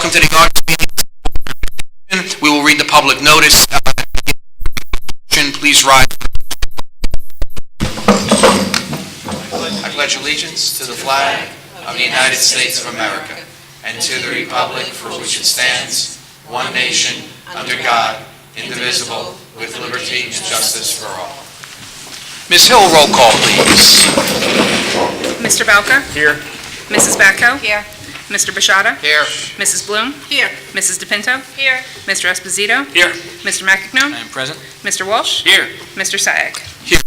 welcome to the August meeting. We will read the public notice. Please rise. I pledge allegiance to the flag of the United States of America and to the republic for which it stands, one nation, under God, indivisible, with liberty and justice for all. Ms. Hill, roll call, please. Mr. Balca? Here. Mrs. Bacco? Here. Mr. Bashada? Here. Mrs. Bloom? Here. Mrs. DePinto? Here. Mr. Esposito? Here. Mr. McAgnone? I am present. Mr. Walsh? Here. Mr. Sayak? Here.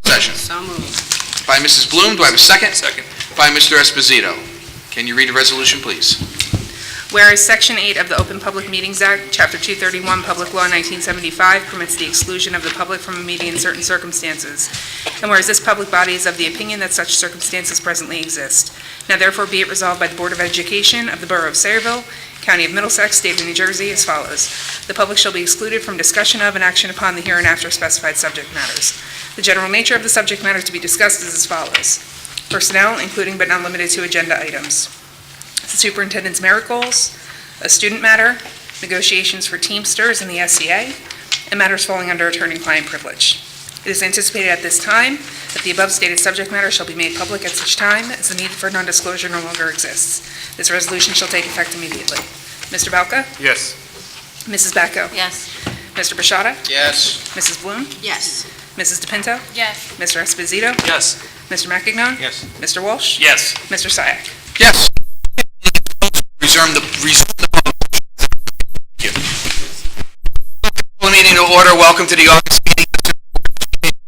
Session. So moved. By Mrs. Bloom, do I have a second? Second. By Mr. Esposito. Can you read the resolution, please? Whereas Section 8 of the Open Public Meetings Act, Chapter 231, Public Law 1975, permits the exclusion of the public from a meeting in certain circumstances, and whereas this public body is of the opinion that such circumstances presently exist, now therefore be it resolved by the Board of Education of the Borough of Sayreville, County of Middlesex, State of New Jersey, as follows. The public shall be excluded from discussion of and action upon the hereinafter specified subject matters. The general nature of the subject matter to be discussed is as follows. Personnel, including but not limited to agenda items. The superintendent's merit goals, a student matter, negotiations for Teamsters and the SCA, and matters falling under attorney-client privilege. It is anticipated at this time that the above stated subject matter shall be made public at such time as the need for non-disclosure no longer exists. This resolution shall take effect immediately. Mr. Balca? Yes. Mrs. Bacco? Yes. Mr. Bashada? Yes. Mrs. Bloom? Yes. Mrs. DePinto? Yes. Mr. Esposito? Yes. Mr. McAgnone? Yes. Mr. Walsh? Yes. Mr. Sayak? Yes. Resume the public. Thank you. Call the meeting to order. Welcome to the August meeting.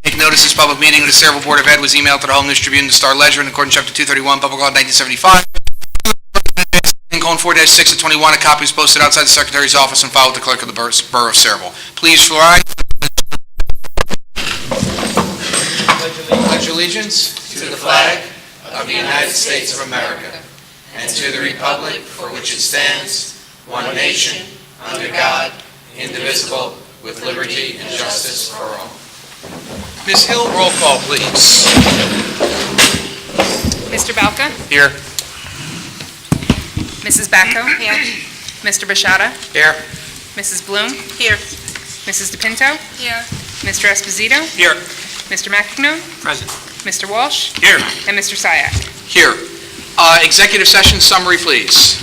Take notice this public meeting of the Sayreville Board of Ed was emailed to the Home News Tribune and the Star Ledger in accordance with Chapter 231, Public Law 1975. Code 4-6 of 21. A copy is posted outside the Secretary's office and filed with the Clerk of the Borough of Sayreville. Please rise. Pledge allegiance to the flag of the United States of America and to the republic for which it stands, one nation, under God, indivisible, with liberty and justice for all. Ms. Hill, roll call, please. Mr. Balca? Here. Mrs. Bacco? Here. Mr. Bashada? Here. Mrs. Bloom? Here. Mrs. DePinto? Here. Mr. Esposito? Here. Mr. McAgnone? Present. Mr. Walsh? Here. And Mr. Sayak? Here. Executive session summary, please.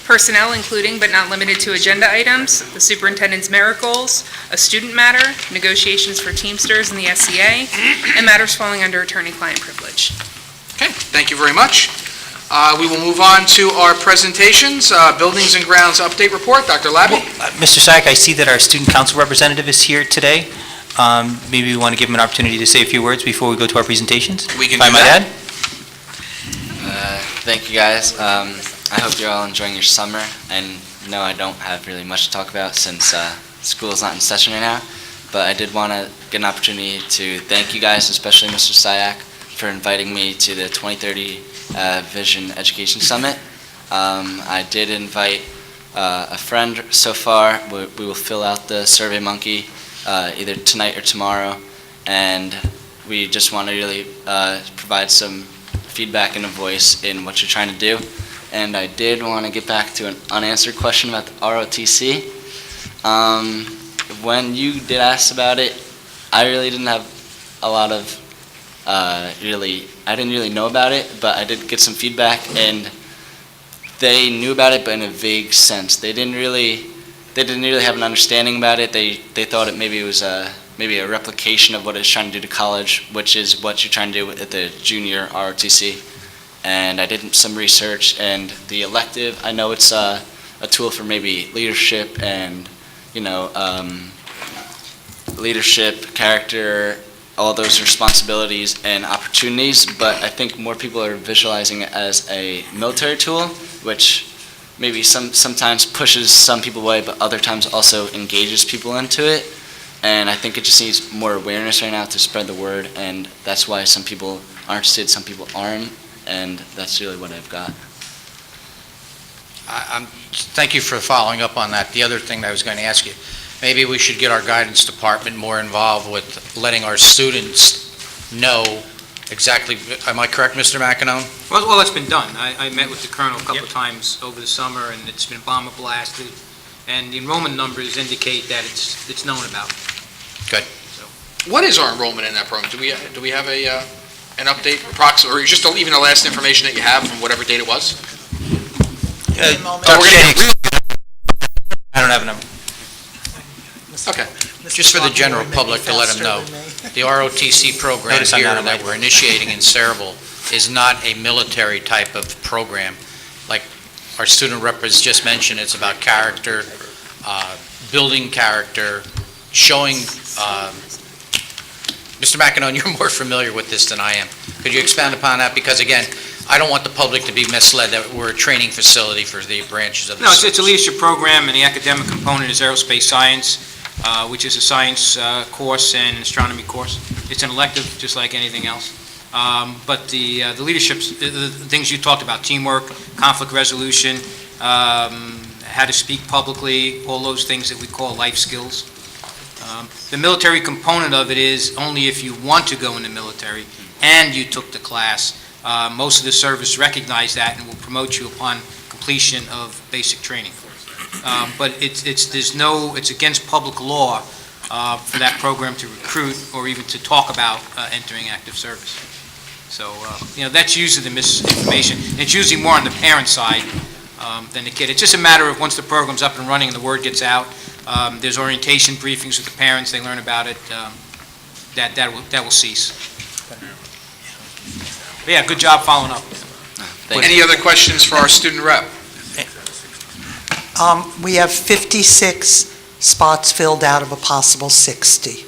Personnel, including but not limited to agenda items, the superintendent's merit goals, a student matter, negotiations for Teamsters and the SCA, and matters falling under attorney-client privilege. Okay, thank you very much. We will move on to our presentations. Buildings and Grounds Update Report. Dr. Labby? Mr. Sack, I see that our student council representative is here today. Maybe we want to give him an opportunity to say a few words before we go to our presentations. We can If I do might that. add. Thank you, guys. I hope you're all enjoying your summer. And no, I don't have really much to talk about since school is not in session right now. But I did want to get an opportunity to thank you guys, especially Mr. Sayak, for inviting me to the 2030 Vision Education Summit. I did invite a friend so far. We will fill out the Survey Monkey either tonight or tomorrow, and we just want to really provide some feedback and a voice in what you're trying to do. And I did want to get back to an unanswered question about the ROTC. When you did ask about it, I really didn't have a lot of I didn't really know about it, but I did get some feedback, and they knew about it, but in a vague sense. They didn't really have an understanding about it. They thought it was maybe a replication of what it's trying to do to college, which is what you're trying to do at the junior ROTC. And I did some research, and the elective, I know it's a tool for maybe leadership and leadership, character, all those responsibilities and opportunities, but I think more people are visualizing it as a military tool, which maybe sometimes pushes some people away, but other times also engages people into it. And I think it just needs more awareness right now to spread the word, and that's why some people are interested, some people aren't, and that's really what I've got. Thank you for following up on that. The other thing that I was going to ask you, maybe we should get our guidance department more involved with letting our students know exactly, am I correct, Mr. McEnone? Well, it's been done. I met with the colonel a couple of times over the summer, and it's been bomber blasted, and the enrollment numbers indicate that it's known about. What is our enrollment in that program? Do we have an update, or just even the last information that you have from whatever date it was? I don't have a number. Okay. Just for the general public to let them know, the ROTC program Notice I'm here not on that mic. we're initiating in Sayreville is not a military type of program. Like our student rep has just mentioned, it's about character, building character, showing, Mr. McEnone, you're more familiar with this than I am. Could you expand upon that? Because again, I don't want the public to be misled that we're a training facility for the branches of the No, service. it's a leadership program, and the academic component is aerospace science, which is a science course and astronomy course. It's an elective, just like anything else. But the leadership, the things you talked about, teamwork, conflict resolution, how to speak publicly, all those things that we call life skills. The military component of it is only if you want to go in the military and you took the class. Most of the service recognize that and will promote you upon completion of basic training. But it's against public law for that program to recruit or even to talk about entering active service. So, that's usually the misinformation. It's usually more on the parent side than the kid. It's just a matter of once the program's up and running and the word gets out, there's orientation briefings with the parents, they learn about it, that will cease. But yeah, good job following up. Thank Any other questions for our student rep? We have 56 spots filled out of a possible 60,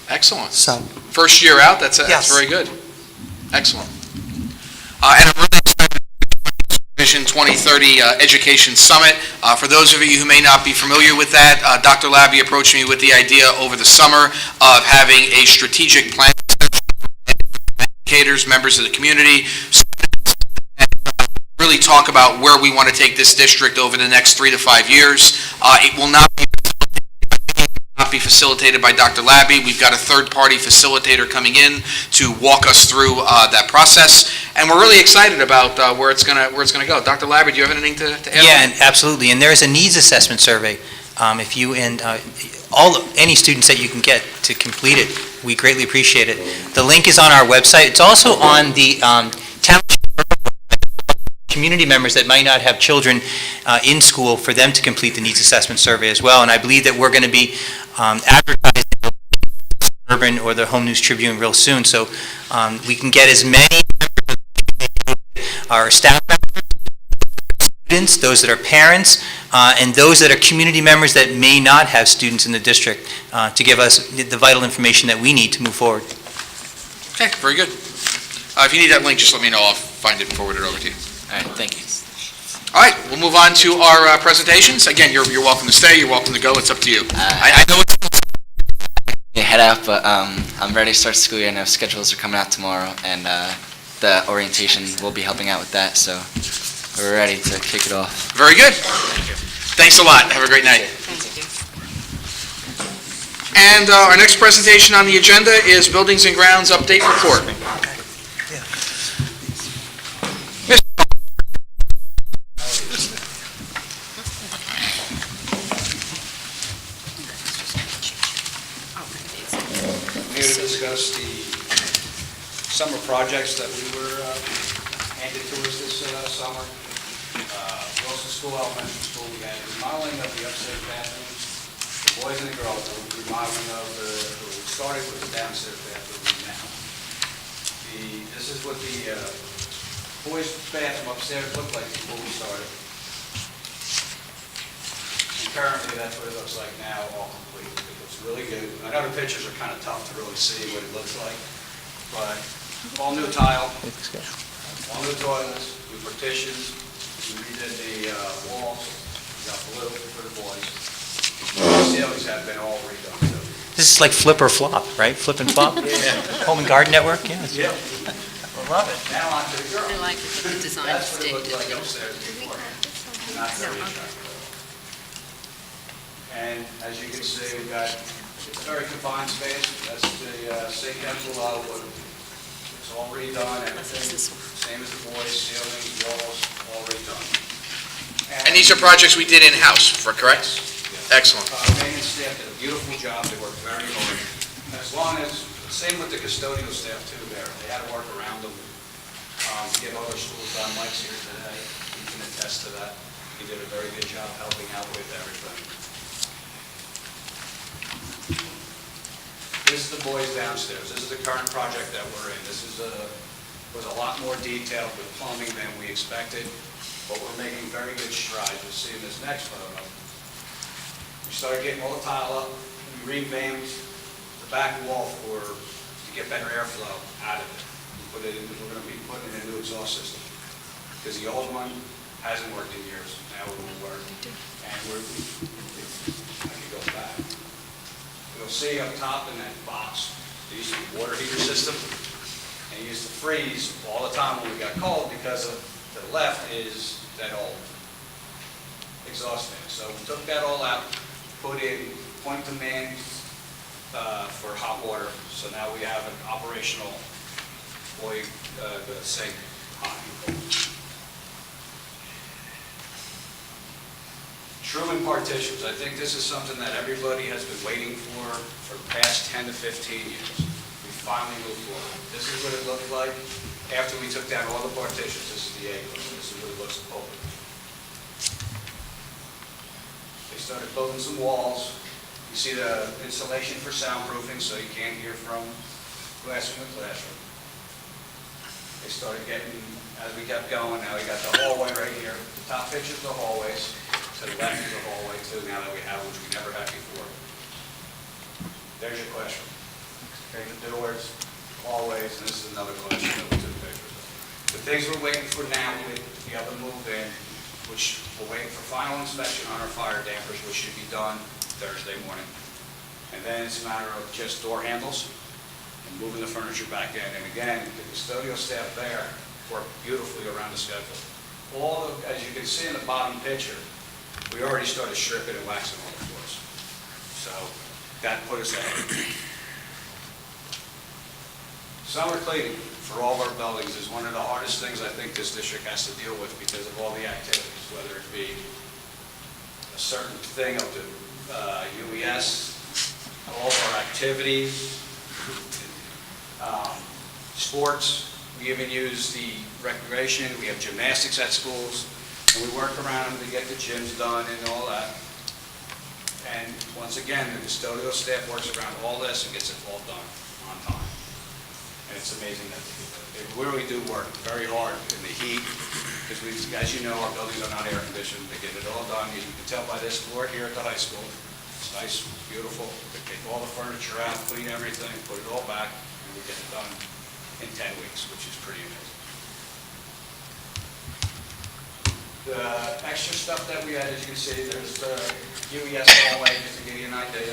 Excellent. so. First year out, that's Yes. very good. Excellent. And I'm really excited about the Vision 2030 Education Summit. For those of you who may not be familiar with that, Dr. Labby approached me with the idea over the summer of having a strategic plan educators, members of the community, really talk about where we want to take this district over the next 3 to 5 years. It will not be facilitated by Dr. Labby. We've got a third-party facilitator coming in to walk us through that process, and we're really excited about where it's going to go. Dr. Labby, do you have anything to add? Yeah, and absolutely. And there's a needs assessment survey. If you and any students that you can get to complete it, we greatly appreciate it. The link is on our website. It's also on the township community members that might not have children in school, for them to complete the needs assessment survey as well. And I believe that we're going to be advertising Urban or the Home News Tribune real soon, so we can get as many our staff members, students, those that are parents, and those that are community members that may not have students in the district, to give us the vital information that we need to move forward. Okay, very good. If you need that link, just let me know. I'll find it and forward it over to you. All right, thank you. All right, we'll move on to our presentations. Again, you're welcome to stay, you're welcome to go, it's up to you. I know it's... Head out, but I'm ready to start school year. I know schedules are coming out tomorrow, and the orientation will be helping out with that, so we're ready to kick it off. Very good. Thanks a lot. Have a great night. And our next presentation on the agenda is Buildings and Grounds Update Report. Here to discuss the summer projects that we were handed to us this summer. Wilson School, Elementary School, we had remodeling of the upstairs bathrooms, the boys and the girls room, remodeling of we started with the downstairs bathroom now. This is what the boys' bathroom upstairs looked like before we started. And currently, that's what it looks like now, all complete. It looks really good. I know the pictures are kind of tough to really see what it looks like, but all new tile, all new toilets, new partitions, we redid the walls, we got blue for the boys. The ceilings have been all redone, so. This is like flip or flop, right? Flip and flop? Home and Garden Network, yeah. Yeah. I love it. Now on to the girls. I like it, but the design That's what it stayed looked like different. upstairs before. Not very attractive. And as you can see, we've got, it's a very confined space. That's the sink and below. It's all redone, everything, same as the boys, ceilings, walls, all redone. And these are projects we did in-house, correct? Yes. Excellent. Maintenance staff did a beautiful job, they worked very hard. As long as, same with the custodial staff too there, they had to work around them to get all their schools done. Mike's here today, he can attest to that. He did a very good job helping out with everything. This is the boys downstairs, this is the current project that we're in. This was a lot more detailed with plumbing than we expected, but we're making very good strides. You'll see in this next photo. We started getting all the tile up, we revamped the back wall to get better airflow out of it. We're going to be putting in a new exhaust system, because the old one hasn't worked in years, now it will work. And I can go back. You'll see up top in that box, there used to be a water heater system, and it used to freeze all the time when we got cold because of, to the left is that old exhaust fan. So we took that all out, put in point demand for hot water. So now we have an operational the sink hot and cold. Truman partitions, I think this is something that everybody has been waiting for the past 10 to 15 years. We finally moved forward. This is what it looked like after we took down all the partitions. This is the A room. This is what it looks like. They started building some walls. You see the insulation for soundproofing, so you can't hear from classroom to classroom. They started getting, as we kept going, now we got the hallway right here. The top picture is the hallways. To the left is the hallway too, now that we have, which we never had before. There's your question. Okay, the doors, hallways, and this is another question that we took pictures of. The things we're waiting for now with the other move-in, which we're waiting for final inspection on our fire dampers, which should be done Thursday morning. And then it's a matter of just door handles and moving the furniture back in. And again, the custodial staff there worked beautifully around the schedule. As you can see in the bottom picture, we already started stripping and waxing all the floors. So that put us ahead. Summer cleaning for all of our buildings is one of the hardest things I think this district has to deal with because of all the activities, whether it be a certain thing of the UES, all of our activities, sports. We even use the recreation. We have gymnastics at schools. And we work around them to get the gyms done and all that. And once again, the custodial staff works around all this and gets it all done on time. And it's amazing that they really do work very hard in the heat, because as you know, our buildings are not air conditioned. They get it all done. You can tell by this floor here at the high school. It's nice, beautiful. They take all the furniture out, clean everything, put it all back, and we get it done in 10 weeks, which is pretty amazing. The extra stuff that we had, as you can see, there's the UES hallway, just to give you an idea.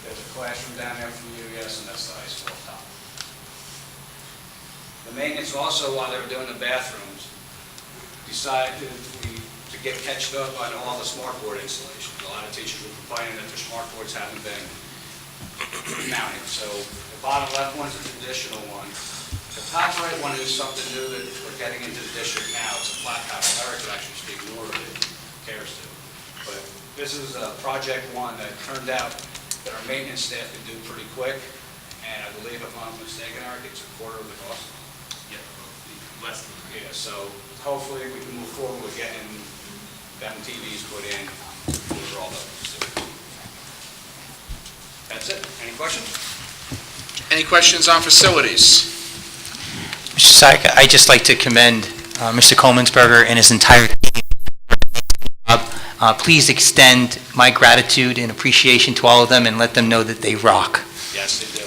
There's a classroom down there from UES, and that's the high school top. The maintenance also, while they were doing the bathrooms, decided to get catched up on all the smart board installations. A lot of teachers were complaining that their smart boards haven't been mounted. So the bottom left one's a traditional one. The top right one is something new that we're getting into the district now. It's a flat top. Eric could actually speak more of it, cares to. But this is a project one that turned out that our maintenance staff could do pretty quick. And I believe, if I'm mistaken, Eric, it's a quarter of the cost. Yeah, less than that. Yeah, so hopefully we can move forward with getting them TVs put in for all those. That's it. Any questions? Any questions on facilities? Mr. Sayek, I'd just like to commend Mr. Coleman'sberger and his entire team. Please extend my gratitude and appreciation to all of them and let them know that they rock. Yes, they do.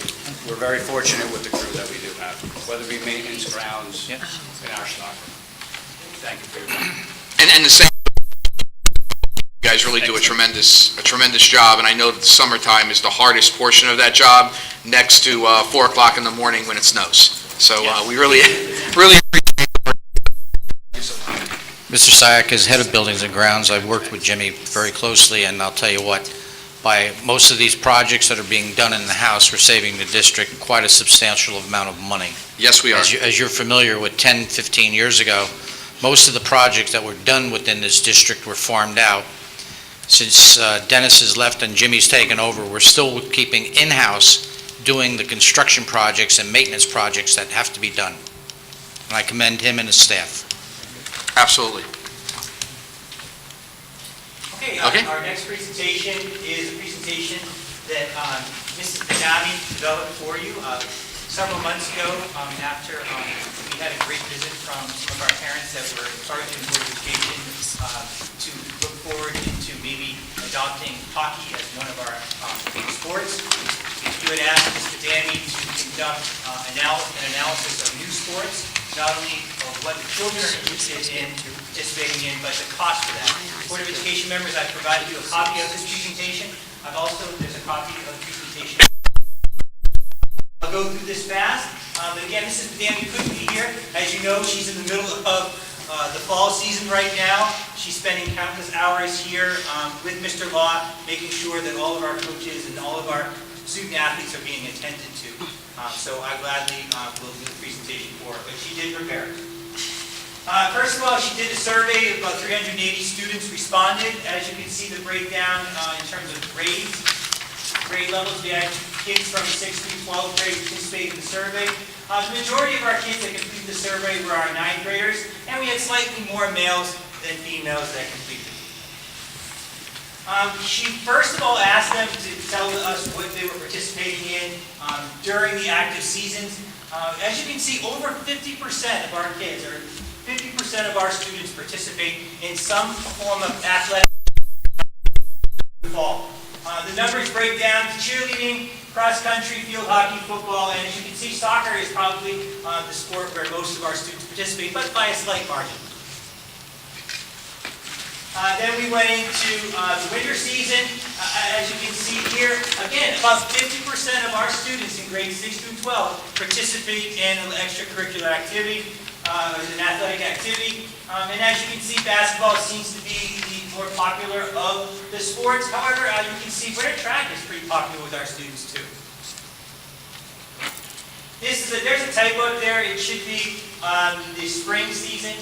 We're very fortunate with the crew that we do have, whether it be maintenance, grounds, Yep. and our stock. Thank you for your time. And the same, you guys really do a tremendous job, and I know that the summertime is the hardest portion of that job, next to 4 o'clock in the morning when it snows. So we really appreciate it. Mr. Sayek, as head of Buildings and Grounds, I've worked with Jimmy very closely, and I'll tell you what, by most of these projects that are being done in the House, we're saving the district quite a substantial amount of money. Yes, we are. As you're familiar with, 10, 15 years ago, most of the projects that were done within this district were farmed out. Since Dennis has left and Jimmy's taken over, we're still keeping in-house doing the construction projects and maintenance projects that have to be done. And I commend him and his staff. Absolutely. Okay, Okay. our next presentation is a presentation that Mrs. Badami developed for you several months ago after we had a great visit from some of our parents that were targeting the Board of Education to look forward into maybe adopting hockey as one of our sports. You had asked Ms. Badami to conduct an analysis of new sports, not only of what the children are interested in participating in, but the cost for that. Board of Education members, I've provided you a copy of this presentation. There's a copy of the presentation. I'll go through this fast. But again, Mrs. Badami couldn't be here. As you know, she's in the middle of the fall season right now. She's spending countless hours here with Mr. Law, making sure that all of our coaches and all of our student athletes are being attended to. So I gladly will do the presentation for her, but she did prepare. First of all, she did a survey. About 380 students responded. As you can see, the breakdown in terms of grades, grade levels. We had kids from 6th through 12th grade participate in the survey. The majority of our kids that completed the survey were our 9th graders, and we had slightly more males than females that completed. She first of all asked them to tell us what they were participating in during the active seasons. As you can see, over 50% of our kids, or 50% of our students participate in some form of athletic fall. The numbers break down to cheerleading, cross country, field hockey, football, and as you can see, soccer is probably the sport where most of our students participate, but by a slight margin. Then we went into the winter season. As you can see here, again, about 50% of our students in grades 6 through 12 participate in an extracurricular activity, an athletic activity. And as you can see, basketball seems to be the more popular of the sports. However, you can see winter track is pretty popular with our students too. There's a typo up there. It should be the spring season.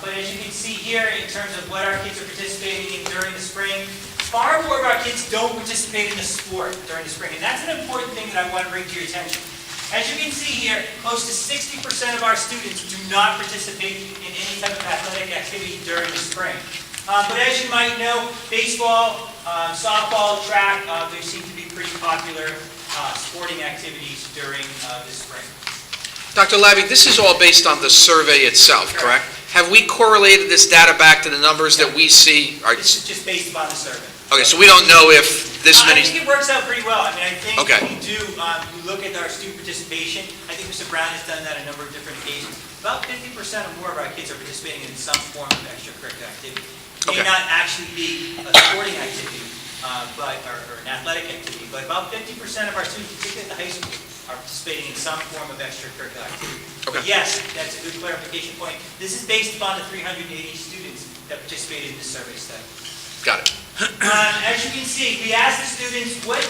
But as you can see here, in terms of what our kids are participating in during the spring, far more of our kids don't participate in a sport during the spring. And that's an important thing that I want to bring to your attention. As you can see here, close to 60% of our students do not participate in any type of athletic activity during the spring. But as you might know, baseball, softball, track, they seem to be pretty popular sporting activities during the spring. Dr. Labby, this is all based on the survey itself, correct? Have we correlated this data back to the numbers that we see? This is just based upon the survey. Okay, so we don't know if this many... I think it works out pretty well. I mean, I think Okay. we do, we look at our student participation. I think Mr. Brown has done that a number of different occasions. About 50% or more of our kids are participating in some form of extracurricular activity. It may Okay. not actually be a sporting activity, or an athletic activity, but about 50% of our students, particularly at the high school, are participating in some form of extracurricular activity. Okay. But yes, that's a good clarification point. This is based upon the 380 students that participated in this survey study. Got it. As you can see, we asked the students what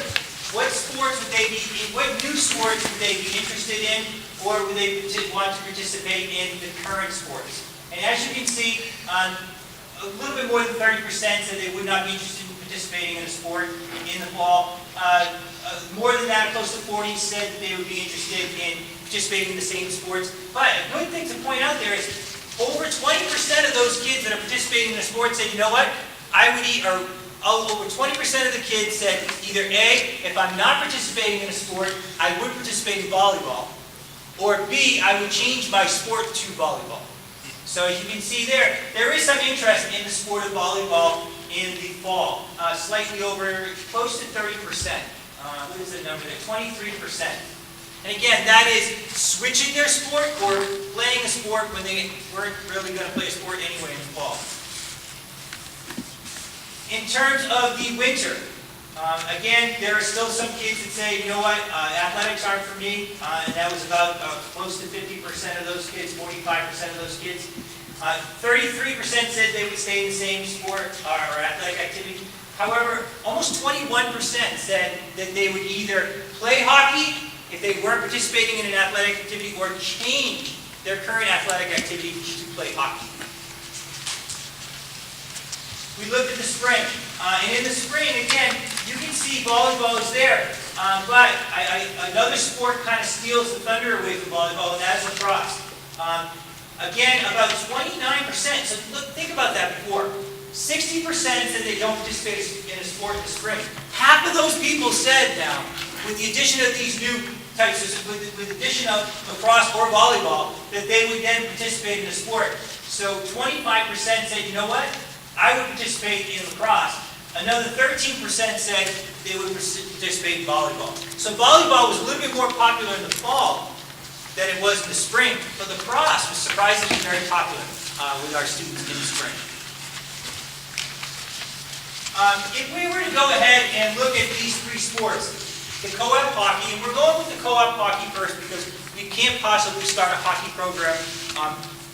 sports would they be, what new sports would they be interested in, or would they want to participate in the current sports. And as you can see, a little bit more than 30% said they would not be interested in participating in a sport in the fall. More than that, close to 40 said that they would be interested in participating in the same sports. But a good thing to point out there is over 20% of those kids that are participating in a sport said, you know what, over 20% of the kids said either A, if I'm not participating in a sport, I would participate in volleyball, or B, I would change my sport to volleyball. So as you can see there, there is some interest in the sport of volleyball in the fall, slightly over, close to 30%. What is the number there? 23%. And again, that is switching their sport or playing a sport when they weren't really going to play a sport anyway in the fall. In terms of the winter, again, there are still some kids that say, you know what, athletics aren't for me, and that was about close to 50% of those kids, 45% of those kids. 33% said they would stay in the same sport or athletic activity. However, almost 21% said that they would either play hockey if they weren't participating in an athletic activity or change their current athletic activity to play hockey. We looked at the spring, and in the spring, again, you can see volleyball is there, but another sport kind of steals the thunder away from volleyball, and that's lacrosse. Again, about 29%, so look, think about that before. 60% said they don't participate in a sport in the spring. Half of those people said now, with the addition of these new types, with the addition of lacrosse or volleyball, that they would then participate in a sport. So 25% said, you know what? I would participate in lacrosse. Another 13% said they would participate in volleyball. So volleyball was a little bit more popular in the fall than it was in the spring, but lacrosse was surprisingly very popular with our students in the spring. If we were to go ahead and look at these three sports, the co-op hockey, and we're going with the co-op hockey first because we can't possibly start a hockey program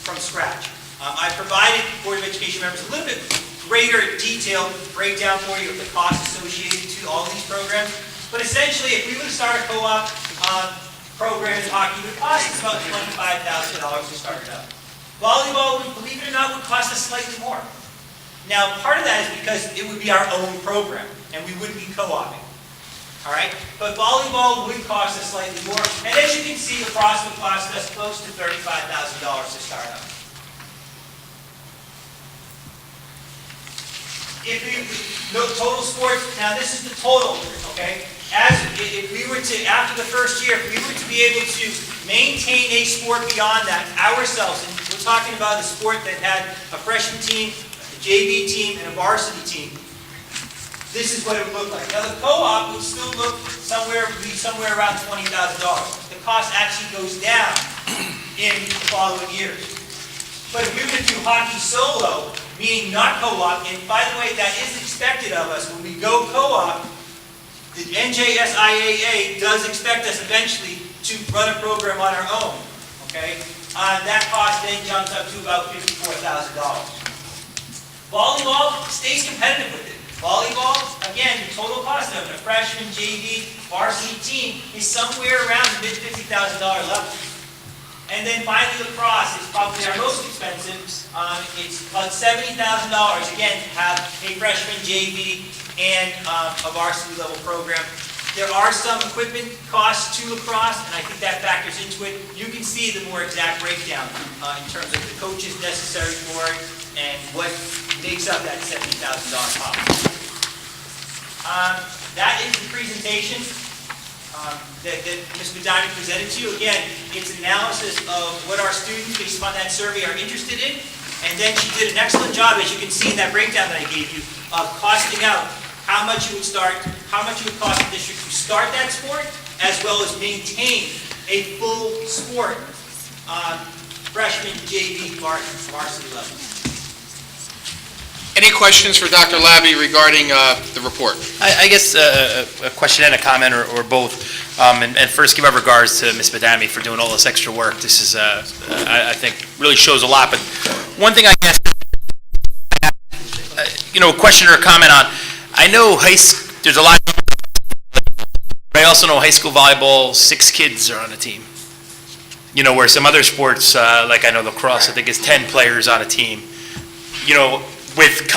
from scratch. I provided Board of Education members a little bit greater detailed breakdown for you of the costs associated to all of these programs. But essentially, if we were to start a co-op program in hockey, it would cost us about $25,000 to start it up. Volleyball, believe it or not, would cost us slightly more. Now, part of that is because it would be our own program, and we wouldn't be co-oping. All right? But volleyball would cost us slightly more, and as you can see, lacrosse would cost us close to $35,000 to start up. If we, no, total sports, now this is the total, okay? If we were to, after the first year, if we were to be able to maintain a sport beyond that ourselves, and we're talking about a sport that had a freshman team, a JV team, and a varsity team, this is what it would look like. Now the co-op would still look somewhere around $20,000. The cost actually goes down in the following years. But if we were to do hockey solo, meaning not co-op, and by the way, that is expected of us when we go co-op, the NJSIAA does expect us eventually to run a program on our own, okay? That cost then jumps up to about $54,000. Volleyball stays competitive with it. Volleyball, again, the total cost of it, a freshman, JV, varsity team is somewhere around the mid-$50,000 level. And then finally, lacrosse is probably our most expensive. It's about $70,000, again, to have a freshman, JV, and a varsity level program. There are some equipment costs to lacrosse, and I think that factors into it. You can see the more exact breakdown in terms of the coaches necessary for it and what makes up that $70,000 cost. That is the presentation that Ms. Madani presented to you. Again, it's an analysis of what our students, based upon that survey, are interested in. And then she did an excellent job, as you can see in that breakdown that I gave you, of costing out how much it would cost the district to start that sport, as well as maintain a full sport, freshman, JV, varsity level. Any questions for Dr. Labby regarding the report? I guess a question and a comment, or both. And first, give our regards to Ms. Badami for doing all this extra work. This is, I think, really shows a lot. But one thing I guess, a question or a comment on, I know there's a lot, but I also know high school volleyball, 6 kids are on a team. Where some other sports, like I know lacrosse, I think it's 10 players on a team. With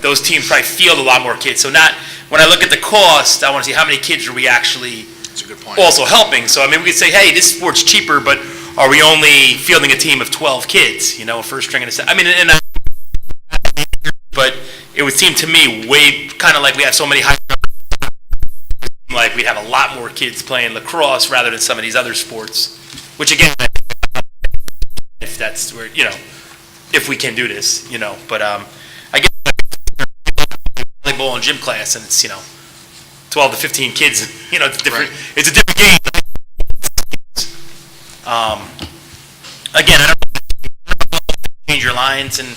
those teams probably field a lot more kids. So when I look at the cost, I want to see how many kids are we actually That's a good point. also helping. So, we could say, hey, this sport's cheaper, but are we only fielding a team of 12 kids, a first string and a second? But it would seem to me way kind of like we have so many high, like we'd have a lot more kids playing lacrosse rather than some of these other sports, which again, if that's where, if we can do this, but I guess volleyball and gym class, and it's 12 to 15 kids, it's different. Right. It's a different game. Again, I don't change your lines, and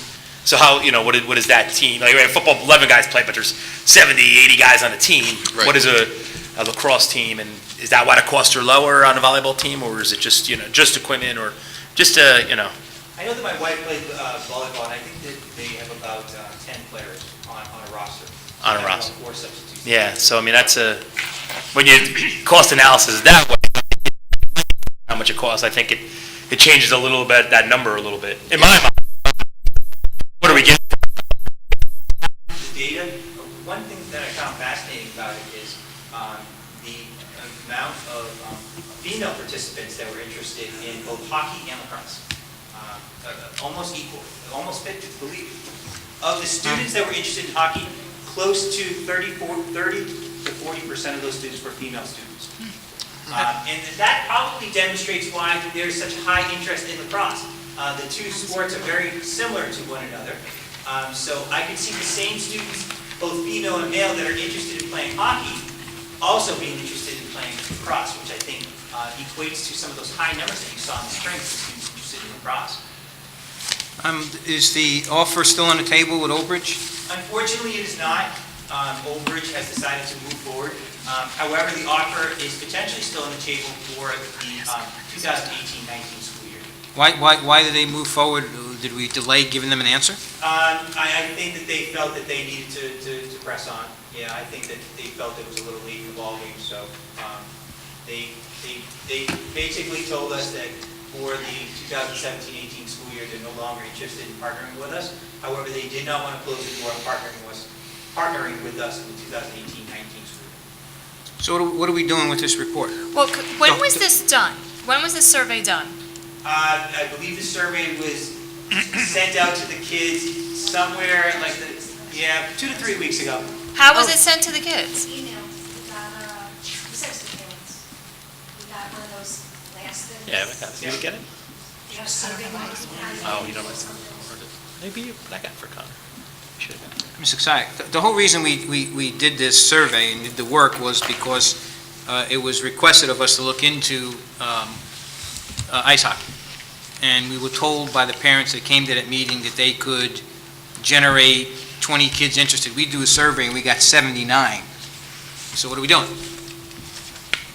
so how what is that team? Like we have football, 11 guys play, but there's 70, 80 guys on a team. Right. What is a lacrosse team, and is that why the costs are lower on a volleyball team, or is it just just equipment, or just I know that my wife played volleyball, and I think that they have about 10 players. on a We have roster. about 4 substitutes. Yeah, so I mean, that's when you, cost analysis is that way, how much it costs, I think it changes a little bit, that number a little bit. In my mind, what are we getting? The data, one thing that I found fascinating about it is the amount of female participants that were interested in both hockey and lacrosse. Almost equal, almost 50, believe it. Of the students that were interested in hockey, close to 30 to 40% of those students were female students. And that probably demonstrates why there's such high interest in lacrosse. The two sports are very similar to one another. So I can see the same students, both female and male, that are interested in playing hockey, also being interested in playing lacrosse, which I think equates to some of those high numbers that you saw in the spring for students interested in lacrosse. Is the offer still on the table with Old Bridge? Unfortunately, it is not. Old Bridge has decided to move forward. However, the offer is potentially still on the table for the 2018-19 school year. Why did they move forward? Did we delay giving them an answer? I think that they felt that they needed to press on. Yeah, I think that they felt it was a little late in the ballgame, so they basically told us that for the 2017-18 school year, they're no longer interested in partnering with us. However, they did not want to close the door on partnering with us in the 2018-19 school year. So what are we doing with this report? Well, when was this done? When was this survey done? I believe the survey was sent out to the kids somewhere like 2 to 3 weeks ago. How was it sent to the kids? Email, we got, we sent it to parents. We got one of those last things. Yeah, I got it. Did you get it? You know, survey ones. Oh, you don't like maybe, but I got it for Connor. Should have got it. Mr. Exotic, the whole reason we did this survey and did the work was because it was requested of us to look into ice hockey. And we were told by the parents that came to that meeting that they could generate 20 kids interested. We do a survey and we got 79. So what are we doing?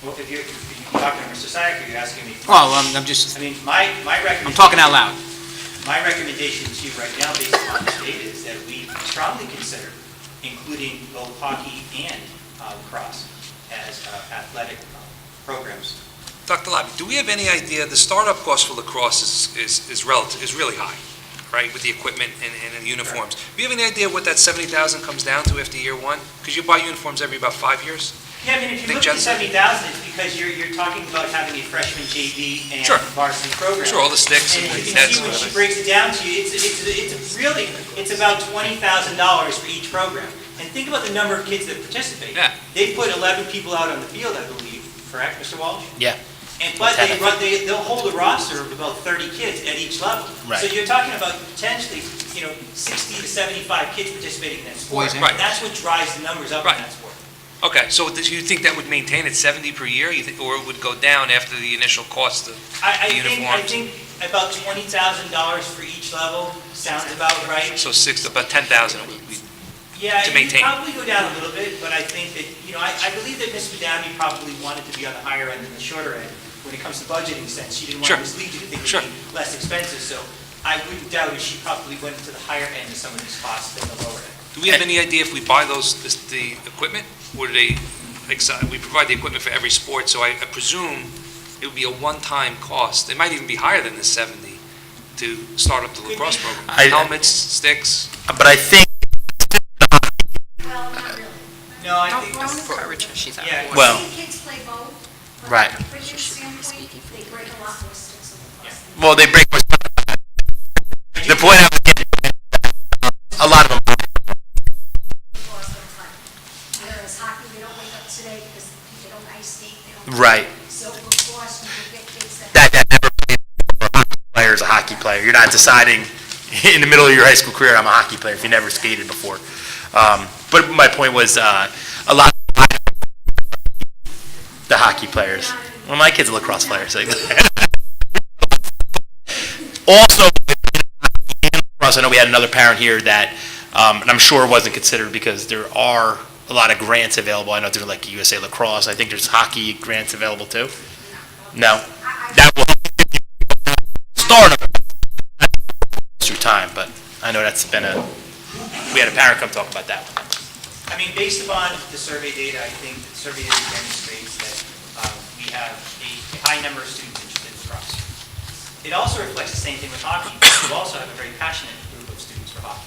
Well, if you're talking to Mr. Sayak, or you're asking me? Well, I'm just, I mean, my recommendation. I'm talking out loud. My recommendation to you right now, based upon this data, is that we strongly consider including both hockey and lacrosse as athletic programs. Dr. Labby, do we have any idea, the startup cost for lacrosse is really high, right, with the equipment and the uniforms? Do you have any idea what that 70,000 comes down to after year one? Because you buy uniforms every about 5 years? Yeah, I mean, if you look at 70,000, it's because you're talking about having a freshman JV and Sure. varsity program. Sure, all the sticks And and you can nets see and when she whatever. breaks it down to you, it's about $20,000 for each program. And think about the number of kids that participate. Yeah. They put 11 people out on the field, I believe, correct, Mr. Walsh? Yeah. But they'll hold a roster of about 30 kids at each level. Right. So you're talking about potentially, 60 to 75 kids participating in that sport. Boys and girls. That's what drives the numbers up Right. in that sport. Okay, so do you think that would maintain at 70 per year, or it would go down after the initial cost of I the uniforms? think about $20,000 for each level sounds about right. So about 10,000 would be, Yeah, to it would maintain. probably go down a little bit, but I think that, I believe that Ms. Madami probably wanted to be on the higher end than the shorter end when it comes to budgeting sense. She didn't want Sure. to mislead you to think it Sure. would be less expensive, so I wouldn't doubt if she probably went to the higher end of some of these costs than the lower end. do we have any idea if we buy the equipment, or do they, we provide the equipment for every sport, so I presume it would be a one-time cost. It might even be higher than the 70 to start up the lacrosse program. Helmets, sticks. But I think, Well, not really. No, I think. Don't encourage her, she's out. Yeah, Well- I've seen kids play both. but Right. From a equipment standpoint, they break a lot more sticks than lacrosse. well, they break, the point I was getting, a lot of them, Lacrosse don't play. Whereas hockey, they don't wake up today because they don't ice skate, they don't. right, So lacrosse, you can get kids that. that never played for a hockey player is a hockey player. You're not deciding in the middle of your high school career, I'm a hockey player, if you never skated before. But my point was, a lot of the hockey players. Well, my kid's a lacrosse player, so. Also, I know we had another parent here that, and I'm sure it wasn't considered because there are a lot of grants available. I know there's like USA Lacrosse. I think there's hockey grants available too. No, that will start through time, but I know that's been we had a parent come talk about that one. I mean, based upon the survey data, I think the survey data demonstrates that we have a high number of students interested in lacrosse. It also reflects the same thing with hockey. We also have a very passionate group of students for hockey.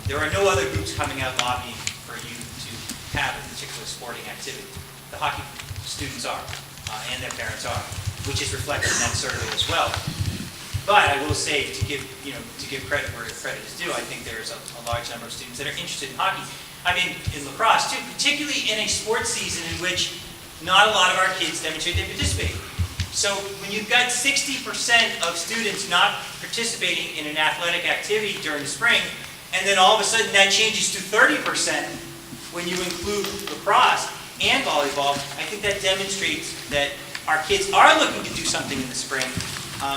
There are no other groups coming out lobbying for you to have a particular sporting activity. The hockey students are, and their parents are, which is reflected in that survey as well. But I will say, to give credit where credit is due, I think there's a large number of students that are interested in hockey. I mean, in lacrosse too, particularly in a sports season in which not a lot of our kids demonstrate they participate. So when you've got 60% of students not participating in an athletic activity during the spring, and then all of a sudden that changes to 30% when you include lacrosse and volleyball, I think that demonstrates that our kids are looking to do something in the spring,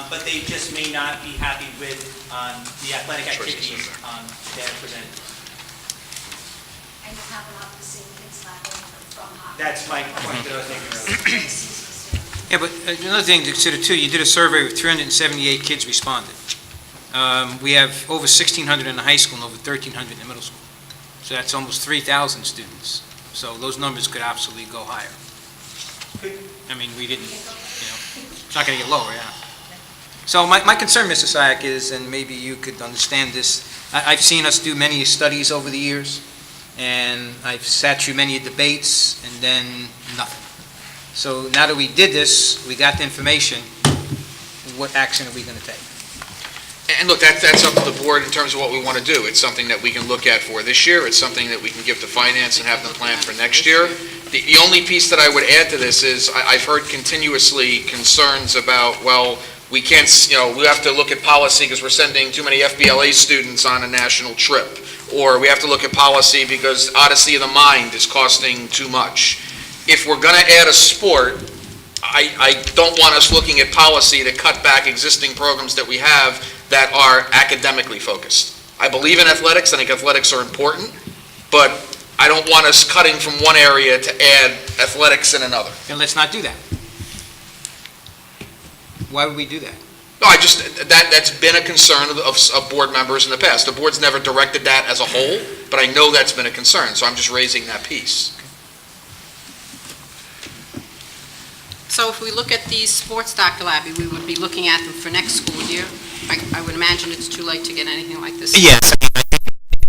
but they just may not be happy with the athletic activities that are presented. And you have a lot of the same kids not going from hockey. That's my point that I was making earlier. Yeah, but another thing to consider too, you did a survey with 378 kids responded. We have over 1,600 in the high school and over 1,300 in the middle school. So that's almost 3,000 students. So those numbers could absolutely go higher. I mean, we didn't, it's not going to get lower, yeah. So my concern, Mr. Sayak, is, and maybe you could understand this, I've seen us do many studies over the years, and I've sat through many debates, and then nothing. So now that we did this, we got the information, what action are we going to take? And look, that's up to the board in terms of what we want to do. It's something that we can look at for this year. It's something that we can give to finance and have them plan for next year. The only piece that I would add to this is I've heard continuously concerns about, well, we can't, we have to look at policy because we're sending too many FBLA students on a national trip. Or we have to look at policy because Odyssey of the Mind is costing too much. If we're going to add a sport, I don't want us looking at policy to cut back existing programs that we have that are academically focused. I believe in athletics. I think athletics are important, but I don't want us cutting from one area to add athletics in another. Then let's not do that. Why would we do that? No, that's been a concern of board members in the past. The board's never directed that as a whole, but I know that's been a concern, so I'm just raising that piece. So if we look at these sports, Dr. Labby, we would be looking at them for next school year? I would imagine it's too late to get anything like this. Yes, I think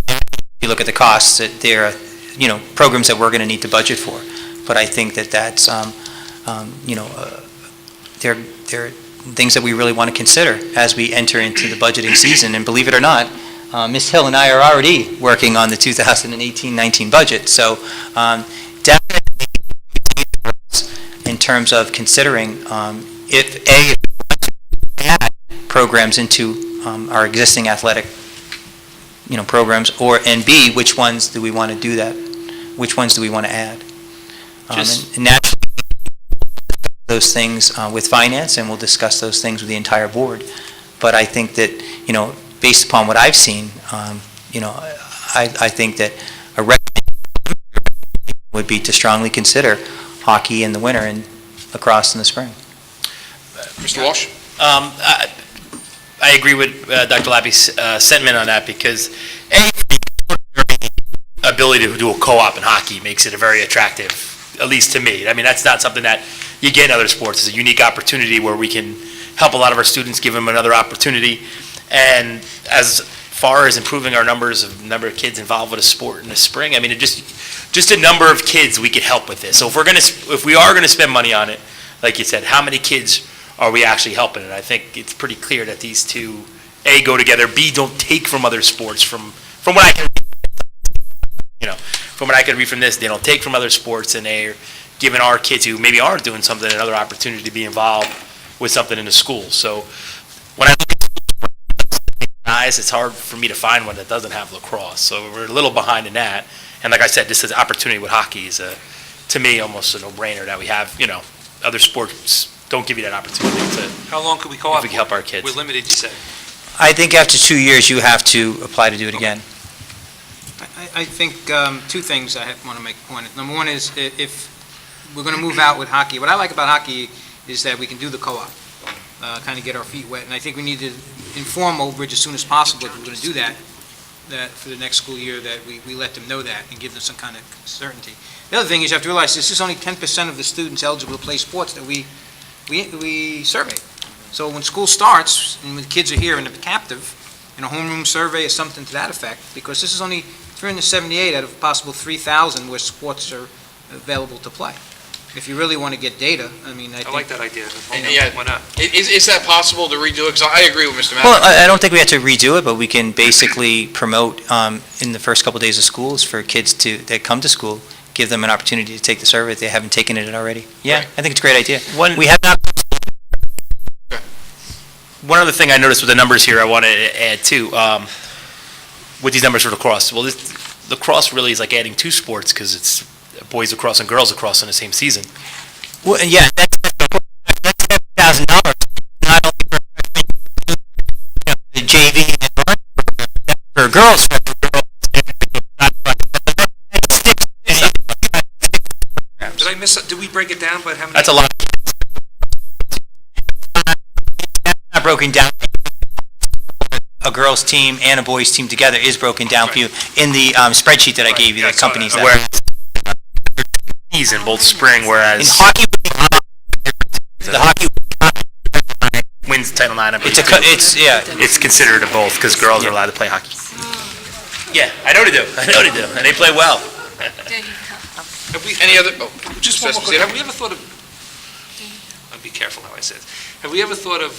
if you look at the costs, that there are, programs that we're going to need to budget for. But I think that that's, there are things that we really want to consider as we enter into the budgeting season. And believe it or not, Ms. Hill and I are already working on the 2018-19 budget. So definitely in terms of considering if we want to add programs into our existing athletic programs, and B, which ones do we want to do that? Which ones do we want to add? And naturally, those things with finance, and we'll discuss those things with the entire board. But I think that, based upon what I've seen, I think that a recommendation would be to strongly consider hockey in the winter and lacrosse in the spring. Mr. Walsh? I agree with Dr. Labby's sentiment on that because, the ability to do a co-op in hockey makes it a very attractive, at least to me. I mean, that's not something that you get in other sports. It's a unique opportunity where we can help a lot of our students, give them another opportunity. And as far as improving our number of kids involved with a sport in the spring, I mean, just a number of kids we could help with this. So if we are going to spend money on it, like you said, how many kids are we actually helping? And I think it's pretty clear that these two, A, go together, B, don't take from other sports. From what I can, from what I can read from this, they don't take from other sports, and they're giving our kids who maybe aren't doing something another opportunity to be involved with something in the school. So when I look at guys, it's hard for me to find one that doesn't have lacrosse. So we're a little behind in that. And like I said, this is opportunity with hockey is to me almost a no-brainer that we have. Other sports don't give you that opportunity to. How long could we co-op? If we can help our kids. We're limited, you said. I think after 2 years, you have to apply to do it again. I think two things I want to make a point. Number one is if we're going to move out with hockey, what I like about hockey is that we can do the co-op, kind of get our feet wet. And I think we need to inform Old Bridge as soon as possible if we're going to do that, that for the next school year, that we let them know that and give them some kind of certainty. The other thing is you have to realize this is only 10% of the students eligible to play sports that we survey. So when school starts, and when the kids are here and they're captive, a homeroom survey is something to that effect, because this is only 378 out of a possible 3,000 where sports are available to play. If you really want to get data, I mean, I I like think... that idea. Yeah. Why not? Is that possible to redo it? Because I agree with Mr. Well, Matheson. I don't think we have to redo it, but we can basically promote in the first couple days of schools for kids that come to school, give them an opportunity to take the survey if they haven't taken it already. Yeah, Right. I think it's a great idea. One- We have not... One other thing I noticed with the numbers here I want to add too, with these numbers for lacrosse. Well, lacrosse really is like adding two sports because it's boys lacrosse and girls lacrosse in the same season. Well, yeah, that's $1,000, not only for the JV and for girls. Did I miss, did we break it down by how many? That's a lot. Not broken down. A girls' team and a boys' team together is broken down for you in the spreadsheet that I gave you, Yeah, I that saw accompanies that. that. Season, both spring, In whereas hockey, the hockey, wins Title IX. it's considered a both because girls are allowed to play hockey. Yeah, I know they do. And they play well. Have we, Any other, just one more question. Have we ever thought of, I'll be careful how I say it. Have we ever thought of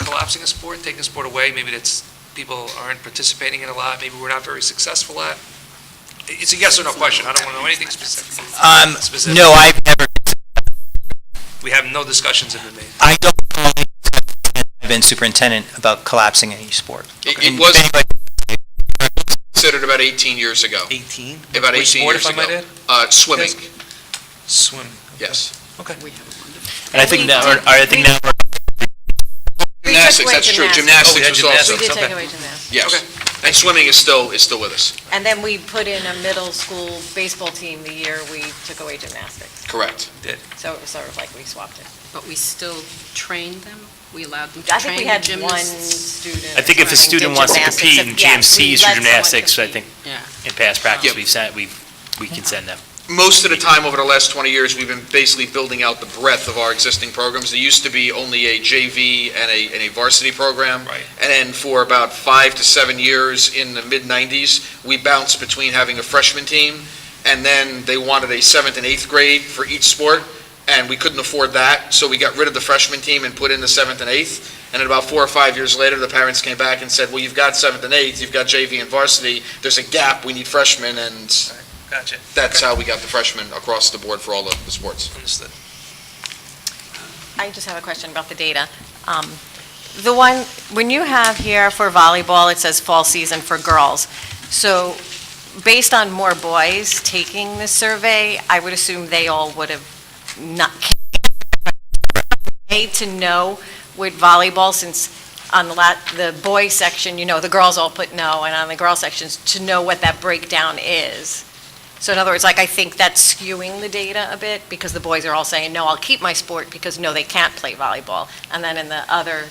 collapsing a sport, taking a sport away? Maybe that's, people aren't participating in a lot, maybe we're not very successful at? It's a yes or no question. I don't want to know anything specific. no, I've never, We have no discussions have been made. I don't, I've been superintendent about collapsing any sport. it was considered about 18 years ago. 18? About 18 years ago. Swimming, Swimming. yes. And I think now, we're Gymnastics, that's true. Gymnastics had was gymnastics. also, We did take away gymnastics. yes. And swimming is still with us. And then we put in a middle school baseball team the year we took away gymnastics. Correct. So it was sort of like we swapped it. But we still trained them? We allowed them to I think we train had the one gymnasts? student. I think if a did student wants to gymnastics. compete in Yeah, we GMCs let for someone gymnastics, I compete. think Yeah. in past practice, Yep. we can send them. Most of the time over the last 20 years, we've been basically building out the breadth of our existing programs. There used to be only a JV and a varsity program. Right. And then for about 5 to 7 years in the mid-90s, we bounced between having a freshman team, and then they wanted a 7th and 8th grade for each sport, and we couldn't afford that, so we got rid of the freshman team and put in the 7th and 8th. And then about 4 or 5 years later, the parents came back and said, well, you've got 7th and 8th, you've got JV and varsity, there's a gap, we need freshmen, and Gotcha. that's how we got the freshmen across the board for all the sports. Understood. I just have a question about the data. The one, when you have here for volleyball, it says fall season for girls. So based on more boys taking this survey, I would assume they all would have not, to know with volleyball, since on the boys section, the girls all put no, and on the girl sections, to know what that breakdown is. So in other words, I think that's skewing the data a bit, because the boys are all saying, no, I'll keep my sport, because no, they can't play volleyball. And then in the other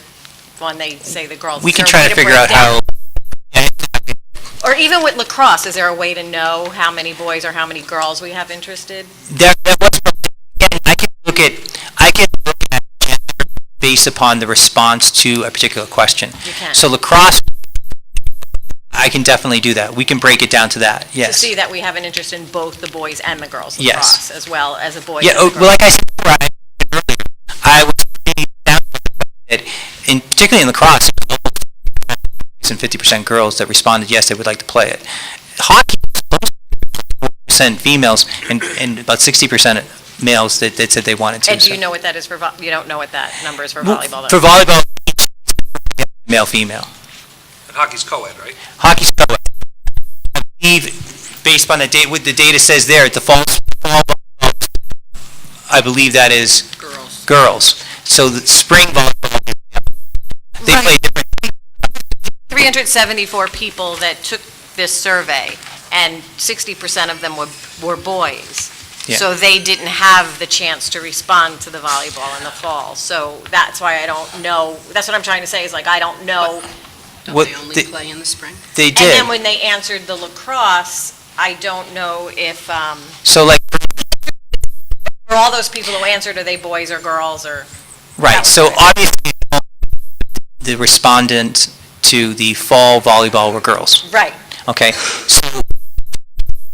one, they say the girls. We Is can there a try way to figure break out down? how, Or even with lacrosse, is there a way to know how many boys or how many girls we have interested? that was, again, I can look at gender based upon the response to a particular question. You can. So lacrosse, I can definitely do that. We can break it down to that, To yes. see that we have an interest in both the boys and the girls Yes. lacrosse, as well as a boys Yeah, and a well, girls. like I said earlier, I was down in particularly in lacrosse, and 50% girls that responded yes, they would like to play it. Hockey, 4% females and about 60% males that said they wanted to. And do you so. know what that is for, you don't know what that number is for Well, volleyball? For volleyball, male, female. And hockey's co-ed, right? Hockey's co-ed. I believe, based on the date, what the data says there, the fall, I believe that is girls. So the spring volleyball, they play different. 374 people that took this survey, and 60% of them were boys. Yeah. So they didn't have the chance to respond to the volleyball in the fall. So that's why I don't know, that's what I'm trying to say, is I don't know Don't What they only the- play in the spring? They And did. then when they answered the lacrosse, I don't know if, So like, for all those people who answered, are they boys or girls or? right, so obviously, the respondents to the fall volleyball were girls. Right. Okay, so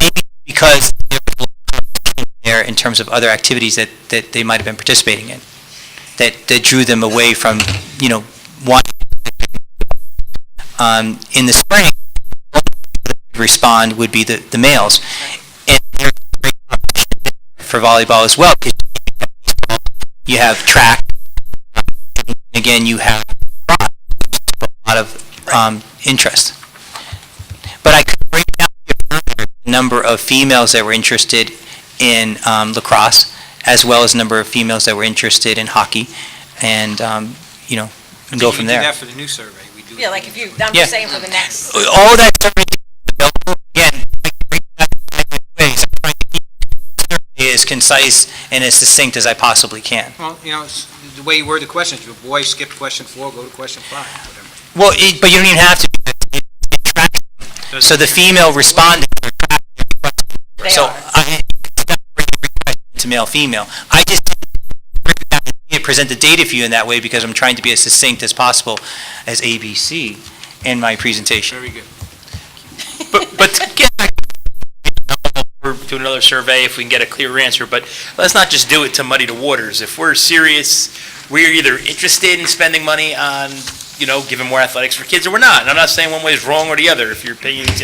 maybe because there was a lot of competition there in terms of other activities that they might have been participating in, that drew them away from, wanting. In the spring, respond would be the males. And there's great competition for volleyball as well, because you have track, and again, you have a lot of interest. But I could break down the number of females that were interested in lacrosse, as well as the number of females that were interested in hockey, and, and go from We do there. that for the new survey. We do. Yeah, like if you, I'm Yeah. just saying for the next. All that survey is available, again, I can break it down in ways. I'm trying to keep the survey as concise and as succinct as I possibly can. Well, the way you word the questions, if a boy skip question 4, go to question 5, whatever. Well, but you don't even have to. It tracks them. So the female respondents are tracking every question. They So are. I break every question to male, female. I just didn't break it down and present the data for you in that way because I'm trying to be as succinct as possible as ABC in my presentation. Very good. But to get back, we're doing another survey if we can get a clear answer, but let's not just do it to muddy the waters. If we're serious, we're either interested in spending money on, giving more athletics for kids, or we're not. And I'm not saying one way is wrong or the other. If your opinion is,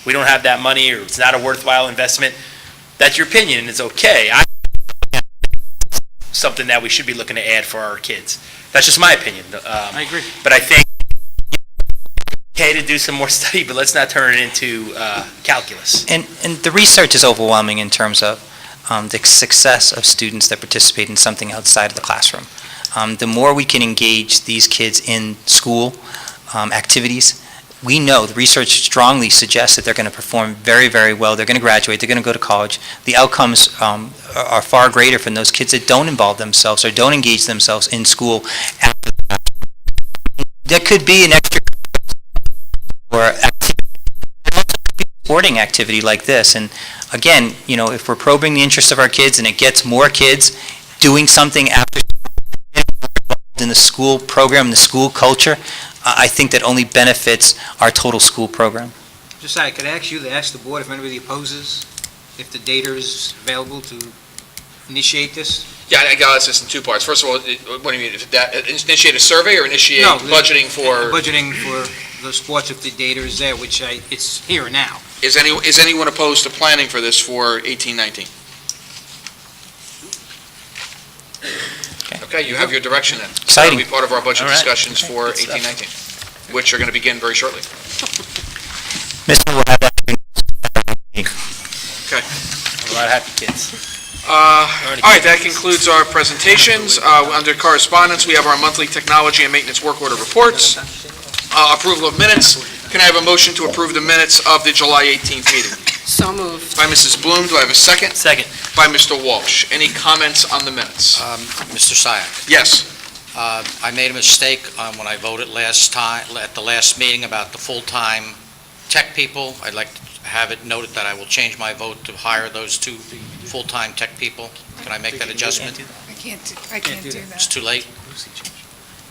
we don't have that money, or it's not a worthwhile investment, that's your opinion, and it's okay. Something that we should be looking to add for our kids. That's just my opinion. I agree. But I think okay to do some more study, but let's not turn it into calculus. And the research is overwhelming in terms of the success of students that participate in something outside of the classroom. The more we can engage these kids in school activities, we know, the research strongly suggests that they're going to perform very, very well. They're going to graduate. They're going to go to college. The outcomes are far greater from those kids that don't involve themselves or don't engage themselves in school after that. That could be an extra or activity, but also could be a sporting activity like this. And again, if we're probing the interests of our kids and it gets more kids doing something after in the school program, the school culture, I think that only benefits our total school program. Just I could ask you to ask the board if anybody opposes, if the data is available to initiate this? Yeah, I got this in two parts. First of all, what do you mean, initiate a survey or initiate No, budgeting for? Budgeting for the sports if the data is there, which it's here now. Is anyone opposed to planning for this for 18-19? Okay, you have your direction then. Exciting. That'll be part of our budget All right. discussions for Good stuff. 18-19, which are going to begin very shortly. Mr. will have that. Okay. A lot of happy kids. All right, that concludes our presentations. Under correspondence, we have our monthly technology and maintenance work order reports. Approval of minutes. Can I have a motion to approve the minutes of the July 18th meeting? So moved. By Mrs. Bloom, do I have a second? Second. By Mr. Walsh. Any comments on the minutes? Mr. Syak, Yes. I made a mistake when I voted last time, at the last meeting about the full-time tech people. I'd like to have it noted that I will change my vote to hire those two full-time tech people. Can I make that adjustment? I can't do that. It's too late?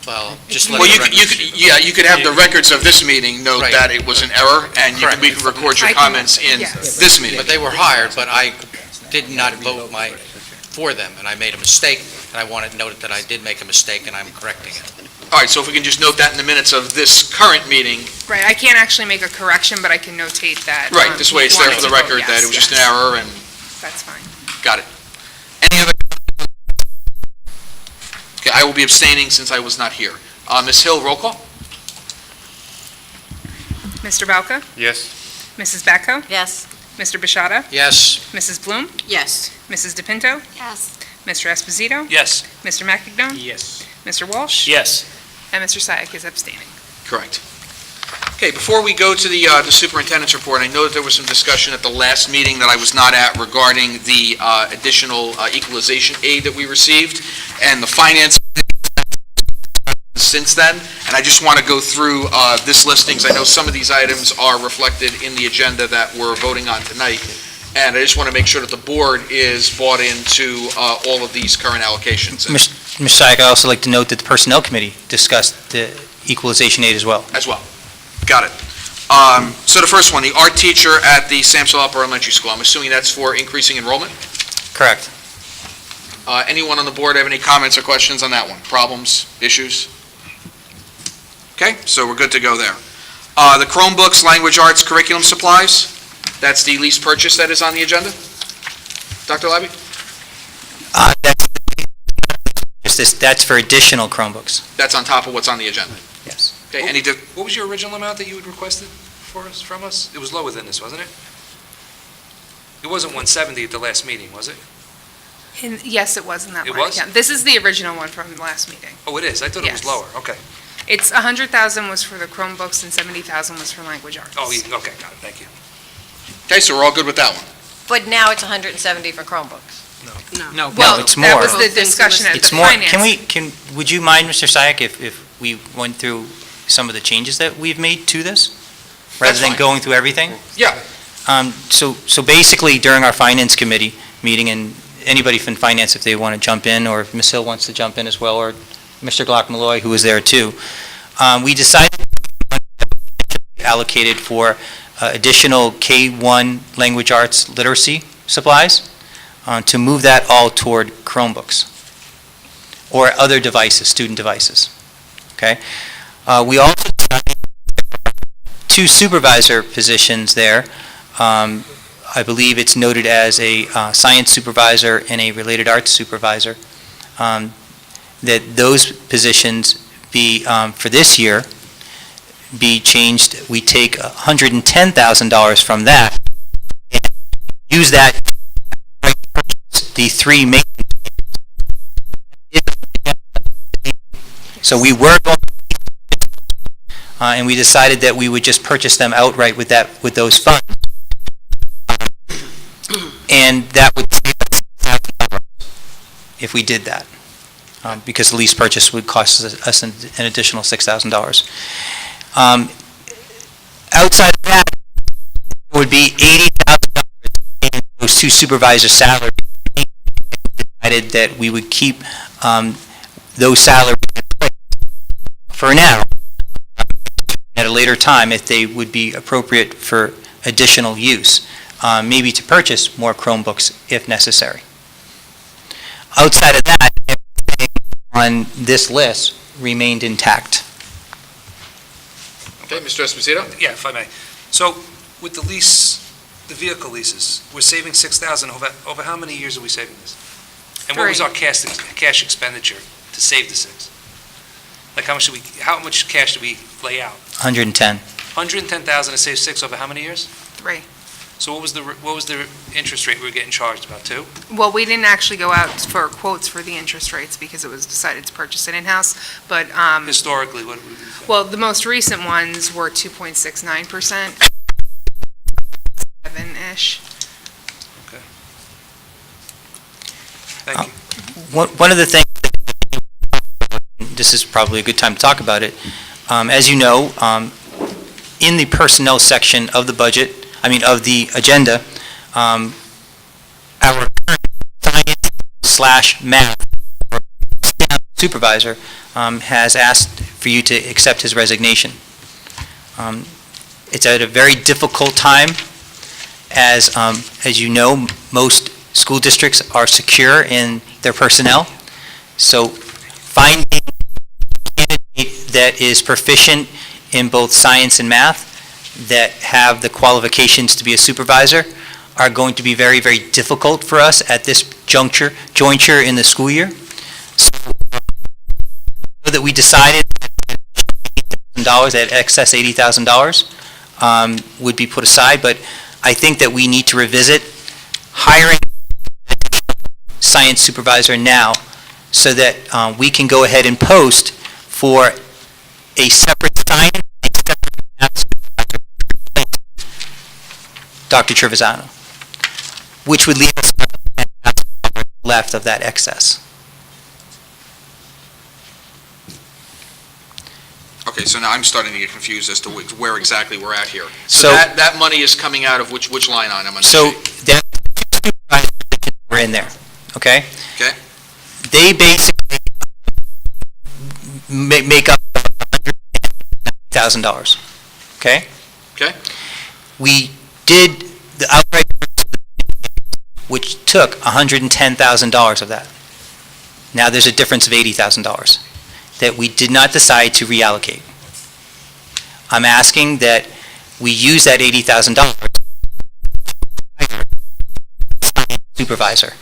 Well, just let Well, the you record... you could have the records of this meeting note Right. that it was an error, and Correct. we can record your I can- comments in yes. this meeting. But they were hired, but I did not vote for them, and I made a mistake, and I want it noted that I did make a mistake, and I'm correcting it. All right, so if we can just note that in the minutes of this current meeting, Right, I can't actually make a correction, but I can notate that. right, this way it's there for the wanted to vote record that it was yes, just an error, and That's fine. got it. Any other? Okay, I will be abstaining since I was not here. Ms. Hill, roll call? Mr. Balca? Yes. Mrs. Bacco? Yes. Mr. Bishada? Yes, Mrs. Bloom? Yes. Mrs. DePinto? Yes. Mr. Esposito? Yes. Mr. McAdoo? Yes. Mr. Walsh? Yes. And Mr. Syak is abstaining. Correct. Okay, before we go to the superintendent's report, I know that there was some discussion at the last meeting that I was not at regarding the additional equalization aid that we received, and the finance since then, and I just want to go through this listing, 'cause I know some of these items are reflected in the agenda that we're voting on tonight, and I just want to make sure that the board is bought into all of these current allocations. Mr. Syek, I'd also like to note that the Personnel Committee discussed the equalization aid as well. As well. Got it. So the first one, the art teacher at the Samsel Upper Elementary School, I'm assuming that's for increasing enrollment? Correct. Anyone on the board have any comments or questions on that one? Problems, issues? Okay, so we're good to go there. The Chromebooks, language arts, curriculum supplies, that's the lease purchase that is on the agenda? Dr. Labby? That's for additional Chromebooks. That's on top of what's on the agenda? Yes. Okay, What was your original amount that you had requested from us? It was lower than this, wasn't it? It wasn't 170 at the last meeting, was it? Yes, it was in that It line was? account. This is the original one from last meeting. Oh, it is? I thought it was Yes. lower, okay. It's 100,000 was for the Chromebooks and 70,000 was for language arts. Oh, okay, got it, thank you. Okay, so we're all good with that one? But now it's 170 for Chromebooks. No, Well, it's that more. was the discussion at It's the more. finance. Would you mind, Mr. Syek, if we went through some of the changes that we've made to this? Rather That's than fine. going through everything? Yeah. So basically, during our Finance Committee meeting, and anybody from Finance, if they want to jump in, or if Ms. Hill wants to jump in as well, or Mr. Glock-Malloy, who was there too, we decided allocated for additional K-1 language arts literacy supplies, to move that all toward Chromebooks or other devices, student devices. Okay? We also decided 2 supervisor positions there. I believe it's noted as a science supervisor and a related arts supervisor, that those positions be, for this year, be changed. We take $110,000 from that and use that the 3 main. So we were going, and we decided that we would just purchase them outright with those funds. And that would save us $6,000 if we did that, because the lease purchase would cost us an additional $6,000. Outside of that, it would be $80,000 in those 2 supervisor salaries. We decided that we would keep those salaries in place for now. At a later time, if they would be appropriate for additional use, maybe to purchase more Chromebooks if necessary. Outside of that, everything on this list remained intact. Okay, Mr. Esposito? Yeah, if I may. So with the lease, the vehicle leases, we're saving 6,000 over how many years are we saving this? And what was 3. our cash expenditure to save the 6? Like how much cash did we lay out? 110. 110,000 to save 6 over how many years? 3. So what was the interest rate we were getting charged, about 2? Well, we didn't actually go out for quotes for the interest rates because it was decided to purchase it in-house, but, Historically, what would we? well, the most recent ones were 2.69%. 7-ish. Okay. Thank you. One of the things, this is probably a good time to talk about it. As you know, in the personnel section of the budget, of the agenda, our science/math supervisor has asked for you to accept his resignation. It's at a very difficult time, as you know, most school districts are secure in their personnel. So finding a candidate that is proficient in both science and math, that have the qualifications to be a supervisor, are going to be very, very difficult for us at this juncture in the school year. So that we decided that excess $80,000 would be put aside, but I think that we need to revisit hiring a science supervisor now, so that we can go ahead and post for a separate science and separate math supervisor, Dr. Trevisano, which would leave us left of that excess. Okay, so now I'm starting to get confused as to where exactly we're at here. So- That money is coming out of which line item on the So sheet? that, we're in there, okay? Okay. They basically make up $100,000, okay? Okay. We did the outright, which took $110,000 of that. Now there's a difference of $80,000 that we did not decide to reallocate. I'm asking that we use that $80,000 supervisor,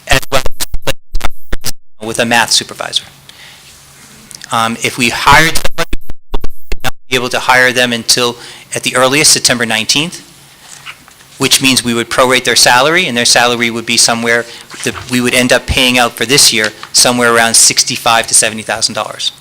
as well as with a math supervisor. If we hired somebody, we would not be able to hire them until, at the earliest, September 19th, which means we would prorate their salary, and their salary would be somewhere, we would end up paying out for this year, somewhere around $65,000 to $70,000.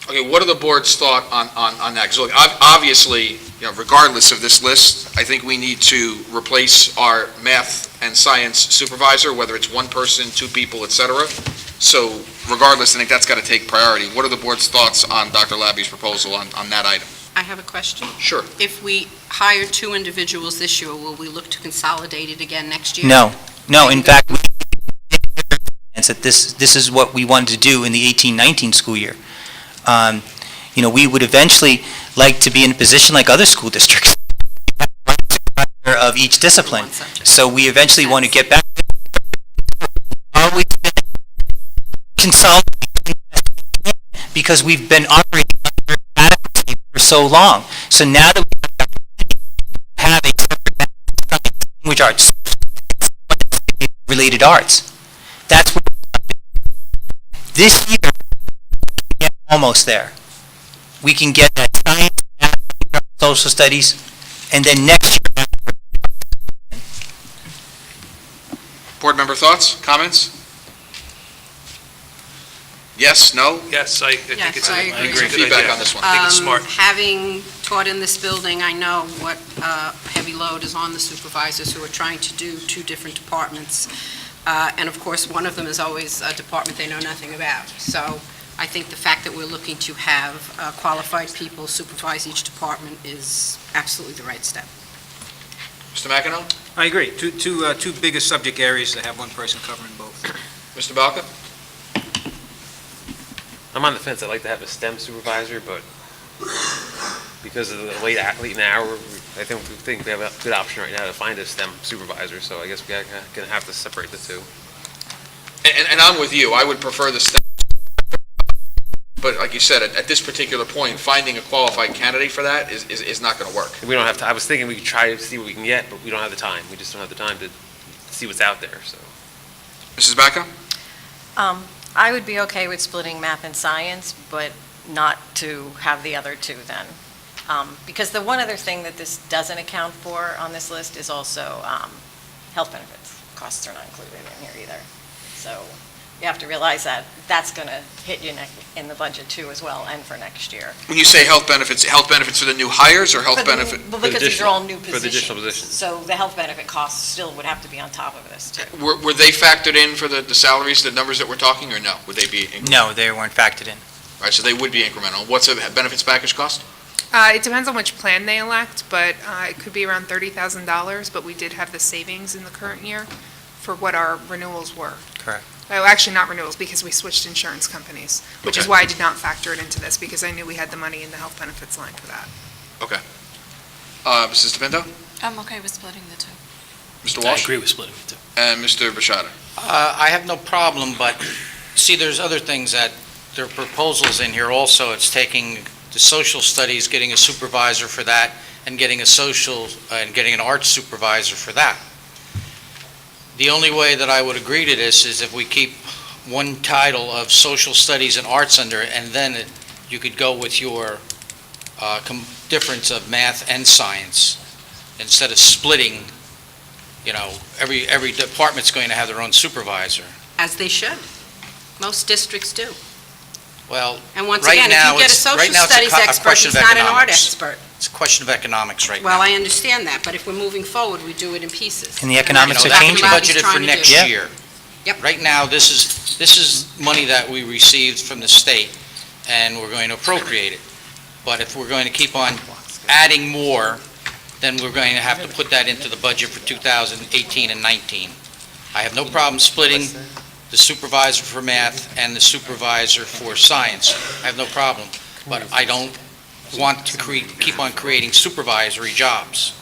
Okay, what are the board's thought on that? Because look, obviously, regardless of this list, I think we need to replace our math and science supervisor, whether it's one person, two people, et cetera. So regardless, I think that's got to take priority. What are the board's thoughts on Dr. Labby's proposal on that item? I have a question. Sure. If we hire two individuals this year, will we look to consolidate it again next year? No, in fact, that this is what we wanted to do in the 18-19 school year. We would eventually like to be in a position like other school districts of each discipline. So we eventually want to get back. Always consolidate because we've been operating under adequacy for so long. So now that we have a separate language arts, related arts, that's what this year we're almost there. We can get that science, math, social studies, and then next year. Board member thoughts, comments? Yes, no? Yes, I think Yes, it's I a agree. great Feedback idea. on this one. I think it's smart. Having taught in this building, I know what heavy load is on the supervisors who are trying to do two different departments. And of course, one of them is always a department they know nothing about. So I think the fact that we're looking to have qualified people supervise each department is absolutely the right step. Mr. McEnroe? I agree. Two biggest subject areas to have one person covering both. Mr. Balka? I'm on the fence. I'd like to have a STEM supervisor, but because of the late in the hour, I think we have a good option right now to find a STEM supervisor, so I guess we're going to have to separate the two. And I'm with you. I would prefer the STEM. But like you said, at this particular point, finding a qualified candidate for that is not going to work. We don't have to, I was thinking we could try to see what we can get, but we don't have the time. We just don't have the time to see what's out there, so. Mrs. Bacco? I would be okay with splitting math and science, but not to have the other two then. Because the one other thing that this doesn't account for on this list is also health benefits. Costs are not included in here either. So you have to realize that that's going to hit you in the budget too as well, and for next year. When you say health benefits for the new hires or health benefit? Well, because these are all new positions. For the additional positions. So the health benefit costs still would have to be on top of this too. Were they factored in for the salaries, the numbers that we're talking, or no? Would they be? No, they weren't factored in. All right, so they would be incremental. What's a benefits package cost? It depends on which plan they elect, but it could be around $30,000, but we did have the savings in the current year for what our renewals were. Correct. Oh, actually not renewals, because we switched insurance companies, which is Okay. why I did not factor it into this, because I knew we had the money in the health benefits line for that. Okay. Mrs. DePinto? I'm okay with splitting the two. Mr. I Walsh? agree with splitting the two. And Mr. Bashada? I have no problem, but see, there's other things that, there are proposals in here also. It's taking the social studies, getting a supervisor for that, and getting an arts supervisor for that. The only way that I would agree to this is if we keep one title of social studies and arts under it, and then you could go with your difference of math and science, instead of splitting, every department's going to have their own supervisor. As they should. Most districts do. Well, And once right again, if now you get a it's- social right now it's a studies a expert, question he's of not an art economics. expert. It's a question of economics right now. Well, I understand that, but if we're moving forward, we do it in pieces. And the economics that's are what changing. Dr. Labby's Budgeted trying for to next do. year. Yep. Right now, this is money that we received from the state, and we're going to appropriate it. But if we're going to keep on adding more, then we're going to have to put that into the budget for 2018 and 19. I have no problem splitting the supervisor for math and the supervisor for science. I have no problem, but I don't want to keep on creating supervisory jobs,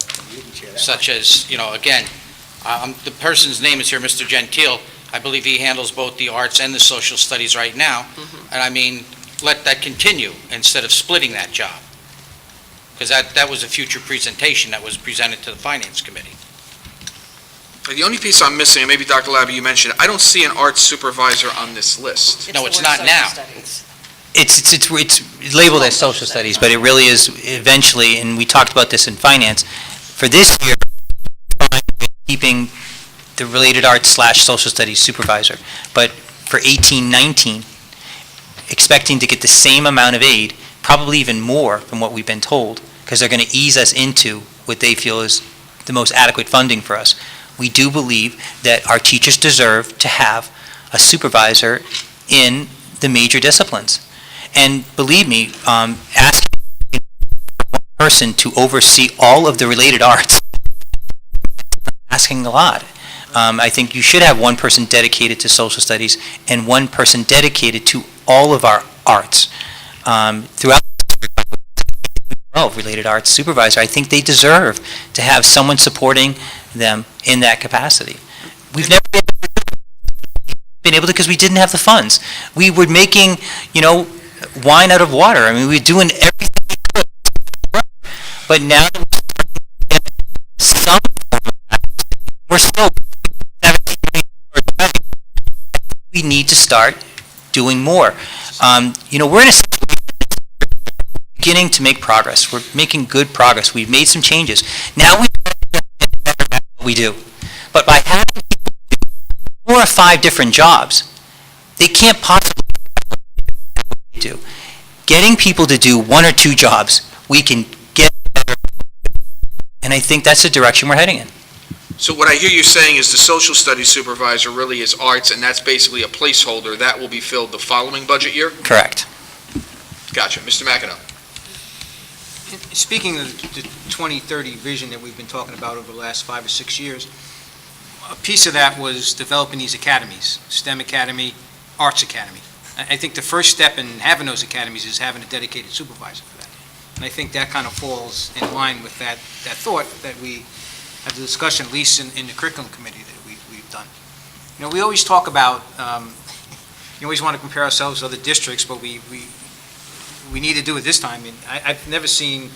such as, again, the person's name is here, Mr. Gentile. I believe he handles both the arts and the social studies right now. And I mean, let that continue instead of splitting that job. Because that was a future presentation that was presented to the Finance Committee. The only piece I'm missing, and maybe Dr. Labby, you mentioned it, I don't see an arts supervisor on this list. No, it's not now. It's labeled as social studies, but it really is eventually, and we talked about this in finance, for this year, keeping the related arts / social studies supervisor. But for 18-19, expecting to get the same amount of aid, probably even more than what we've been told, because they're going to ease us into what they feel is the most adequate funding for us. We do believe that our teachers deserve to have a supervisor in the major disciplines. And believe me, asking one person to oversee all of the related arts, asking a lot. I think you should have one person dedicated to social studies and one person dedicated to all of our arts. Throughout related arts supervisor, I think they deserve to have someone supporting them in that capacity. We've never been able to because we didn't have the funds. We were making, wine out of water. I mean, we were doing everything we could. But now we're still 17 million. We need to start doing more. We're in a beginning to make progress. We're making good progress. We've made some changes. Now we we do. But by having people do 4 or 5 different jobs, they can't possibly do. Getting people to do 1 or 2 jobs, we can get better. And I think that's the direction we're heading in. So what I hear you saying is the social studies supervisor really is arts, and that's basically a placeholder. That will be filled the following budget year? Correct. Gotcha. Mr. McEnroe. Speaking of the 2030 vision that we've been talking about over the last 5 or 6 years, a piece of that was developing these academies, STEM Academy, Arts Academy. I think the first step in having those academies is having a dedicated supervisor for that. And I think that kind of falls in line with that thought that we had the discussion, at least in the curriculum committee that we've done. We always talk about, you always want to compare ourselves to other districts, but we need to do it this time. And I've never seen,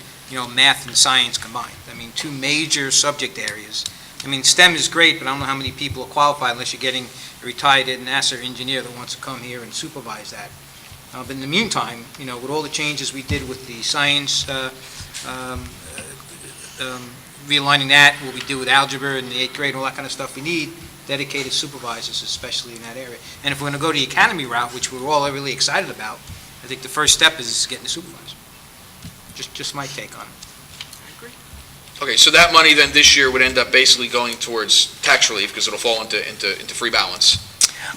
math and science combined. I mean, 2 major subject areas. I mean, STEM is great, but I don't know how many people are qualified unless you're getting a retired NASA engineer that wants to come here and supervise that. But in the meantime, with all the changes we did with the science, realigning that, what we do with algebra in the 8th grade, all that kind of stuff, we need dedicated supervisors, especially in that area. And if we're going to go the academy route, which we're all really excited about, I think the first step is getting a supervisor. Just my take on it. Okay, so that money then this year would end up basically going towards tax relief because it'll fall into free balance.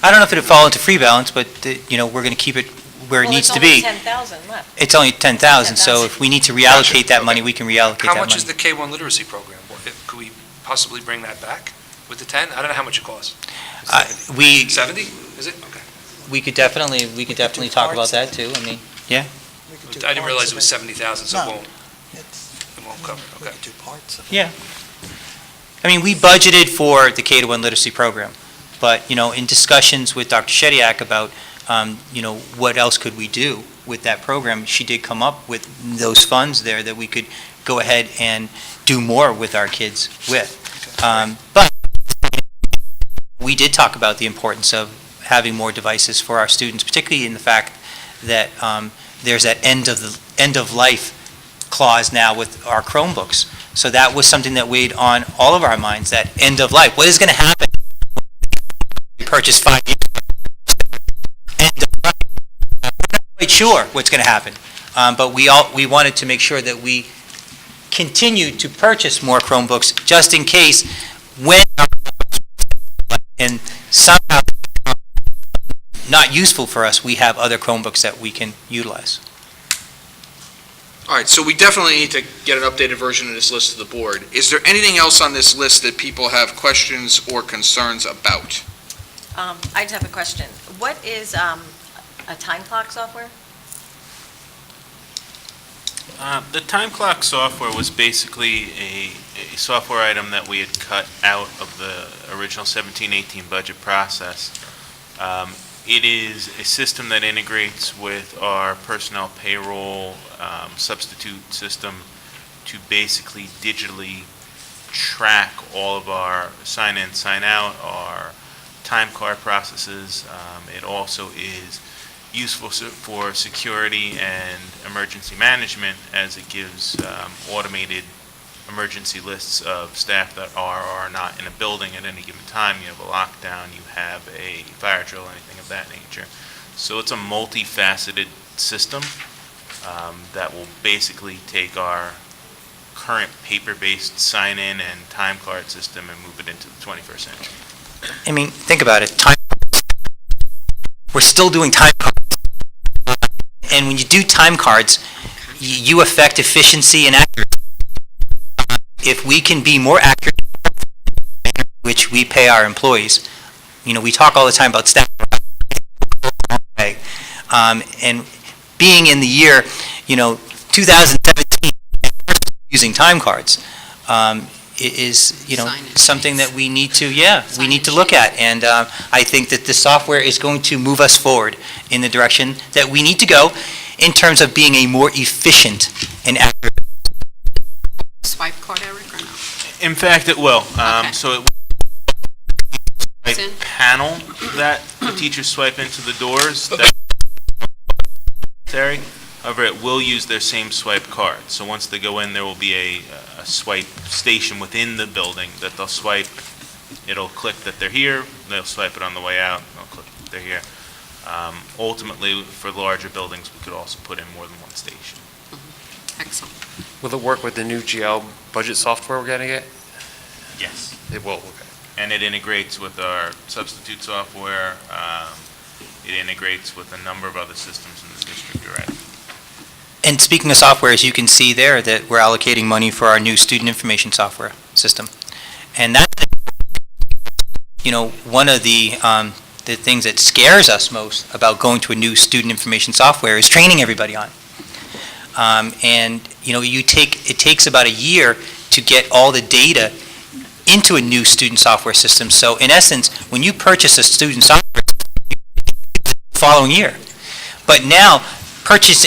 I don't know if it'll fall into free balance, but, we're going to keep it where it needs to be. Well, it's only 10,000 left. It's only 10,000, so if we need to reallocate that money, we can reallocate that money. How much is the K-1 literacy program? Could we possibly bring that back with the 10? I don't know how much it costs. 70? Is it? Okay. We could definitely talk about that too. I mean, yeah. I didn't realize it was 70,000, so it won't cover it. Okay. Yeah. I mean, we budgeted for the K-1 literacy program, but, in discussions with Dr. Shediak about, what else could we do with that program, she did come up with those funds there that we could go ahead and do more with our kids with. But we did talk about the importance of having more devices for our students, particularly in the fact that there's that end of life clause now with our Chromebooks. So that was something that weighed on all of our minds, that end of life. What is going to happen? We purchased 5 years ago. End of life. We're not quite sure what's going to happen. But we wanted to make sure that we continue to purchase more Chromebooks just in case when and somehow not useful for us, we have other Chromebooks that we can utilize. All right, so we definitely need to get an updated version of this list to the board. Is there anything else on this list that people have questions or concerns about? I just have a question. What is a time clock software? The time clock software was basically a software item that we had cut out of the original 17-18 budget process. It is a system that integrates with our personnel payroll substitute system to basically digitally track all of our sign-in, sign-out, our time card processes. It also is useful for security and emergency management, as it gives automated emergency lists of staff that are or are not in a building at any given time. You have a lockdown, you have a fire drill, anything of that nature. So it's a multifaceted system that will basically take our current paper-based sign-in and time card system and move it into the 21st century. I mean, think about it. We're still doing time cards. And when you do time cards, you affect efficiency and accuracy. If we can be more accurate, which we pay our employees, we talk all the time about staff. And being in the year, 2017, using time cards is, something that we need to, we need to look at. And I think that the software is going to move us forward in the direction that we need to go in terms of being a more efficient and accurate. Swipe card, Eric, or no? In fact, it will. Okay. So it will swipe panel that the teachers swipe into the doors. However, it will use their same swipe card. So once they go in, there will be a swipe station within the building that they'll swipe. It'll click that they're here. They'll swipe it on the way out. They'll click that they're here. Ultimately, for larger buildings, we could also put in more than one station. Excellent. Will it work with the new GL budget software we're getting it? Yes. It will, okay. And it integrates with our substitute software. It integrates with a number of other systems in the district already. And speaking of software, as you can see there, that we're allocating money for our new student information software system. And that's, one of the things that scares us most about going to a new student information software is training everybody on. It takes about a year to get all the data into a new student software system. So in essence, when you purchase a student software the following year, but now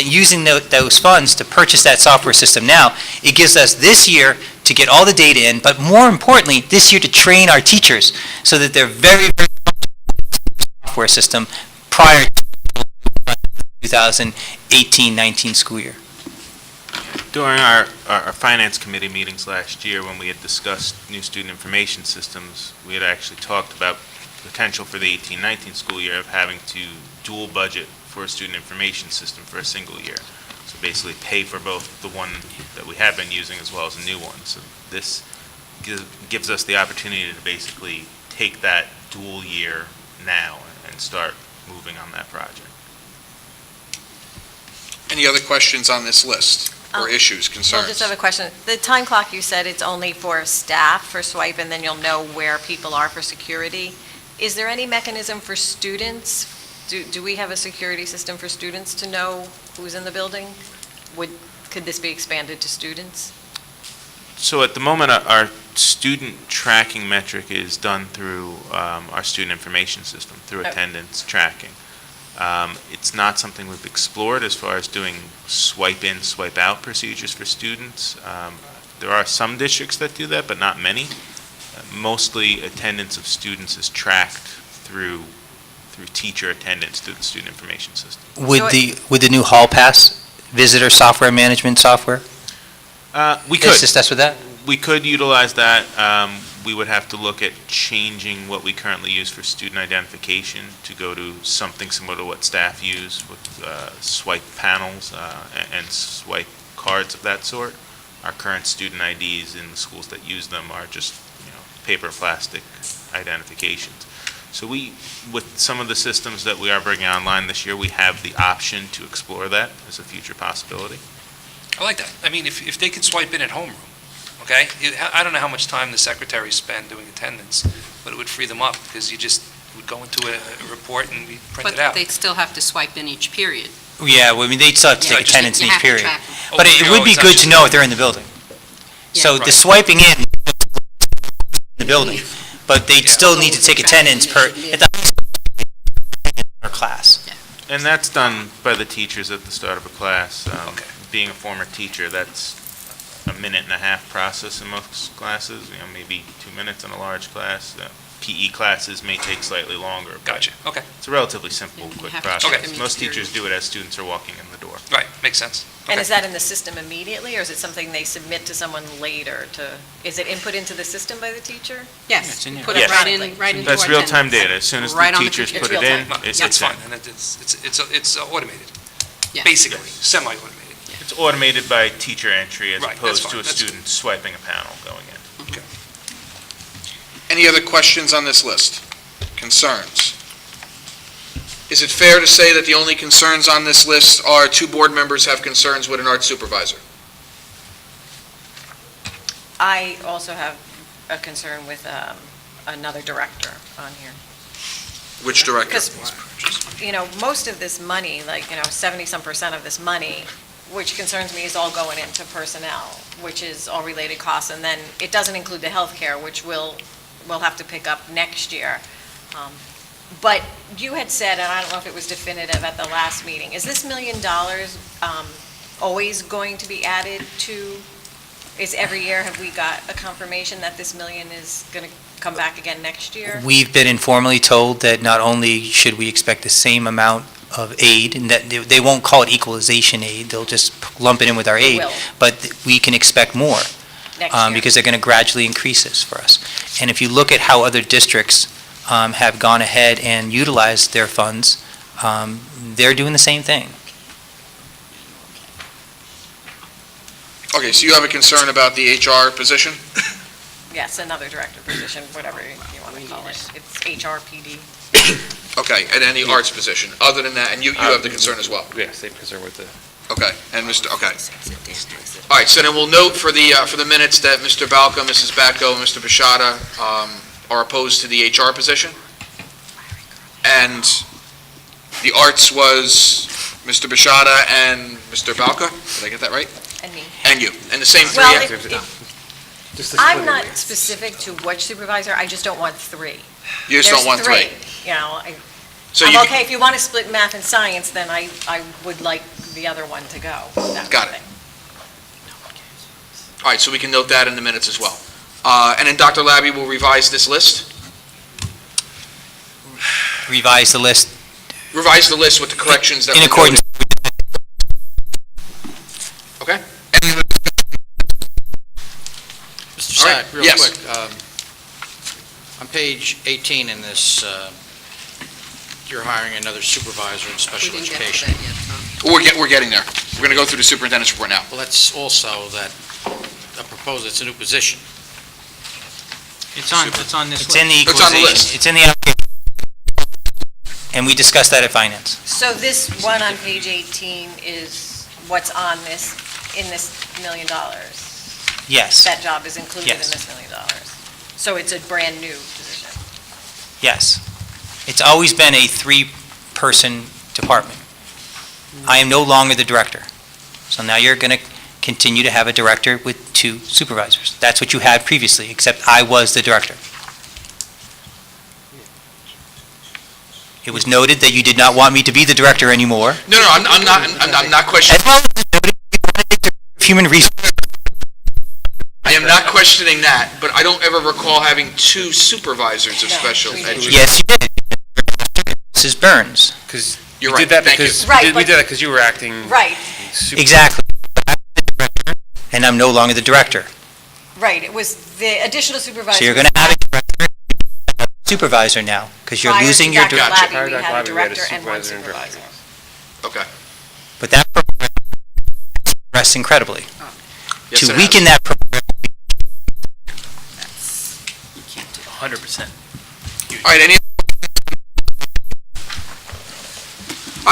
using those funds to purchase that software system now, it gives us this year to get all the data in, but more importantly, this year to train our teachers so that they're very, very comfortable with the software system prior to the 2018-19 school year. During our finance committee meetings last year, when we had discussed new student information systems, we had actually talked about potential for the 18-19 school year of having to dual budget for a student information system for a single year. So basically pay for both the one that we have been using as well as a new one. So this gives us the opportunity to basically take that dual year now and start moving on that project. Any other questions on this list, or issues, concerns? I just have a question. The time clock, you said it's only for staff for swipe, and then you'll know where people are for security. Is there any mechanism for students? Do we have a security system for students to know who's in the building? Could this be expanded to students? So at the moment, our student tracking metric is done through our student information system, through attendance tracking. It's not something we've explored as far as doing swipe in, swipe out procedures for students. There are some districts that do that, but not many. Mostly attendance of students is tracked through teacher attendance through the student information system. Would the new Hall Pass visitor software management software we could assist us with that? We could utilize that. We would have to look at changing what we currently use for student identification to go to something similar to what staff use with swipe panels and swipe cards of that sort. Our current student IDs in the schools that use them are just paper plastic identifications. So with some of the systems that we are bringing online this year, we have the option to explore that as a future possibility. I like that. I mean, if they could swipe in at homeroom, okay? I don't know how much time the secretaries spend doing attendance, but it would free them up, because you just would go into a report and we print it But out. they'd still have to swipe in each period. Yeah, well, I mean, they'd still have to Yeah, take just- attendance in You each have to period. track them. But Oh, it no, would be it's good not to know if they're in the building. So the right. swiping in the building, but they'd still need to take attendance at the per class. And that's done by the teachers at the start of a class. Okay. Being a former teacher, that's a minute and a half process in most classes, maybe 2 minutes in a large class. PE classes may take slightly longer. but Gotcha, okay. It's a relatively simple, And you quick have to check process. them each Most period. teachers do it as students are walking in the door. Right, makes sense. And Okay. is that in the system immediately, or is it something they submit to someone later is it input into the system by the teacher? Yes, It's in there. put it Yes. right into our That's real-time attendance. data. As soon as Right the on the teachers computer. put it in, It's real-time. it's That's in. fine, and it's automated, Yeah. basically, semi-automated. It's automated by teacher entry as Right, that's opposed fine. to a That's- student swiping a panel going in. Any other questions on this list? Concerns? Is it fair to say that the only concerns on this list are 2 board members have concerns with an art supervisor? I also have a concern with another director on here. Which director? Because, most of this money, 70-some% of this money, which concerns me, is all going into personnel, which is all related costs, and then it doesn't include the healthcare, which we'll have to pick up next year. But you had said, and I don't know if it was definitive at the last meeting, is this $1 million always going to be added to, is every year, have we got a confirmation that this million is going to come back again next year? We've been informally told that not only should we expect the same amount of aid, and that they won't call it equalization aid, they'll just lump it in with our aid, Will. but we can expect more. Next year? Because they're going to gradually increase this for us. And if you look at how other districts have gone ahead and utilized their funds, they're doing the same thing. Okay, so you have a concern about the HR position? Yes, another director position, whatever you want to call it. It's HRPD. Okay, and then the arts position. Other than that, and you have the concern as well? Yeah, same concern with the, Okay, and okay. All right, so then we'll note for the minutes that Mr. Balco, Mrs. Batko, and Mr. Bashada are opposed to the HR position. And the arts was Mr. Bashada and Mr. Balco? Did I get that right? And me. And you, and the same three? Well, just I'm not specific to which supervisor, I just don't want 3. You just don't want 3? So I'm you, okay, if you want to split math and science, then I would like the other one to go. Got it. All right, so we can note that in the minutes as well. And then Dr. Labby will revise this list? Revise the list Revise the list with the corrections that in were accordance. noted. Okay? Any other- Mr. All right, Sack, real yes. quick, on page 18 in this, you're hiring another supervisor in We special didn't get to education. that yet, Tom. We're getting there. We're going to go through the superintendent's report now. Well, that's also that, I propose it's a new position. It's on this It's in the It's on the equalization. list. It's in the application. And we discussed that at finance. So this one on page 18 is what's on this, in this $1 million? Yes, That job is included in Yes. this $1 million? So it's a brand-new position? yes. It's always been a 3-person department. I am no longer the director. So now you're going to continue to have a director with 2 supervisors. That's what you had previously, except I was the director. It was noted that you did not want me to be the director anymore. No, I'm not questioning. As well as it noted that you wanted the director of human resources. I am not questioning that, but I don't ever recall having 2 supervisors of No, special we didn't. education. Yes, you did. Mrs. Burns. because You're we right, did that thank you. because, Right, we but- did that because you were acting. Right, super- Exactly. I'm the director, and I'm no longer the director. right. It was the additional supervisor. So you're going to have a director and a supervisor now, because you're losing your Prior to director. Dr. Prior Labby, to we Dr. had a Labby, we had a director and one supervisor and director. supervisor. Okay. But that program progressed incredibly. Yes, To it weaken has. that program, 100%. All right, any other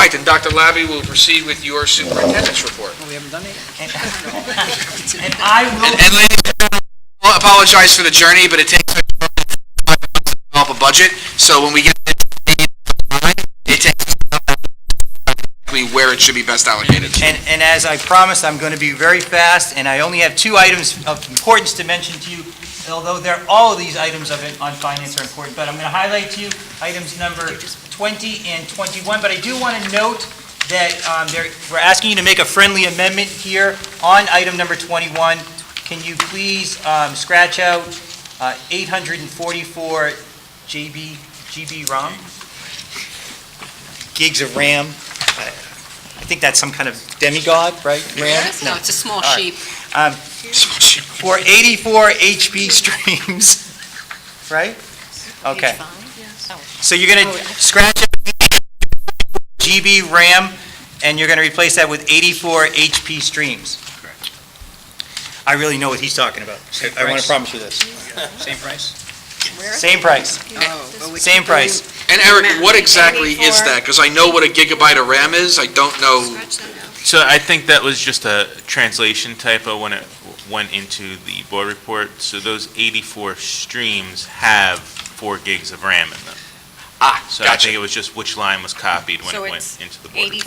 right, then Dr. Labby will proceed with your superintendent's report. We haven't done it yet. And I will, And ladies and gentlemen, I apologize for the journey, but it takes us 5 months to develop a budget, so when we get to it takes us exactly where it should be best allocated. and as I promised, I'm going to be very fast, and I only have 2 items of importance to mention to you, although all of these items on finance are important, but I'm going to highlight to you items number 20 and 21, but I do want to note that we're asking you to make a friendly amendment here on item number 21. Can you please scratch out 844 GB ROM? Gigs of RAM. I think that's some kind of demigod, right? RAM? No, it's a small All right. sheep. For 84 HP streams, right? Okay. So you're going to scratch out GB RAM, and you're going to replace that with 84 HP streams. Correct. I really know what he's talking about. I want to promise you this. Same price? Same price. Same price. And Eric, what exactly is that? Because I know what a gigabyte of RAM is, I don't know. So I think that was just a translation typo when it went into the board report. So those 84 streams have 4 gigs of RAM in them. Ah, So I think it was just which line was copied when So it it's went into the board. 80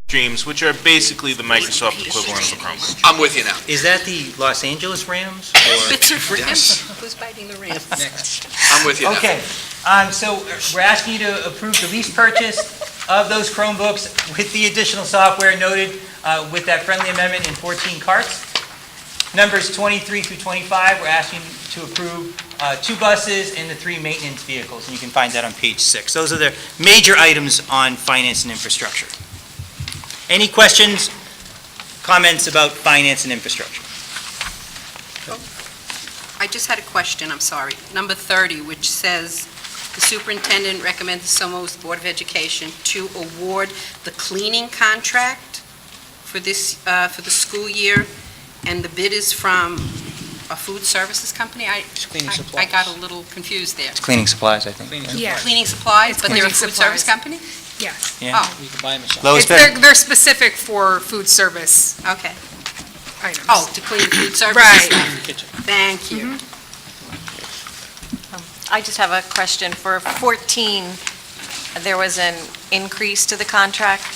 Streams, which are basically the Microsoft equivalent of a Chromebook. I'm with you now. Is that the Los Angeles Rams? Bits of RAM. Yes. Who's biting the RAM? Next. I'm with you now. Okay, so we're asking you to approve the lease purchase of those Chromebooks with the additional software noted with that friendly amendment in 14 carts. Numbers 23 through 25, we're asking to approve 2 buses and the 3 maintenance vehicles, and you can find that on page 6. Those are the major items on finance and infrastructure. Any questions, comments about finance and infrastructure? I just had a question, I'm sorry. Number 30, which says, "The superintendent recommends the Somos Board of Education to award the cleaning contract for this, for the school year, and the bid is from a food services company?" Cleaning I supplies. got a little confused there. It's cleaning supplies, I think. Yeah, Cleaning supplies, but they're a cleaning food service supplies. company? yes. Yeah. Oh, You can buy them and shop. Lowest They're bidder. they're specific for food service okay. items. Oh, to clean food services? Right. Kitchen. Thank you. I just have a question. For 14, there was an increase to the contract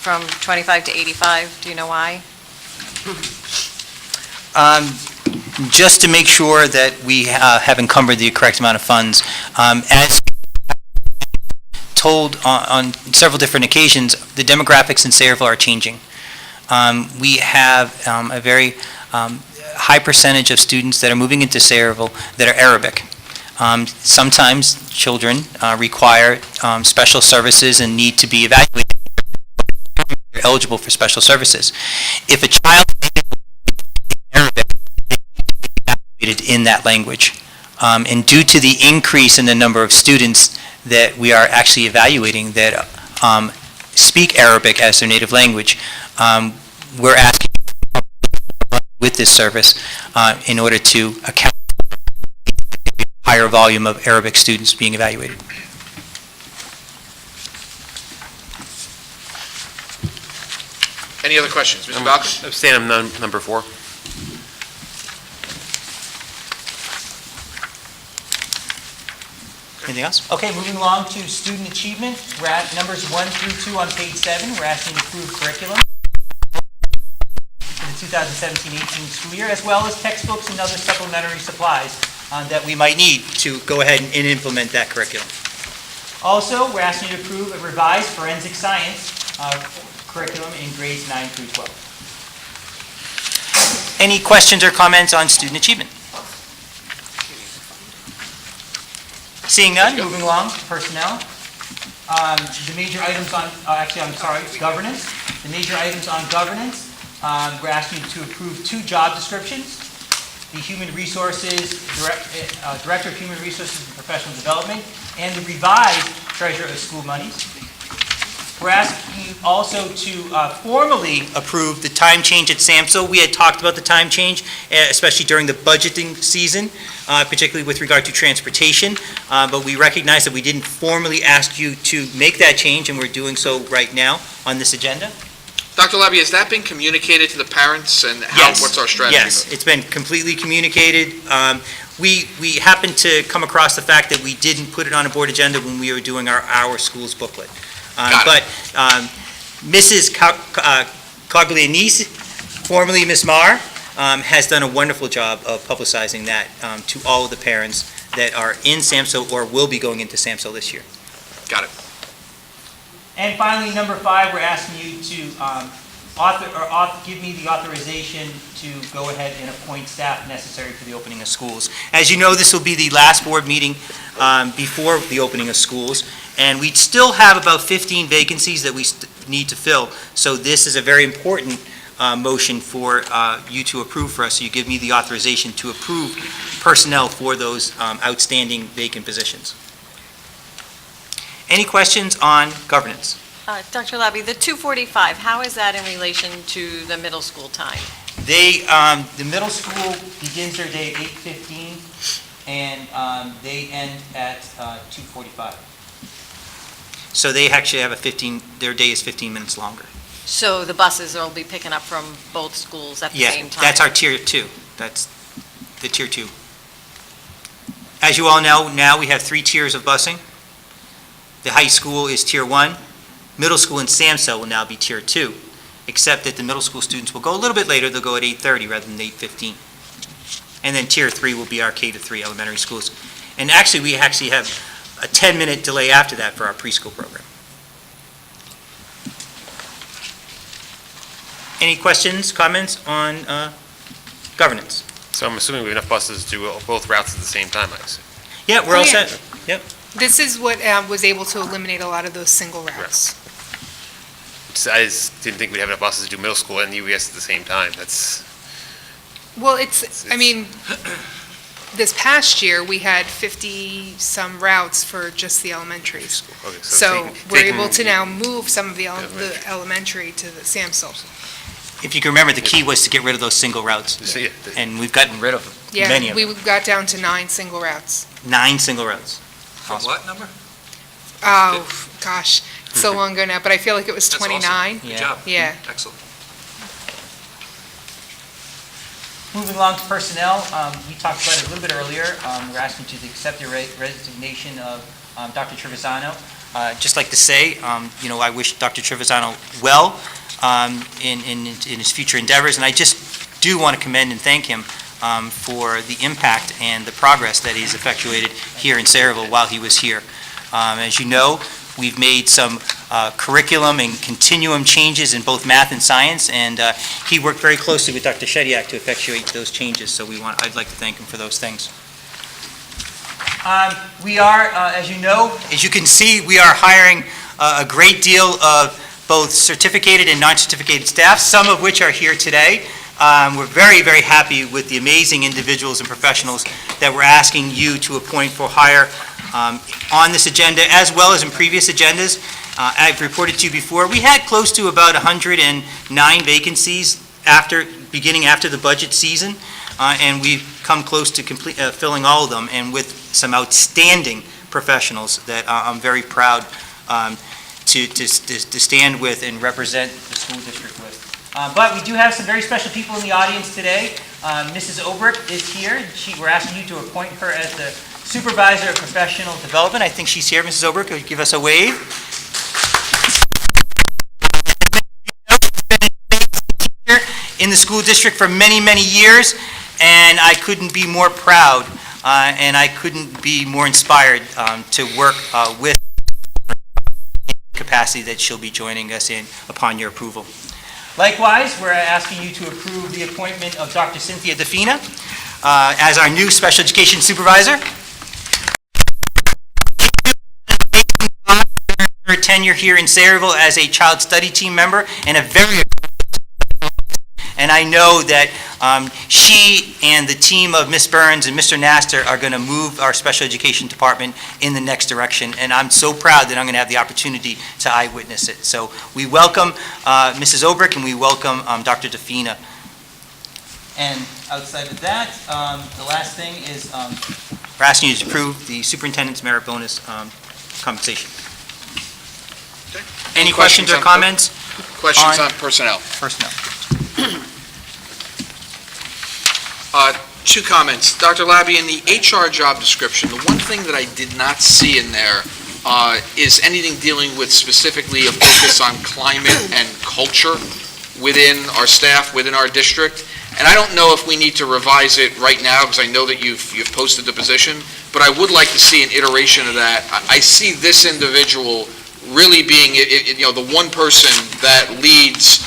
from 25 to 85. Do you know why? Just to make sure that we have encumbered the correct amount of funds. As told on several different occasions, the demographics in Sayreville are changing. We have a very high percentage of students that are moving into Sayreville that are Arabic. Sometimes children require special services and need to be evaluated. They're eligible for special services. If a child is Arabic, they need to be evaluated in that language. And due to the increase in the number of students that we are actually evaluating that speak Arabic as their native language, we're asking with this service in order to account for the higher volume of Arabic students being evaluated. Any other questions? Mr. Balkin? Abstain on number 4. Anything else? Okay, moving along to student achievement. We're at numbers 1 through 2 on page 7. We're asking to approve curriculum for the 2017-18 school year, as well as textbooks and other supplementary supplies that we might need to go ahead and implement that curriculum. Also, we're asking you to approve a revised forensic science curriculum in grades 9 through 12. Any questions or comments on student achievement? Seeing none, moving along to personnel. The major items on, governance. The major items on governance, we're asking you to approve 2 job descriptions. The Human Resources, Director of Human Resources and Professional Development, and the revised Treasurer of School Monies. We're asking you also to formally approve the time change at SAMHSA. We had talked about the time change, especially during the budgeting season, particularly with regard to transportation, but we recognize that we didn't formally ask you to make that change, and we're doing so right now on this agenda. Dr. Labby, has that been communicated to the parents, and Yes. what's our strategy? Yes, it's been completely communicated. We happened to come across the fact that we didn't put it on a board agenda when we were doing our schools booklet. But Mrs. Coglianese, formerly Ms. Marr, has done a wonderful job of publicizing that to all of the parents that are in SAMHSA or will be going into SAMHSA this year. Got it. And finally, number 5, we're asking you to give me the authorization to go ahead and appoint staff necessary for the opening of schools. As you know, this will be the last board meeting before the opening of schools, and we still have about 15 vacancies that we need to fill. So this is a very important motion for you to approve for us. So you give me the authorization to approve personnel for those outstanding vacant positions. Any questions on governance? Dr. Labby, the 2:45, how is that in relation to the middle school time? The middle school begins their day at 8:15, and they end at 2:45. So they actually have their day is 15 minutes longer. So the buses will be picking up from both schools at the same Yeah, time? that's our tier 2. That's the tier 2. As you all know, now we have 3 tiers of busing. The high school is tier 1. Middle school and SAMHSA will now be tier 2, except that the middle school students will go a little bit later. They'll go at 8:30 rather than 8:15. And then tier 3 will be our K-3 elementary schools. And actually, we actually have a 10-minute delay after that for our preschool program. Any questions, comments on governance? So I'm assuming we have enough buses to do both routes at the same time, I assume. Yeah, we're all yeah. set. Yep. This is what was able to eliminate a lot of those single routes. I just didn't think we'd have enough buses to do middle school and UES at the same time. That's, Well, I mean, this past year, we had 50-some routes for just the elementaries. okay, So taking- we're able to now move some of the elementary to the SAMHSA. If you can remember, the key was to get rid of those single routes, Yeah, and we've gotten rid of Yeah, many of we them. got down to 9 single routes. 9 single routes. From what number? Oh, gosh, it's so long ago now, but I feel like it was That's awesome. 29. Good job. Yeah. Excellent. Moving along to personnel, we talked about it a little bit earlier. We're asking you to accept the resignation of Dr. Trevisano. Just like to say, I wish Dr. Trevisano well in his future endeavors, and I just do want to commend and thank him for the impact and the progress that he's effectuated here in Sayreville while he was here. As you know, we've made some curriculum and continuum changes in both math and science, and he worked very closely with Dr. Shediak to effectuate those changes, so I'd like to thank him for those things. We are, as you know, as you can see, we are hiring a great deal of both certificated and non-certificated staff, some of which are here today. We're very, very happy with the amazing individuals and professionals that we're asking you to appoint for hire on this agenda, as well as in previous agendas. I've reported to you before, we had close to about 109 vacancies beginning after the budget season, and we've come close to filling all of them, and with some outstanding professionals that I'm very proud to stand with and represent the school district with. But we do have some very special people in the audience today. Mrs. Obrick is here. We're asking you to appoint her as the Supervisor of Professional Development. I think she's here. Mrs. Obrick, could you give us a wave? In the school district for many, many years, and I couldn't be more proud and I couldn't be more inspired to work with the capacity that she'll be joining us in upon your approval. Likewise, we're asking you to approve the appointment of Dr. Cynthia DeFina as our new special education supervisor. Her tenure here in Sayreville as a child study team member and a very, and I know that She and the team of Ms. Burns and Mr. Nasser are going to move our special education department in the next direction, and I'm so proud that I'm going to have the opportunity to eyewitness it. So we welcome Mrs. Obrick, and we welcome Dr. DeFina. And outside of that, the last thing is we're asking you to approve the superintendent's merit bonus compensation. Any questions or comments? Questions on personnel? Personnel. Two comments. Dr. Labby, in the HR job description, the one thing that I did not see in there is anything dealing with specifically a focus on climate and culture within our staff, within our district. And I don't know if we need to revise it right now, because I know that you've posted the position, but I would like to see an iteration of that. I see this individual really being, the one person that leads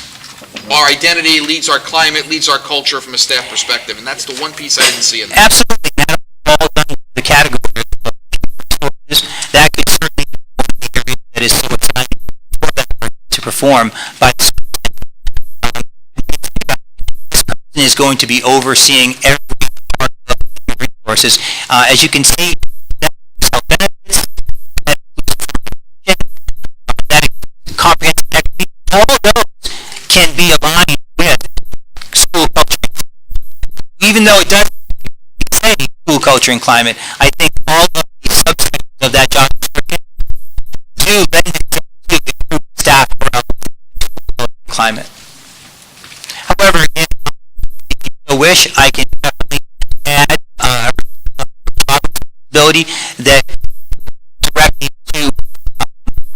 our identity, leads our climate, leads our culture from a staff perspective, and that's the one piece I didn't see in there. Absolutely. All done the category that could certainly be the area that is so exciting for that to perform. But this person is going to be overseeing every part of the resources. As you can see, benefits, that comprehensive equity, all those can be aligned with school culture. Even though it doesn't say school culture and climate, I think all of the subsections of that job description do lend itself to improve staff morale and climate. However, if you wish, I can definitely add a responsibility that directly to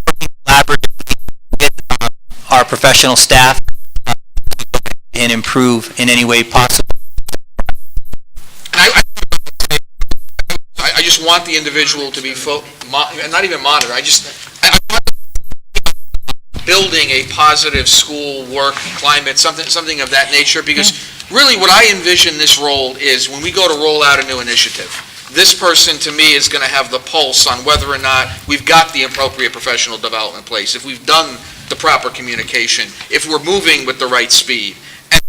working collaboratively with our professional staff and improve in any way possible. I just want the individual to be, not even monitor, I want building a positive school work climate, something of that nature, because really what I envision this role is when we go to roll out a new initiative, this person to me is going to have the pulse on whether or not we've got the appropriate professional development in place, if we've done the proper communication, if we're moving with the right speed. And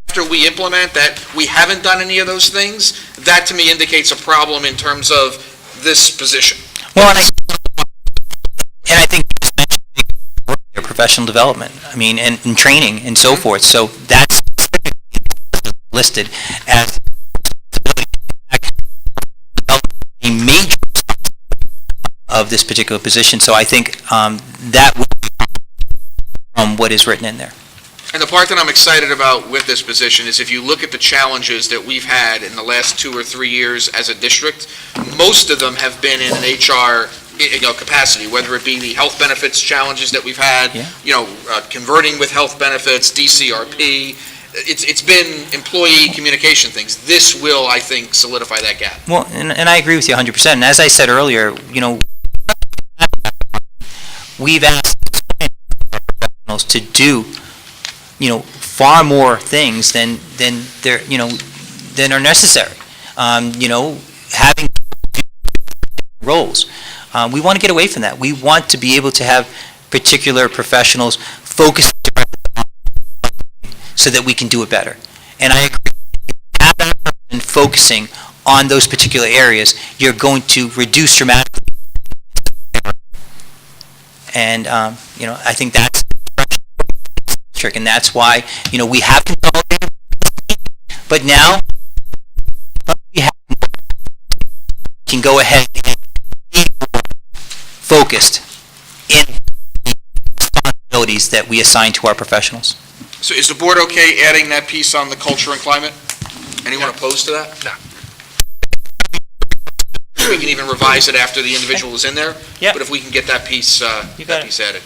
after we implement that, we haven't done any of those things, that to me indicates a problem in terms of this position. Well, and I think you just mentioned your professional development, and training and so forth. So that's listed as a major of this particular position. So I think that would be from what is written in there. And the part that I'm excited about with this position is if you look at the challenges that we've had in the last 2 or 3 years as a district, most of them have been in an HR capacity, whether it be the health benefits challenges that we've had, converting with health benefits, DCRP. It's been employee communication things. This will, I think, solidify that gap. Well, and I agree with you 100%. And as I said earlier, we've asked professionals to do far more things than are necessary. Having roles. We want to get away from that. We want to be able to have particular professionals focus so that we can do it better. And I agree. Have that person focusing on those particular areas, you're going to reduce dramatically. And I think that's trick, and that's why we have consolidated, but now we can go ahead and be focused in the responsibilities that we assign to our professionals. So is the board okay adding that piece on the culture and climate? Anyone opposed to that? No. We can even revise it after the individual is in there. Yeah. But if we can get that piece, added.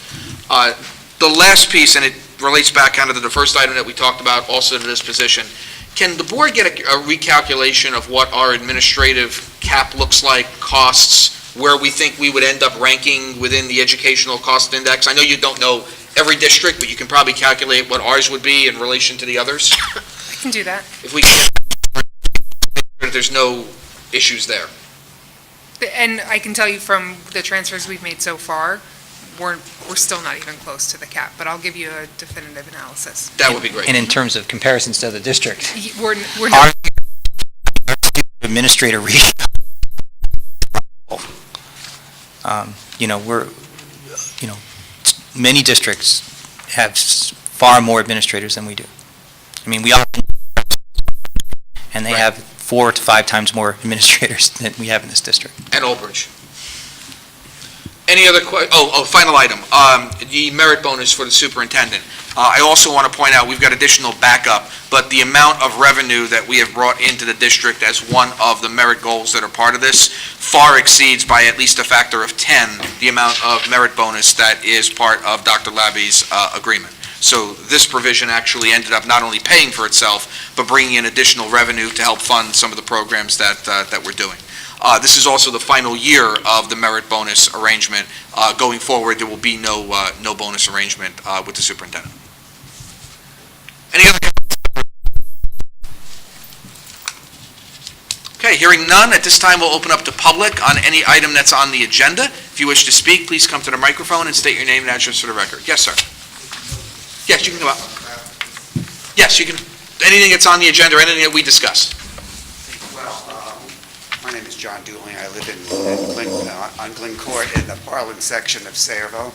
The last piece, and it relates back kind of to the first item that we talked about, also to this position. Can the board get a recalculation of what our administrative cap looks like, costs, where we think we would end up ranking within the educational cost index? I know you don't know every district, but you can probably calculate what ours would be in relation to the others. I can do that. If we can get that there's no issues there. And I can tell you from the transfers we've made so far, we're still not even close to the cap, but I'll give you a definitive analysis. That would be great. And in terms of comparisons to the district, We're our not, administrator ratio, many districts have far more administrators than we do. I mean, we often, and they have 4 to 5 times more administrators than we have in this district. And Old Bridge. Any other final item, the merit bonus for the superintendent. I also want to point out, we've got additional backup, but the amount of revenue that we have brought into the district as one of the merit goals that are part of this far exceeds by at least a factor of 10 the amount of merit bonus that is part of Dr. Labby's agreement. So this provision actually ended up not only paying for itself, but bringing in additional revenue to help fund some of the programs that we're doing. This is also the final year of the merit bonus arrangement. Going forward, there will be no bonus arrangement with the superintendent. Any other? Okay, hearing none, at this time we'll open up to public on any item that's on the agenda. If you wish to speak, please come to the microphone and state your name and address for the record. Yes, sir. Yes, you can go out. Yes, you can. Anything that's on the agenda or anything that we discussed. My name is John Dooling. I live on Glen Court in the Barlin section of Sayreville.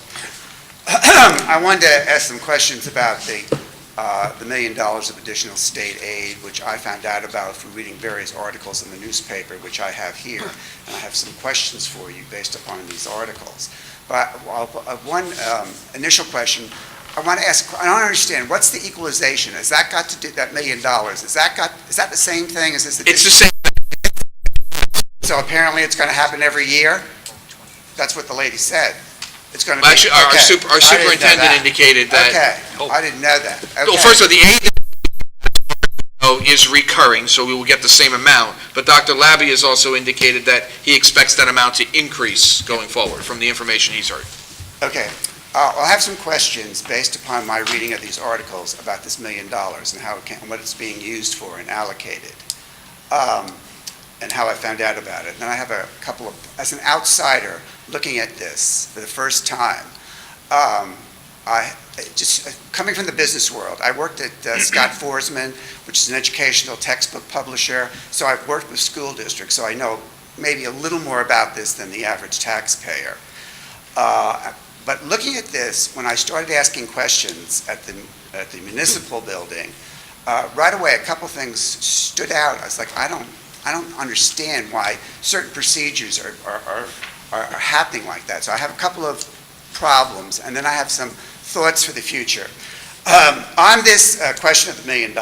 I wanted to ask some questions about the $1 million of additional state aid, which I found out about through reading various articles in the newspaper, which I have here, and I have some questions for you based upon these articles. But one initial question, I want to ask, I don't understand, what's the equalization? Has that got to do, that $1 million, is that the same thing? Is this It's the same. So apparently it's going to happen every year? That's what the lady said. It's going to be... Actually, our superintendent indicated that... Okay, I didn't know that. Okay. Well, first of all, the aid is recurring, so we will get the same amount, but Dr. Labby has also indicated that he expects that amount to increase going forward from the information he's heard. Okay. I'll have some questions based upon my reading of these articles about this $1 million and how what it's being used for and allocated, and how I found out about it. And then I have a couple of, as an outsider looking at this for the first time, coming from the business world, I worked at Scott Forsman, which is an educational textbook publisher, so I've worked with school districts, so I know maybe a little more about this than the average taxpayer. But looking at this, when I started asking questions at the municipal building, right away a couple things stood out. I was like, I don't understand why certain procedures are happening like that. So I have a couple of problems, and then I have some thoughts for the future. On this question of the $1 million,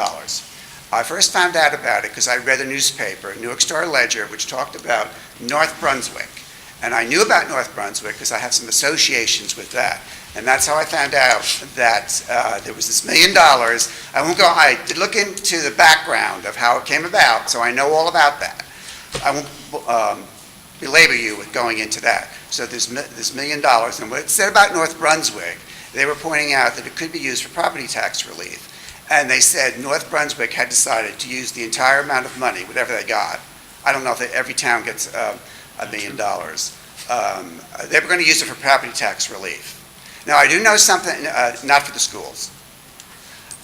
I first found out about it because I read a newspaper, Newark Star-Ledger, which talked about North Brunswick. And I knew about North Brunswick because I have some associations with that. And that's how I found out that there was this $1 million. I did look into the background of how it came about, so I know all about that. I won't belabor you with going into that. So there's this $1 million, and what it said about North Brunswick, they were pointing out that it could be used for property tax relief. And they said North Brunswick had decided to use the entire amount of money, whatever they got. I don't know if every town gets $1 million. They were going to use it for property tax relief. Now, I do know something, not for the schools.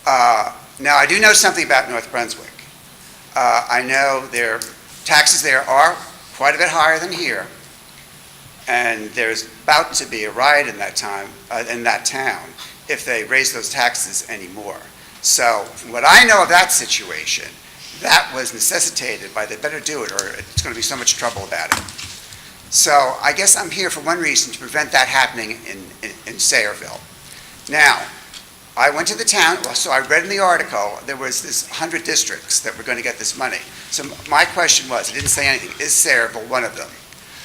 Now, I do know something about North Brunswick. I know their taxes there are quite a bit higher than here, and there's about to be a riot in that town if they raise those taxes anymore. So, from what I know of that situation, that was necessitated by they better do it or it's going to be so much trouble about it. So I guess I'm here for one reason, to prevent that happening in Sayreville. Now, I went to the town, so I read in the article, there was this 100 districts that were going to get this money. So my question was, it didn't say anything, is Sayreville one of them?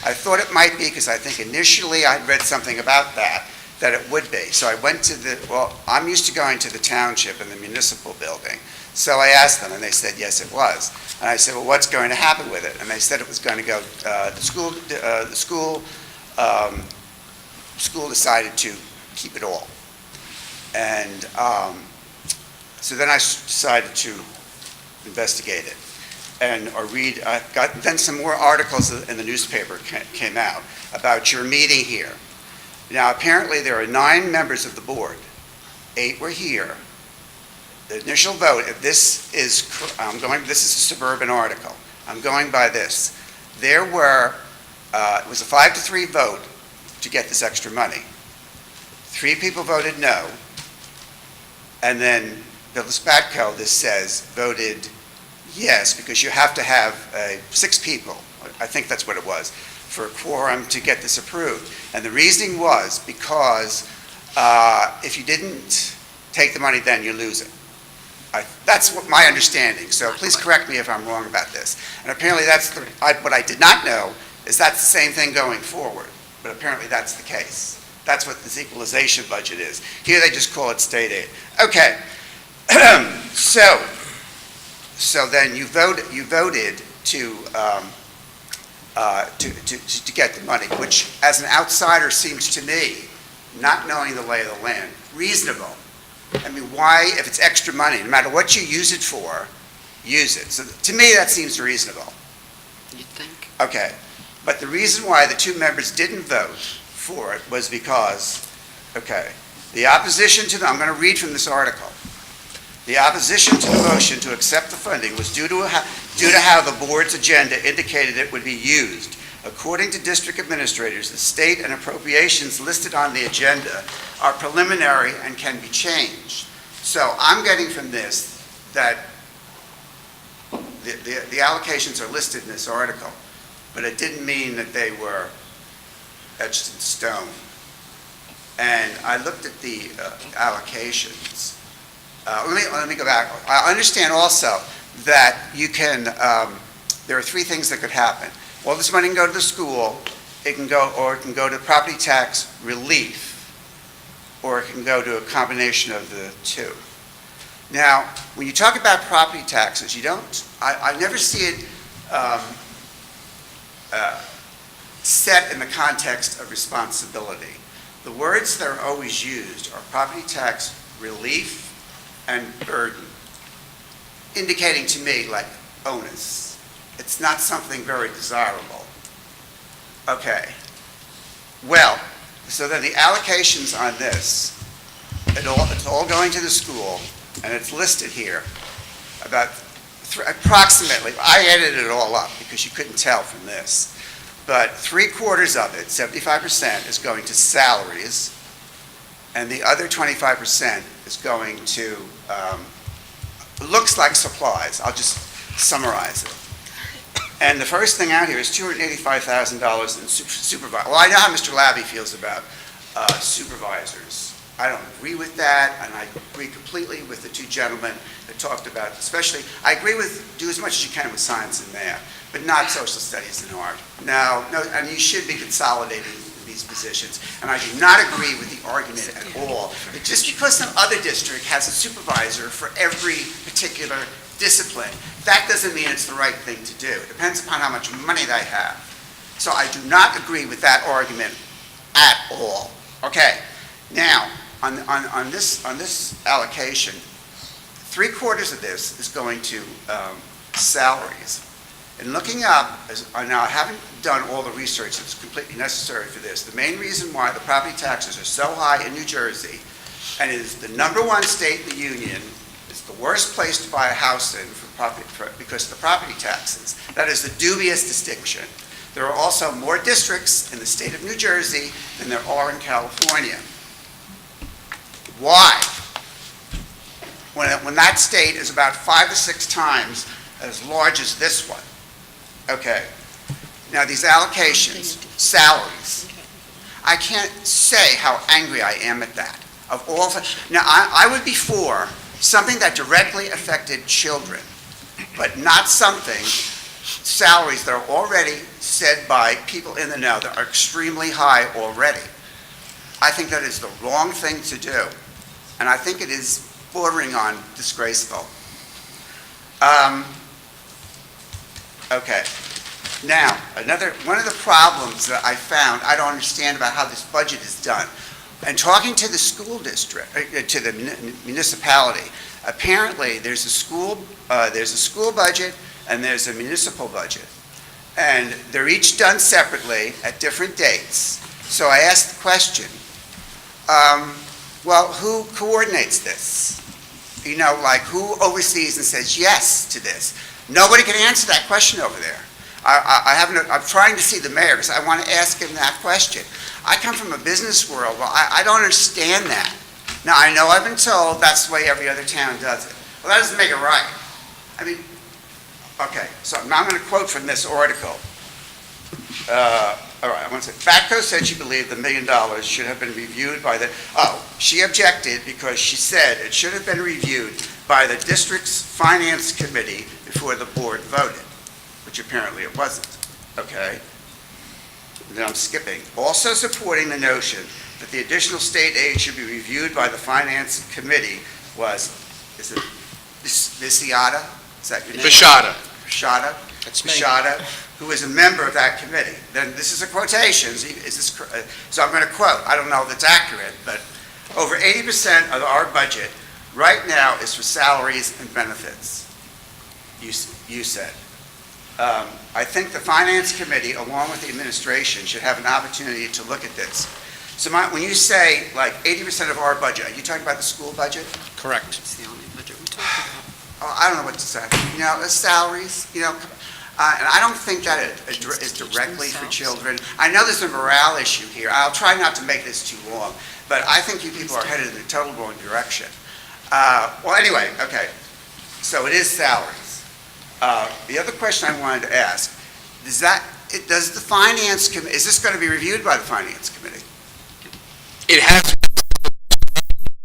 I thought it might be because I think initially I'd read something about that it would be. So I went to I'm used to going to the township and the municipal building. So I asked them, and they said, yes, it was. And I said, well, what's going to happen with it? And they said it was going to go, the school decided to keep it all. And so then I decided to investigate it and read. Then some more articles in the newspaper came out about your meeting here. Now, apparently, there are 9 members of the board. 8 were here. The initial vote, if this is, this is a Suburban article. I'm going by this. There were, it was a 5-3 vote to get this extra money. 3 people voted no, and then Bill Spatko, this says, voted yes, because you have to have 6 people, I think that's what it was, for a quorum to get this approved. And the reasoning was because if you didn't take the money then, you lose it. That's what my understanding, so please correct me if I'm wrong about this. And apparently that's what I did not know is that's the same thing going forward, but apparently that's the case. That's what this equalization budget is. Here they just call it state aid. Okay, so then you voted to get the money, which as an outsider seems to me, not knowing the lay of the land, reasonable. I mean, why, if it's extra money, no matter what you use it for, use it. So to me, that seems reasonable. You think? Okay, but the reason why the 2 members didn't vote for it was because, okay, the opposition to the, I'm going to read from this article. The opposition to the motion to accept the funding was due to how the board's agenda indicated it would be used. According to district administrators, the state and appropriations listed on the agenda are preliminary and can be changed. So I'm getting from this that the allocations are listed in this article, but it didn't mean that they were etched in stone. And I looked at the allocations. Let me go back. I understand also that you can, there are 3 things that could happen. All this money can go to the school, it can go to property tax relief, or it can go to a combination of the 2. Now, when you talk about property taxes, you don't, I never see it set in the context of responsibility. The words that are always used are property tax relief and burden, indicating to me like onus. It's not something very desirable. Okay. Well, so then the allocations on this, it's all going to the school, and it's listed here, about approximately, I edited it all up because you couldn't tell from this, but 3/4 of it, 75%, is going to salaries, and the other 25% is going to, looks like supplies. I'll just summarize it. And the first thing out here is $285,000 in supervisor. Well, I know how Mr. Labby feels about supervisors. I don't agree with that, and I agree completely with the 2 gentlemen that talked about, especially, I agree with do as much as you can with science and math, but not social studies and art. No, and you should be consolidating these positions. And I do not agree with the argument at all that just because some other district has a supervisor for every particular discipline, that doesn't mean it's the right thing to do. It depends upon how much money they have. So I do not agree with that argument at all. Okay, now, on this allocation, 3/4 of this is going to salaries. And looking up, now I haven't done all the research that's completely necessary for this, the main reason why the property taxes are so high in New Jersey, and it is the #1 state in the union, it's the worst place to buy a house in because of the property taxes. That is the dubious distinction. There are also more districts in the state of New Jersey than there are in California. Why? When that state is about 5 to 6 times as large as this one. Okay. Now these allocations, salaries, I can't say how angry I am at that. Now I would be for something that directly affected children, but not something, salaries that are already said by people in the know that are extremely high already. I think that is the wrong thing to do, and I think it is bordering on disgraceful. Okay. Now, one of the problems that I found, I don't understand about how this budget is done. And talking to the school district, to the municipality, apparently there's a school budget and there's a municipal budget. And they're each done separately at different dates. So I asked the question, well, who coordinates this? You know, like, who oversees and says yes to this? Nobody can answer that question over there. I'm trying to see the mayor, because I want to ask him that question. I come from a business world, well, I don't understand that. Now, I know I've been told that's the way every other town does it. Well, that doesn't make it right. I mean, okay, so now I'm going to quote from this article. All right, I want to say, Batco said she believed the $1 million should have been reviewed by the, she objected because she said it should have been reviewed by the district's finance committee before the board voted, which apparently it wasn't, okay? Then I'm skipping. Also supporting the notion that the additional state aid should be reviewed by the finance committee was, is it Viciata? Is that your name? Bashada. Bashada? That's me. Bashada, who is a member of that committee. Then this is a quotation, so I'm going to quote, I don't know if it's accurate, but over 80% of our budget right now is for salaries and benefits, you said. I think the finance committee, along with the administration, should have an opportunity to look at this. So when you say like 80% of our budget, are you talking about the school budget? Correct. It's the only budget we talk about. Oh, I don't know what to say. You know, the salaries, you know, and I don't think that it is directly for children. I know there's a morale issue here. I'll try not to make this too long, but I think you people are headed in the total wrong direction. Well, anyway, okay. So it is salaries. The other question I wanted to ask, does the finance committee, is this going to be reviewed by the finance committee? It has,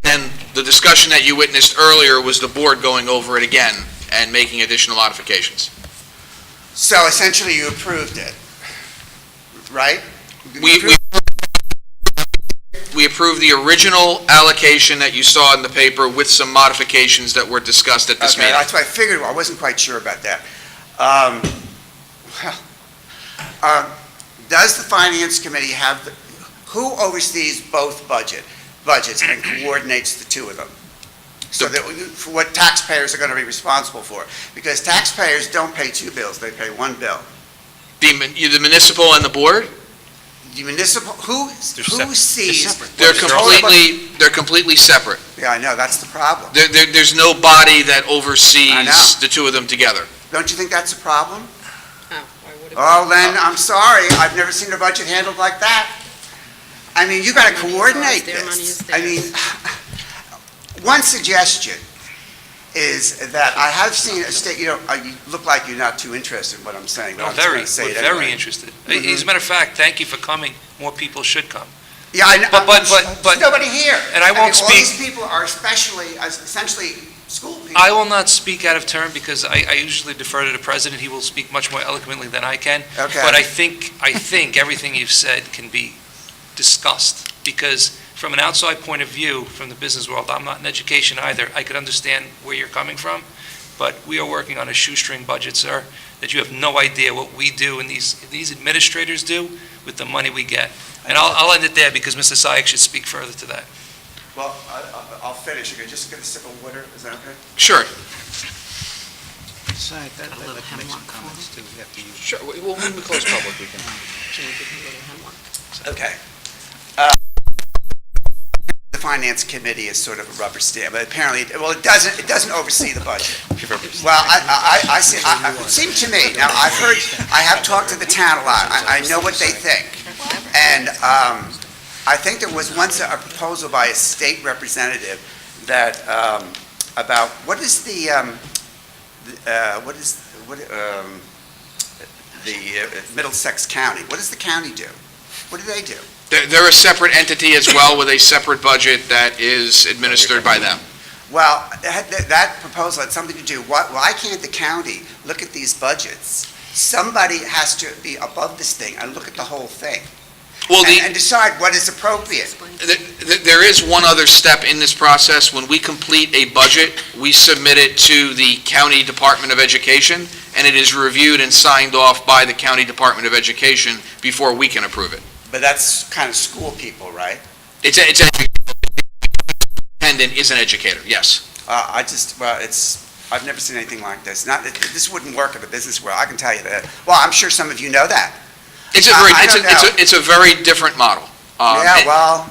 and the discussion that you witnessed earlier was the board going over it again and making additional modifications. So essentially you approved it, right? We approved the original allocation that you saw in the paper with some modifications that were discussed at this Okay, meeting. that's what I figured. I wasn't quite sure about that. Does the finance committee have, who oversees both budgets and coordinates the two of them? So that, for what taxpayers are going to be responsible for? Because taxpayers don't pay two bills, they pay one bill. The municipal and the board? The municipal, who sees? They're completely separate. Yeah, I know, that's the problem. There's no body that oversees the two of them together. Don't you think that's a problem? Oh, why would it be? Oh, then, I'm sorry, I've never seen a budget handled like that. I mean, you gotta coordinate Their money is this. theirs. I mean, one suggestion is that I have seen a state, you know, you look like you're not too interested in what I'm saying, but No, I'm just very, gonna say we're it anyway. very interested. As a matter of fact, thank you for coming. More people should come. Yeah, I know, But- there's nobody here. And I won't mean, all these speak- people are essentially school people. I will not speak out of turn because I usually defer to the president. He will speak much more eloquently than I can. Okay. But I think everything you've said can be discussed because from an outside point of view, from the business world, I'm not in education either. I could understand where you're coming from, but we are working on a shoestring budget, sir, that you have no idea what we do and these administrators do with the money we get. And I'll end it there because Mr. Sayek should speak further to that. Well, I'll finish. Okay, just get a sip of water, is that okay? Sure. Sure, well, when we close public, we can. Okay. The finance committee is sort of a rubber stamp, but apparently, well, it doesn't oversee the budget. Well, I see, it seemed to me, now, I have talked to the town a lot, I know what they think. And I think there was once a proposal by a state representative that, about, what is the Middlesex County, what does the county do? What do they do? They're a separate entity as well with a separate budget that is administered by them. Well, that proposal had something to do, why can't the county look at these budgets? Somebody has to be above this thing and look at the whole thing. Well, And decide what is appropriate. There is one other step in this process. When we complete a budget, we submit it to the County Department of Education, and it is reviewed and signed off by the County Department of Education before we can approve it. But that's kind of school people, right? It's independent is an educator, yes. I've never seen anything like this. This wouldn't work in the business world, I can tell you that. Well, I'm sure some of you know that. It's a very different model. Yeah, well,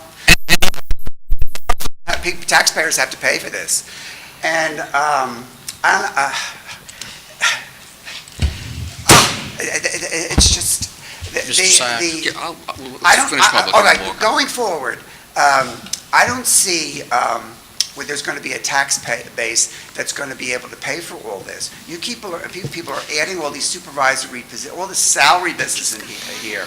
taxpayers have to pay for this. And it's just, all right, going forward, I don't see where there's going to be a tax base that's going to be able to pay for all this. People are adding all these supervisory positions, all this salary business in here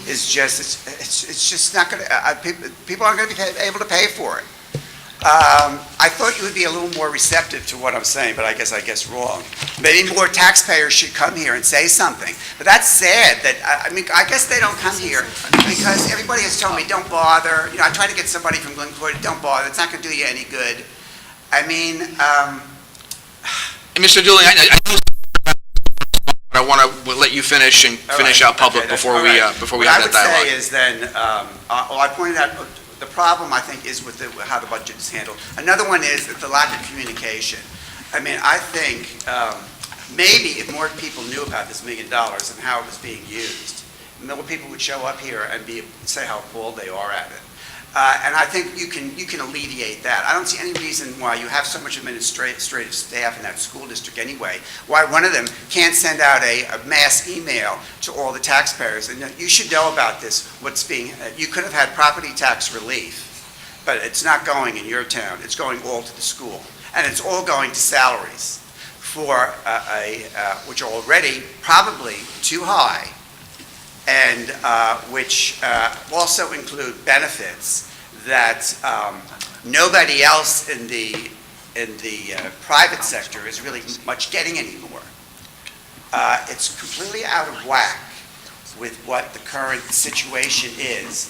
is just, it's just not going to, people aren't going to be able to pay for it. I thought you would be a little more receptive to what I'm saying, but I guess wrong. Maybe more taxpayers should come here and say something. But that's sad that, I mean, I guess they don't come here because everybody has told me, don't bother. You know, I try to get somebody from Glencoe, don't bother. It's not going to do you any good. I mean, Mr. Dooling, I want to let you finish and finish out public before we have that dialogue. What I would say is then, I pointed out, the problem, I think, is with how the budget is handled. Another one is the lack of communication. I mean, I think maybe if more people knew about this $1 million and how it was being used, more people would show up here and say how appalled they are at it. And I think you can alleviate that. I don't see any reason why you have so much administrative staff in that school district anyway, why one of them can't send out a mass email to all the taxpayers. And you should know about this, you could have had property tax relief, but it's not going in your town. It's going all to the school. And it's all going to salaries for which are already probably too high, and which also include benefits that nobody else in the private sector is really much getting anymore. It's completely out of whack with what the current situation is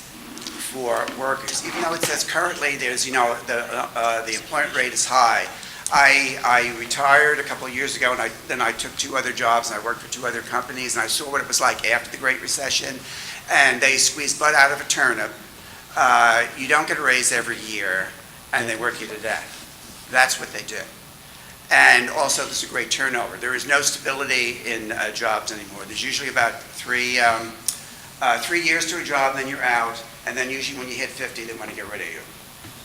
for workers. Even though it says currently there's, the employment rate is high. I retired a couple of years ago, and then I took 2 other jobs, and I worked for 2 other companies, and I saw what it was like after the Great Recession, and they squeezed blood out of a turnip. You don't get a raise every year, and they work you to death. That's what they do. And also, there's a great turnover. There is no stability in jobs anymore. There's usually about 3 years to a job, then you're out, and then usually when you hit 50, they want to get rid of you.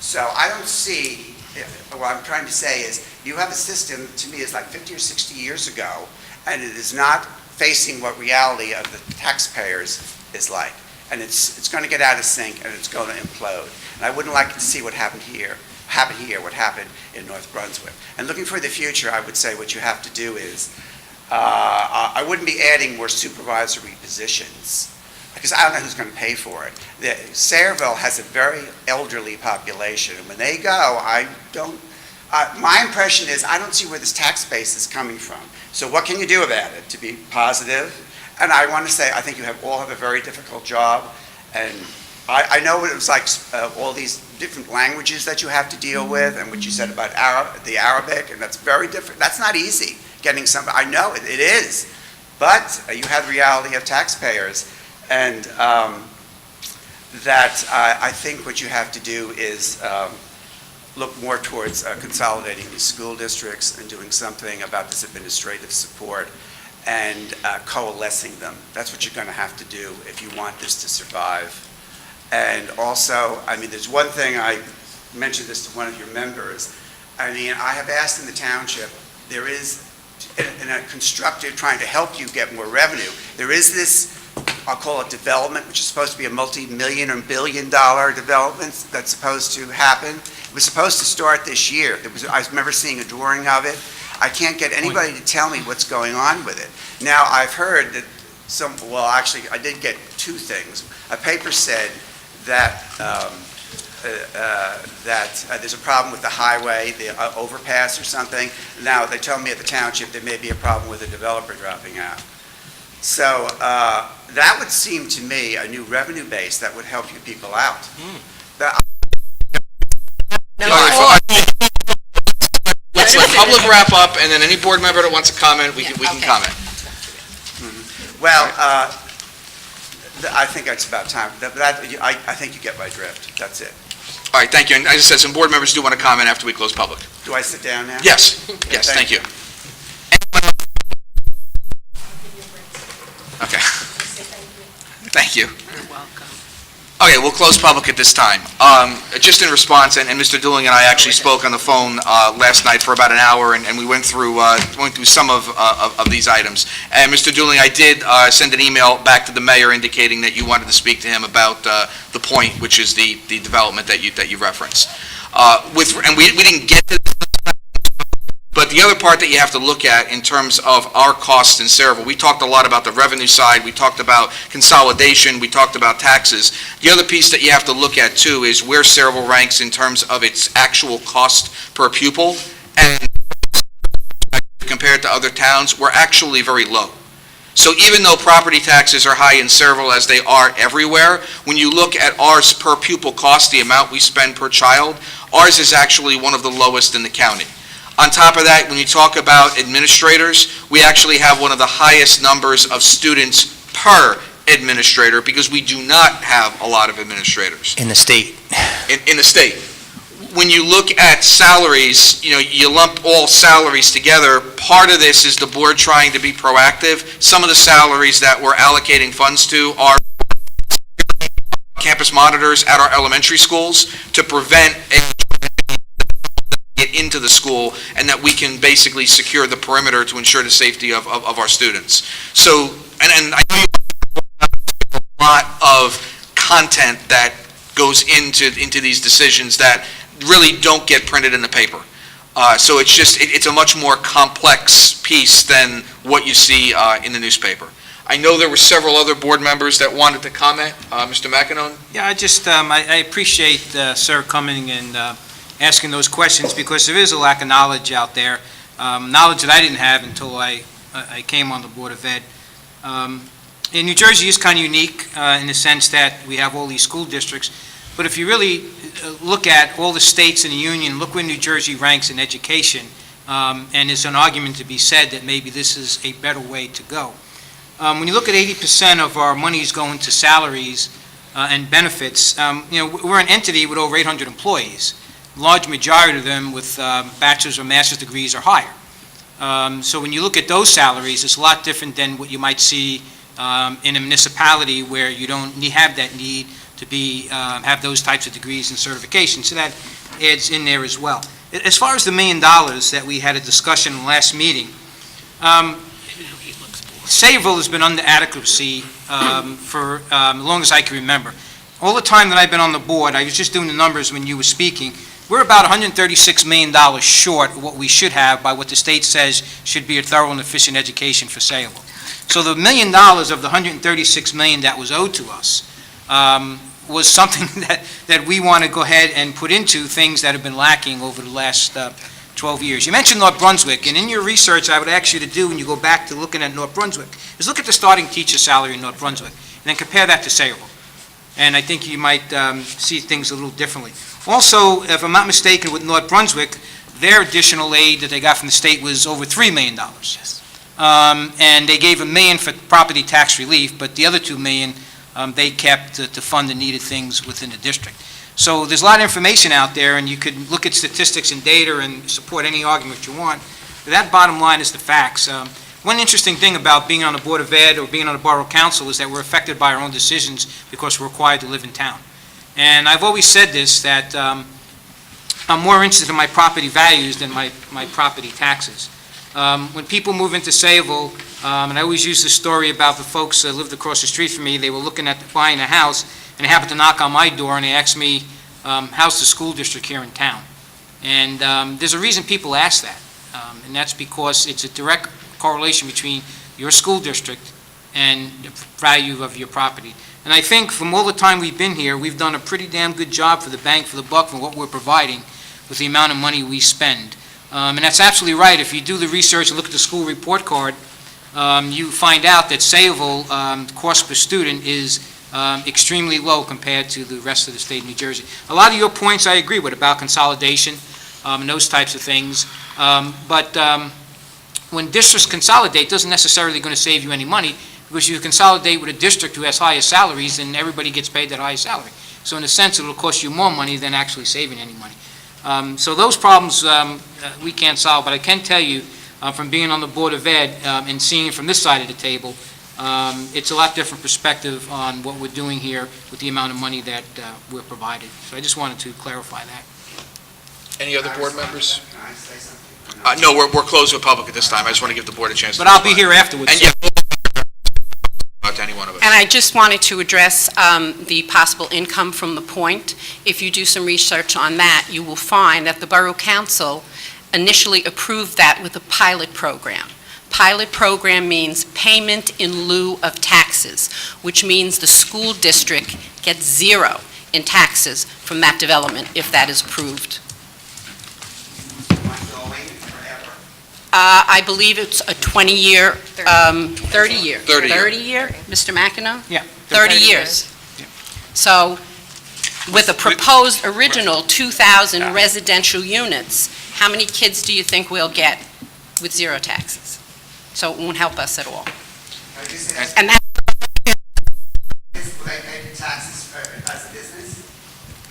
So I don't see, what I'm trying to say is, you have a system, to me, is like 50 or 60 years ago, and it is not facing what reality of the taxpayers is like. And it's going to get out of sync, and it's going to implode. And I wouldn't like to see what happened here, what happened in North Brunswick. And looking for the future, I would say what you have to do is, I wouldn't be adding more supervisory positions, because I don't know who's going to pay for it. Sayreville has a very elderly population, and when they go, my impression is I don't see where this tax base is coming from. So what can you do about it to be positive? And I want to say I think you all have a very difficult job, and I know what it was like, all these different languages that you have to deal with, and what you said about the Arabic, and that's very different. That's not easy, getting some, I know it is, but you have the reality of taxpayers. And that I think what you have to do is look more towards consolidating these school districts and doing something about this administrative support and coalescing them. That's what you're going to have to do if you want this to survive. And also, I mean, there's one thing, I mentioned this to one of your members. I mean, I have asked in the township, there is, in a constructive, trying to help you get more revenue, there is this, I'll call it development, which is supposed to be a multi-million or billion-dollar development that's supposed to happen. It was supposed to start this year. I remember seeing a drawing of it. I can't get anybody to tell me what's going on with it. Now, I've heard that actually, I did get 2 things. A paper said that there's a problem with the highway, the overpass or something. Now, they tell me at the township there may be a problem with a developer dropping out. So that would seem to me a new revenue base that would help you people out. Let's let public wrap up, and then any board member that wants to comment, we can comment. Well, I think that's about time. I think you get my drift. That's it. All right, thank you. And as I said, some board members do want to comment after we close public. Do I sit down now? Yes, yes, thank you. Okay. Thank you. You're welcome. Okay, we'll close public at this time. Just in response, and Mr. Dooling and I actually spoke on the phone last night for about an hour, and we went through some of these items. And Mr. Dooling, I did send an email back to the mayor indicating that you wanted to speak to him about the point, which is the development that you referenced. And we didn't get to. But the other part that you have to look at in terms of our costs in Sayreville, we talked a lot about the revenue side, we talked about consolidation, we talked about taxes. The other piece that you have to look at too is where Sayreville ranks in terms of its actual cost per pupil, and compared to other towns, we're actually very low. So even though property taxes are high in Sayreville as they are everywhere, when you look at ours per pupil cost, the amount we spend per child, ours is actually one of the lowest in the county. On top of that, when you talk about administrators, we actually have one of the highest numbers of students per administrator because we do not have a lot of administrators. In the state. In the state. When you look at salaries, you lump all salaries together. Part of this is the board trying to be proactive. Some of the salaries that we're allocating funds to are campus monitors at our elementary schools to prevent get into the school, and that we can basically secure the perimeter to ensure the safety of our students. So, and I know you have a lot of content that goes into these decisions that really don't get printed in the paper. So it's a much more complex piece than what you see in the newspaper. I know there were several other board members that wanted to comment. Mr. McEnone? Yeah, I appreciate Sir coming and asking those questions, because there is a lack of knowledge out there, knowledge that I didn't have until I came on the Board of Ed. And New Jersey is kind of unique in the sense that we have all these school districts, but if you really look at all the states in the union, look where New Jersey ranks in education, and there's an argument to be said that maybe this is a better way to go. When you look at 80% of our money is going to salaries and benefits, we're an entity with over 800 employees. Large majority of them with bachelor's or master's degrees or higher. So when you look at those salaries, it's a lot different than what you might see in a municipality where you don't have that need to have those types of degrees and certifications. So that adds in there as well. As far as the $1 million that we had a discussion in the last meeting, Sayreville has been under adequacy for as long as I can remember. All the time that I've been on the board, I was just doing the numbers when you were speaking, we're about $136 million short of what we should have by what the state says should be a thorough and efficient education for Sayreville. So the $1 million of the $136 million that was owed to us was something that we want to go ahead and put into things that have been lacking over the last 12 years. You mentioned North Brunswick, and in your research, I would ask you to do, when you go back to looking at North Brunswick, is look at the starting teacher salary in North Brunswick, and then compare that to Sayreville. And I think you might see things a little differently. Also, if I'm not mistaken, with North Brunswick, their additional aid that they got from the state was over $3 million. Yes. And they gave $1 million for property tax relief, but the other $2 million they kept to fund the needed things within the district. So there's a lot of information out there, and you could look at statistics and data and support any argument you want. But that bottom line is the facts. One interesting thing about being on the Board of Ed or being on the Borough Council is that we're affected by our own decisions because we're required to live in town. And I've always said this, that I'm more interested in my property values than my property taxes. When people move into Sayreville, and I always use this story about the folks that lived across the street from me, they were looking at buying a house, and they happened to knock on my door, and they asked me, how's the school district here in town? And there's a reason people ask that, and that's because it's a direct correlation between your school district and the value of your property. And I think from all the time we've been here, we've done a pretty damn good job for the bang for the buck for what we're providing with the amount of money we spend. And that's absolutely right. If you do the research and look at the school report card, you find out that Sayreville cost per student is extremely low compared to the rest of the state of New Jersey. A lot of your points I agree with about consolidation and those types of things. But when districts consolidate, doesn't necessarily going to save you any money, because you consolidate with a district who has higher salaries and everybody gets paid that high salary. So in a sense, it will cost you more money than actually saving any money. So those problems we can't solve, but I can tell you from being on the Board of Ed and seeing it from this side of the table, It's a lot different perspective on what we're doing here with the amount of money that we're provided. So I just wanted to clarify that. Any other board members? Can I say something? No, we're closed with public at this time. I just want to give the board a chance to But I'll be respond. here afterwards. And yeah, to any one of us. And I just wanted to address the possible income from the point. If you do some research on that, you will find that the Borough Council initially approved that with a pilot program. Pilot program means payment in lieu of taxes, which means the school district gets zero in taxes from that development if that is approved. Ongoing forever. I believe it's a 20-year, 30-year. 30 year. 30-year, Mr. McEnroe? Yeah. 30 years. So with a proposed original 2,000 residential units, how many kids do you think we'll get with zero taxes? So it won't help us at all. And that, Will they pay the taxes as a business?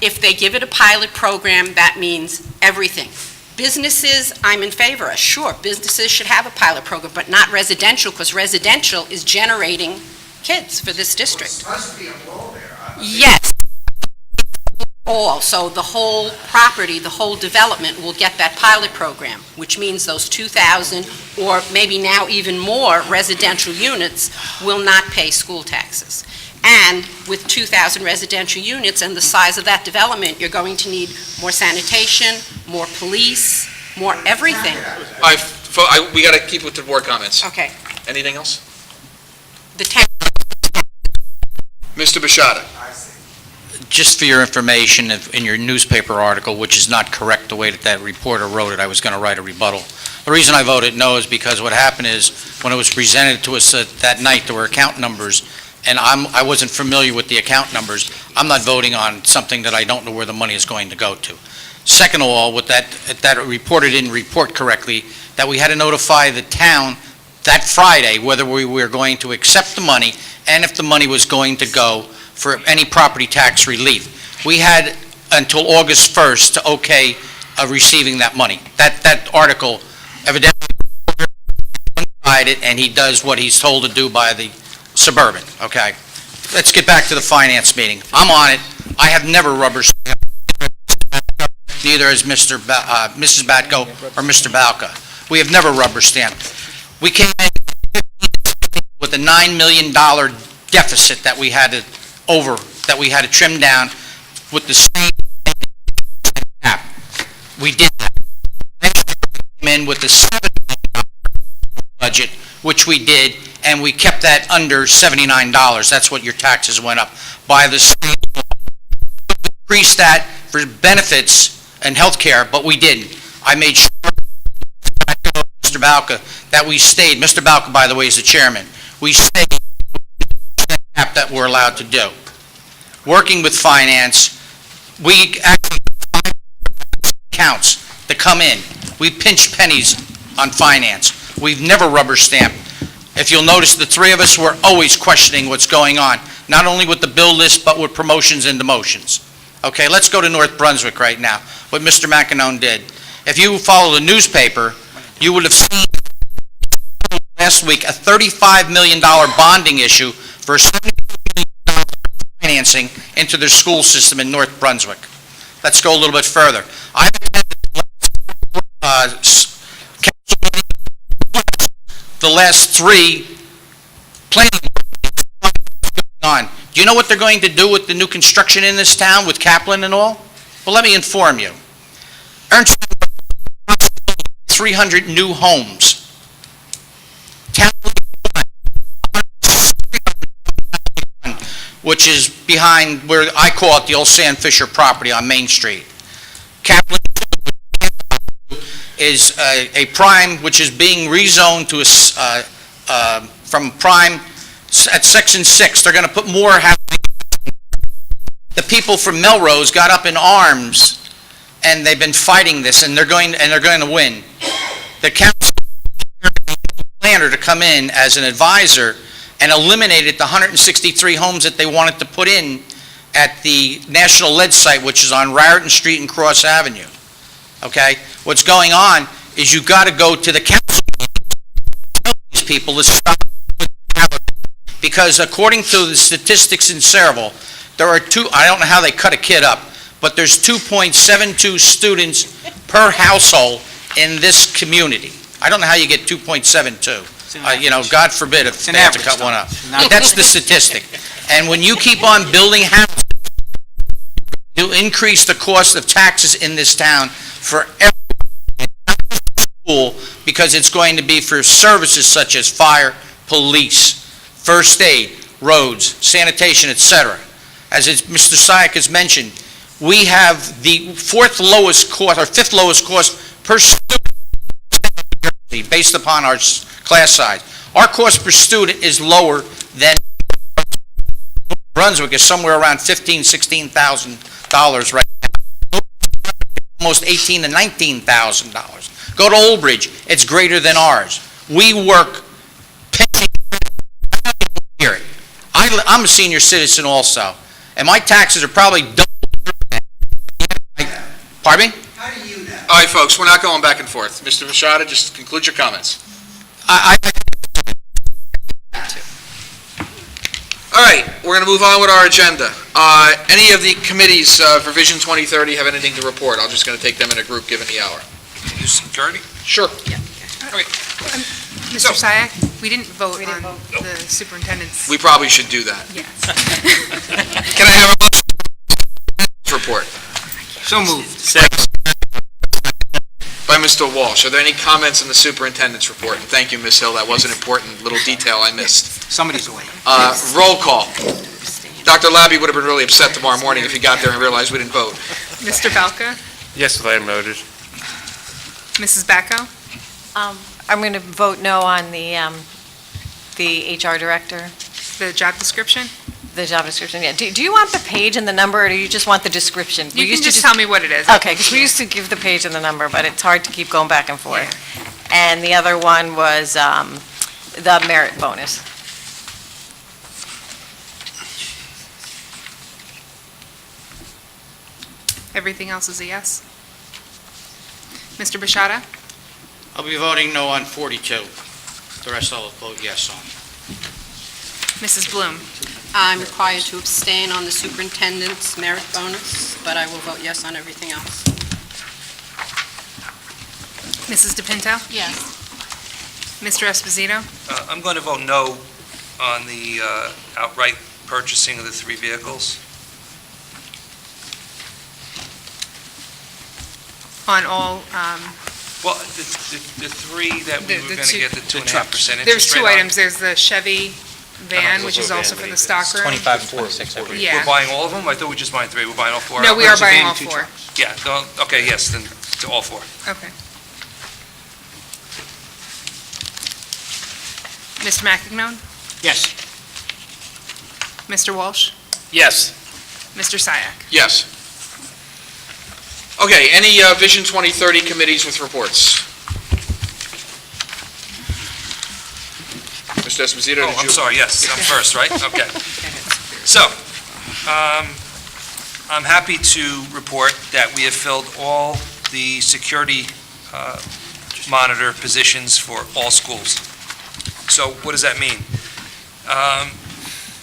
if they give it a pilot program, that means everything. Businesses, I'm in favor of. Sure, businesses should have a pilot program, but not residential, because residential is generating kids for this district. Supposed to be a law there. Yes. All, so the whole property, the whole development will get that pilot program, which means those 2,000, or maybe now even more residential units will not pay school taxes. And with 2,000 residential units and the size of that development, you're going to need more sanitation, more police, more everything. We got to keep with the board comments. Okay. Anything else? The town. Mr. Bishada? Just for your information, in your newspaper article, which is not correct the way that that reporter wrote it, I was going to write a rebuttal. The reason I voted no is because what happened is, when it was presented to us that night, there were account numbers, and I wasn't familiar with the account numbers. I'm not voting on something that I don't know where the money is going to go to. Second of all, with that reporter didn't report correctly, that we had to notify the town that Friday whether we were going to accept the money and if the money was going to go for any property tax relief. We had until August 1st to okay receiving that money. That article evidently it, and he does what he's told to do by the Suburban, okay? Let's get back to the finance meeting. I'm on it. I have never rubber stamped, neither has Mrs. Batko or Mr. Balka. We have never rubber stamped. We came in with a $9 million deficit that we had to trim down with the same cap. We did that. We came in with the $7 million budget, which we did, and we kept that under $79. That's what your taxes went up by the state. We increased that for benefits and health care, but we didn't. I made sure, Mr. Balka, that we stayed. Mr. Balka, by the way, is the chairman. We stayed with the cap that we're allowed to do. Working with finance, we actually accounts to come in. We pinch pennies on finance. We've never rubber stamped. If you'll notice, the three of us were always questioning what's going on, not only with the bill list, but with promotions and demotions. Okay, let's go to North Brunswick right now, what Mr. McEnroe did. If you follow the newspaper, you would have seen last week a $35 million bonding issue for $72 million financing into their school system in North Brunswick. Let's go a little bit further. I've attended the last three planning on. Do you know what they're going to do with the new construction in this town with Kaplan and all? Well, let me inform you. Ernst 300 new homes. Which is behind where I call it the old Sam Fisher property on Main Street. Kaplan is a prime which is being rezoned to from prime at Section 6. They're going to put more housing. The people from Melrose got up in arms, and they've been fighting this, and they're going to win. The council planner to come in as an advisor and eliminated the 163 homes that they wanted to put in at the National Lead site, which is on Raritan Street and Cross Avenue. Okay? What's going on is you got to go to the council, tell these people to stop because according to the statistics in Sayreville, there are I don't know how they cut a kid up, but there's 2.72 students per household in this community. I don't know how you get 2.72. God forbid if they have to cut one up. But that's the statistic. And when you keep on building houses, you increase the cost of taxes in this town for every school, because it's going to be for services such as fire, police, first aid, roads, sanitation, etc. As Mr. Sayak has mentioned, we have the fifth lowest cost per student based upon our class size. Our cost per student is lower than Brunswick, is somewhere around $15,000, $16,000 right now. Almost $18,000 to $19,000. Go to Old Bridge, it's greater than ours. We work penny. I'm a senior citizen also, and my taxes are probably double. Pardon me? How do you know? All right, folks, we're not going back and forth. Mr. Vachada, just conclude your comments. All right, we're going to move on with our agenda. Any of the committees for Vision 2030 have anything to report? I'm just going to take them in a group, given the hour. Do security? Sure. Okay. Mr. Sayak, we didn't vote on the superintendent's. We probably should do that. Yes. Can I have a motion report? So moved. By Mr. Walsh. Are there any comments on the superintendent's report? And thank you, Ms. Hill. That was an important little detail I missed. Somebody's away. Roll call. Dr. Labby would have been really upset tomorrow morning if he got there and realized we didn't vote. Mr. Belka? Yes, with item noted. Mrs. Bacco? I'm going to vote no on the HR director. The job description? The job description, yeah. Do you want the page and the number, or do you just want the description? You can just tell me what it is. Okay, because we used to give the page and the number, but it's hard to keep going back and forth. And the other one was the merit bonus. Everything else is a yes? Mr. Bashada? I'll be voting no on 42. The rest I'll vote yes on. Mrs. Bloom? I'm required to abstain on the superintendent's merit bonus, but I will vote yes on everything else. Mrs. DePinto? Yes. Mr. Esposito? I'm going to vote no on the outright purchasing of the 3 vehicles. On all, Well, the 3 that we were going to get the 2.5% interest rate on. there's 2 items. There's the Chevy van, which is also for the stockroom. 25 and 26, I believe. Yeah. We're buying all of them? I thought we were just buying 3. We're buying all 4? No, we are buying all 4. Yeah, okay, yes, then to all 4. Okay. Mr. McAgnone? Yes. Mr. Walsh? Yes. Mr. Sayak? Yes. Okay, any Vision 2030 committees with reports? Mr. Esposito, Oh, did I'm you? sorry, yes, I'm first, right? Okay. So, I'm happy to report that we have filled all the security monitor positions for all schools. So what does that mean?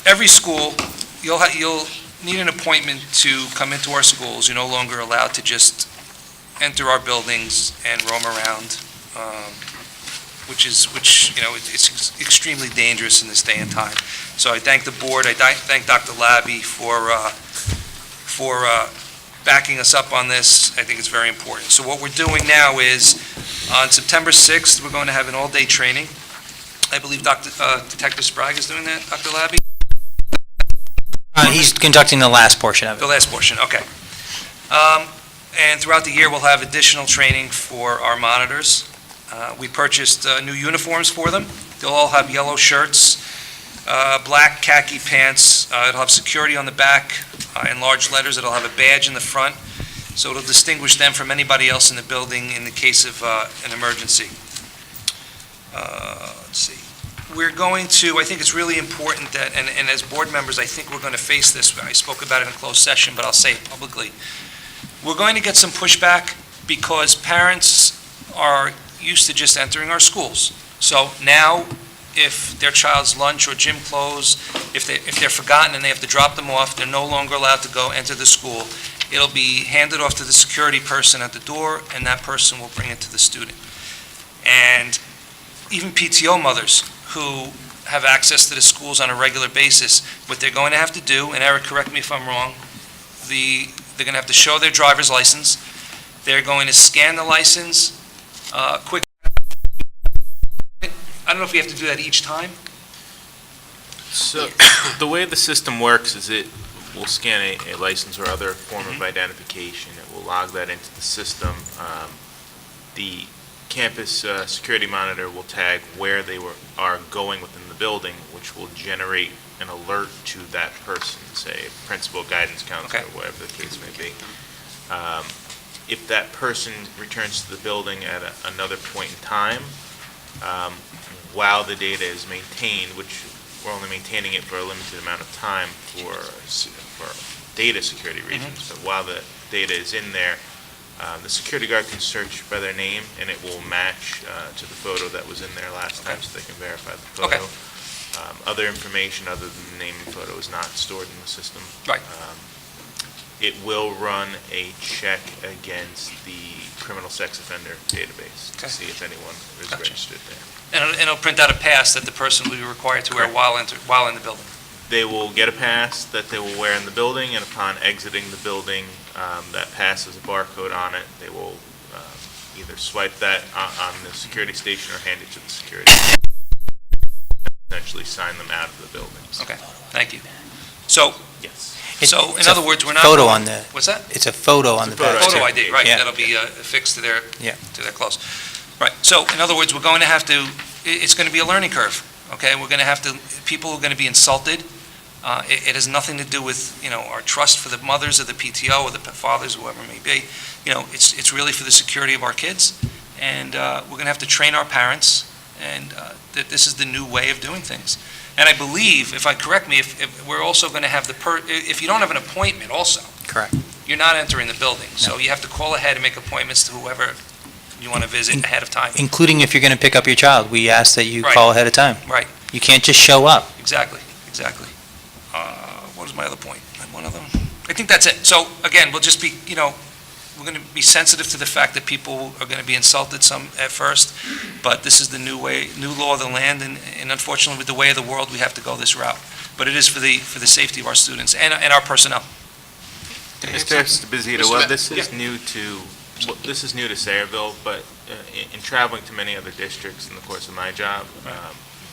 Every school, you'll need an appointment to come into our schools. You're no longer allowed to just enter our buildings and roam around, which it's extremely dangerous in this day and time. So I thank the board, I thank Dr. Labby for backing us up on this. I think it's very important. So what we're doing now is, on September 6th, we're going to have an all-day training. I believe Detective Sprague is doing that, Dr. Labby? He's conducting the last portion of it. The last portion, okay. And throughout the year, we'll have additional training for our monitors. We purchased new uniforms for them. They'll all have yellow shirts, black khaki pants. It'll have security on the back in large letters. It'll have a badge in the front, so it'll distinguish them from anybody else in the building in the case of an emergency. Let's see. We're going to, I think it's really important that, and as board members, I think we're going to face this. I spoke about it in closed session, but I'll say it publicly. We're going to get some pushback because parents are used to just entering our schools. So now if their child's lunch or gym clothes, if they're forgotten and they have to drop them off, they're no longer allowed to go enter the school. It'll be handed off to the security person at the door, and that person will bring it to the student. And even PTO mothers who have access to the schools on a regular basis, what they're going to have to do, and Eric, correct me if I'm wrong, they're going to have to show their driver's license. They're going to scan the license, quick. I don't know if we have to do that each time. So, the way the system works is it will scan a license or other form of identification. It will log that into the system. The campus security monitor will tag where they are going within the building, which will generate an alert to that person, say principal, guidance counselor, whatever the case may be. If that person returns to the building at another point in time, while the data is maintained, which we're only maintaining it for a limited amount of time for data security reasons, but while the data is in there, the security guard can search by their name, and it will match to the photo that was in there last time, so they can verify the photo. Other information other than the name and photo is not stored in the system. Right. It will run a check against the criminal sex offender database to see if anyone is registered there. And it'll print out a pass that the person will be required to wear while in the building. They will get a pass that they will wear in the building, and upon exiting the building, that pass has a barcode on it. They will either swipe that on the security station or hand it to the security. Essentially sign them out of the buildings. Okay, thank you. So, yes. So, in other words, we're not... Photo on the... What's that? It's a photo on the back. Photo ID, right, Yeah. that'll be affixed to their Yeah. clothes. Right, so, in other words, we're going to have to, it's going to be a learning curve, okay? We're going to have to, people are going to be insulted. It has nothing to do with, our trust for the mothers or the PTO or the fathers, whoever it may be. It's really for the security of our kids, and we're going to have to train our parents, and that this is the new way of doing things. And I believe, correct me, if we're also going to have if you don't have an appointment also. Correct. You're not entering the building, so you have to call ahead and make appointments to whoever you want to visit ahead of time. Including if you're going to pick up your child, we ask that you Right. call ahead of time. Right. You can't just show up. Exactly. What was my other point? One of them? I think that's it. So, again, we'll just be, we're going to be sensitive to the fact that people are going to be insulted at first, but this is the new law of the land, and unfortunately, with the way of the world, we have to go this route. But it is for the safety of our students and our personnel. Mr. Esposito, this is new to Sayreville, but in traveling to many other districts in the course of my job,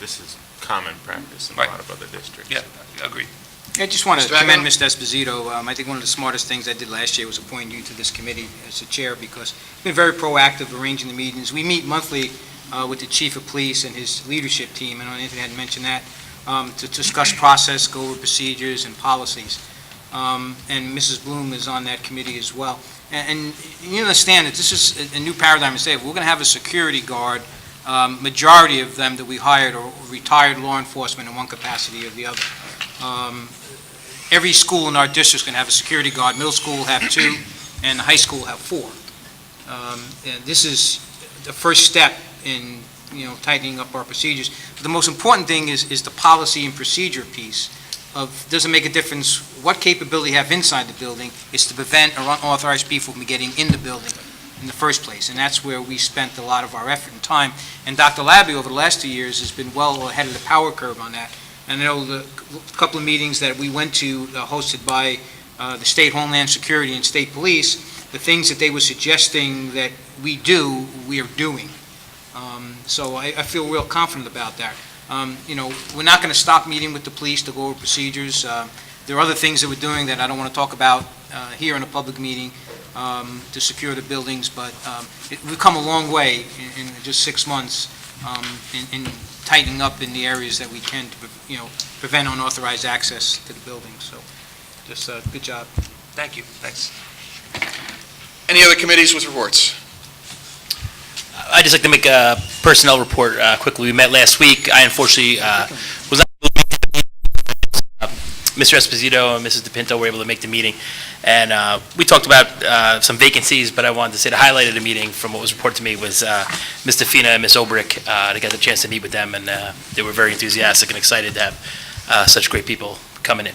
this is common practice in a lot of other districts. Yeah, agreed. I just want to commend Mr. Esposito. I think one of the smartest things I did last year was appointing you to this committee as the chair, because you've been very proactive arranging the meetings. We meet monthly with the chief of police and his leadership team, and Anthony hadn't mentioned that, to discuss process, go over procedures and policies. And Mrs. Bloom is on that committee as well. And you understand that this is a new paradigm in Sayreville. We're going to have a security guard. Majority of them that we hired are retired law enforcement in one capacity or the other. Every school in our district is going to have a security guard. Middle school will have 2, and the high school will have 4. And this is the first step in, tightening up our procedures. But the most important thing is the policy and procedure piece of, doesn't make a difference what capability you have inside the building, it's to prevent unauthorized people from getting in the building in the first place, and that's where we spent a lot of our effort and time. And Dr. Labby, over the last 2 years, has been well ahead of the power curve on that. And I know the couple of meetings that we went to, hosted by the State Homeland Security and State Police, the things that they were suggesting that we do, we are doing. So I feel real confident about that. We're not going to stop meeting with the police to go over procedures. There are other things that we're doing that I don't want to talk about here in a public meeting to secure the buildings, but we've come a long way in just 6 months in tightening up in the areas that we can to, prevent unauthorized access to the building. So, just good job. Thank you. Thanks. Any other committees with reports? I'd just like to make a personnel report quickly. We met last week. I unfortunately was not able to make Mr. Esposito and Mrs. DePinto were able to make the meeting. And we talked about some vacancies, but I wanted to say the highlight of the meeting, from what was reported to me, was Ms. Defina and Ms. Obrick. I got the chance to meet with them, and they were very enthusiastic and excited to have such great people coming in.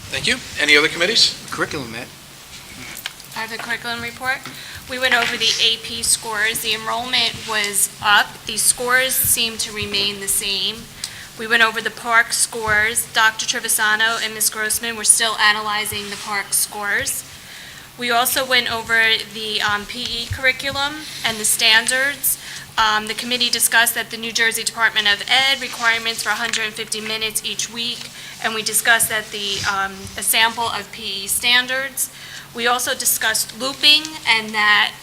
Thank you. Any other committees? Curriculum, Matt. I have a curriculum report. We went over the AP scores. The enrollment was up. The scores seem to remain the same. We went over the park scores. Dr. Trevisano and Ms. Grossman were still analyzing the park scores. We also went over the PE curriculum and the standards. The committee discussed that the New Jersey Department of Ed requirements for 150 minutes each week, and we discussed that a sample of PE standards. We also discussed looping, and that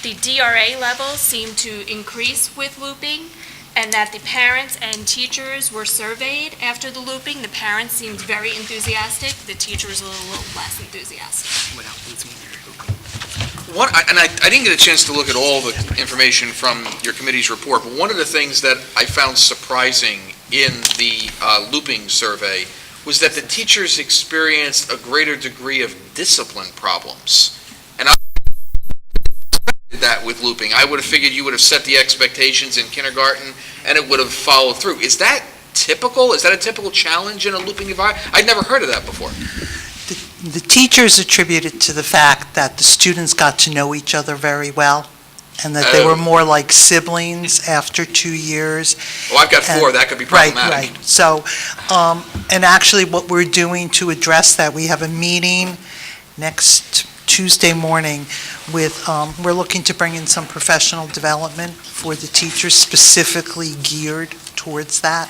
the DRA levels seem to increase with looping, and that the parents and teachers were surveyed after the looping. The parents seemed very enthusiastic. The teachers a little less enthusiastic. I didn't get a chance to look at all the information from your committee's report, but one of the things that I found surprising in the looping survey was that the teachers experienced a greater degree of discipline problems. And I did that with looping. I would have figured you would have set the expectations in kindergarten and it would have followed through. Is that typical? Is that a typical challenge in a looping environment? I'd never heard of that before. The teachers attribute it to the fact that the students got to know each other very well, and that they were more like siblings after 2 years. Well, I've got 4. That could be problematic. Right. So, and actually what we're doing to address that, we have a meeting next Tuesday morning with, we're looking to bring in some professional development for the teachers specifically geared towards that.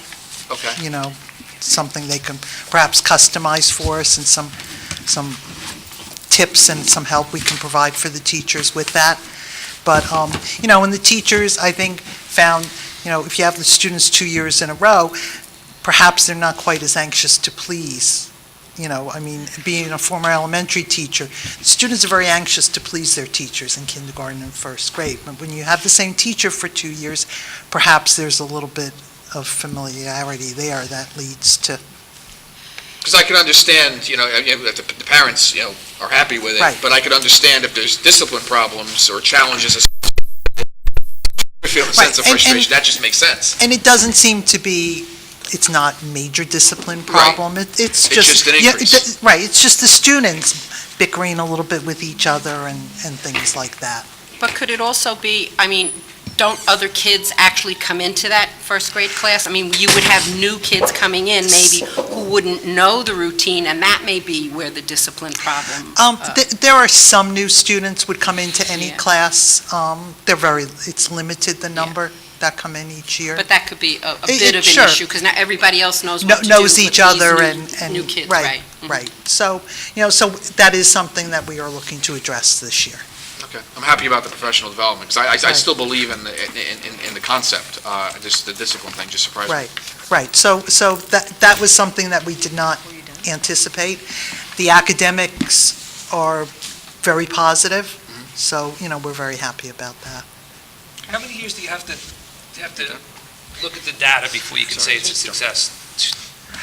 Okay. You know, something they can perhaps customize for us, and some tips and some help we can provide for the teachers with that. But, you know, and the teachers, I think, found, you know, if you have the students 2 years in a row, perhaps they're not quite as anxious to please. You know, I mean, being a former elementary teacher, students are very anxious to please their teachers in kindergarten and first grade. But when you have the same teacher for 2 years, perhaps there's a little bit of familiarity there that leads to... Because I can understand, you know, that the parents, you know, are happy with it, Right. but I could understand if there's discipline problems or challenges, feel a sense of frustration. That just makes sense. And it doesn't seem to be, it's not major discipline problem. It's just an increase. right, it's just the students bickering a little bit with each other and things like that. But could it also be, I mean, don't other kids actually come into that first grade class? I mean, you would have new kids coming in maybe who wouldn't know the routine, and that may be where the discipline problem... There are some new students would come into any class. It's limited, the number that come in each year. But that could be a bit of an issue, because now everybody else knows what to do knows with each these other new kids, right, right? right. So, you know, so that is something that we are looking to address this year. Okay, I'm happy about the professional development, because I still believe in the concept. Just the discipline thing just surprised me. Right. So that was something that we did not anticipate. The academics are very positive, so, you know, we're very happy about that. How many years do you have to look at the data before you can say it's a success?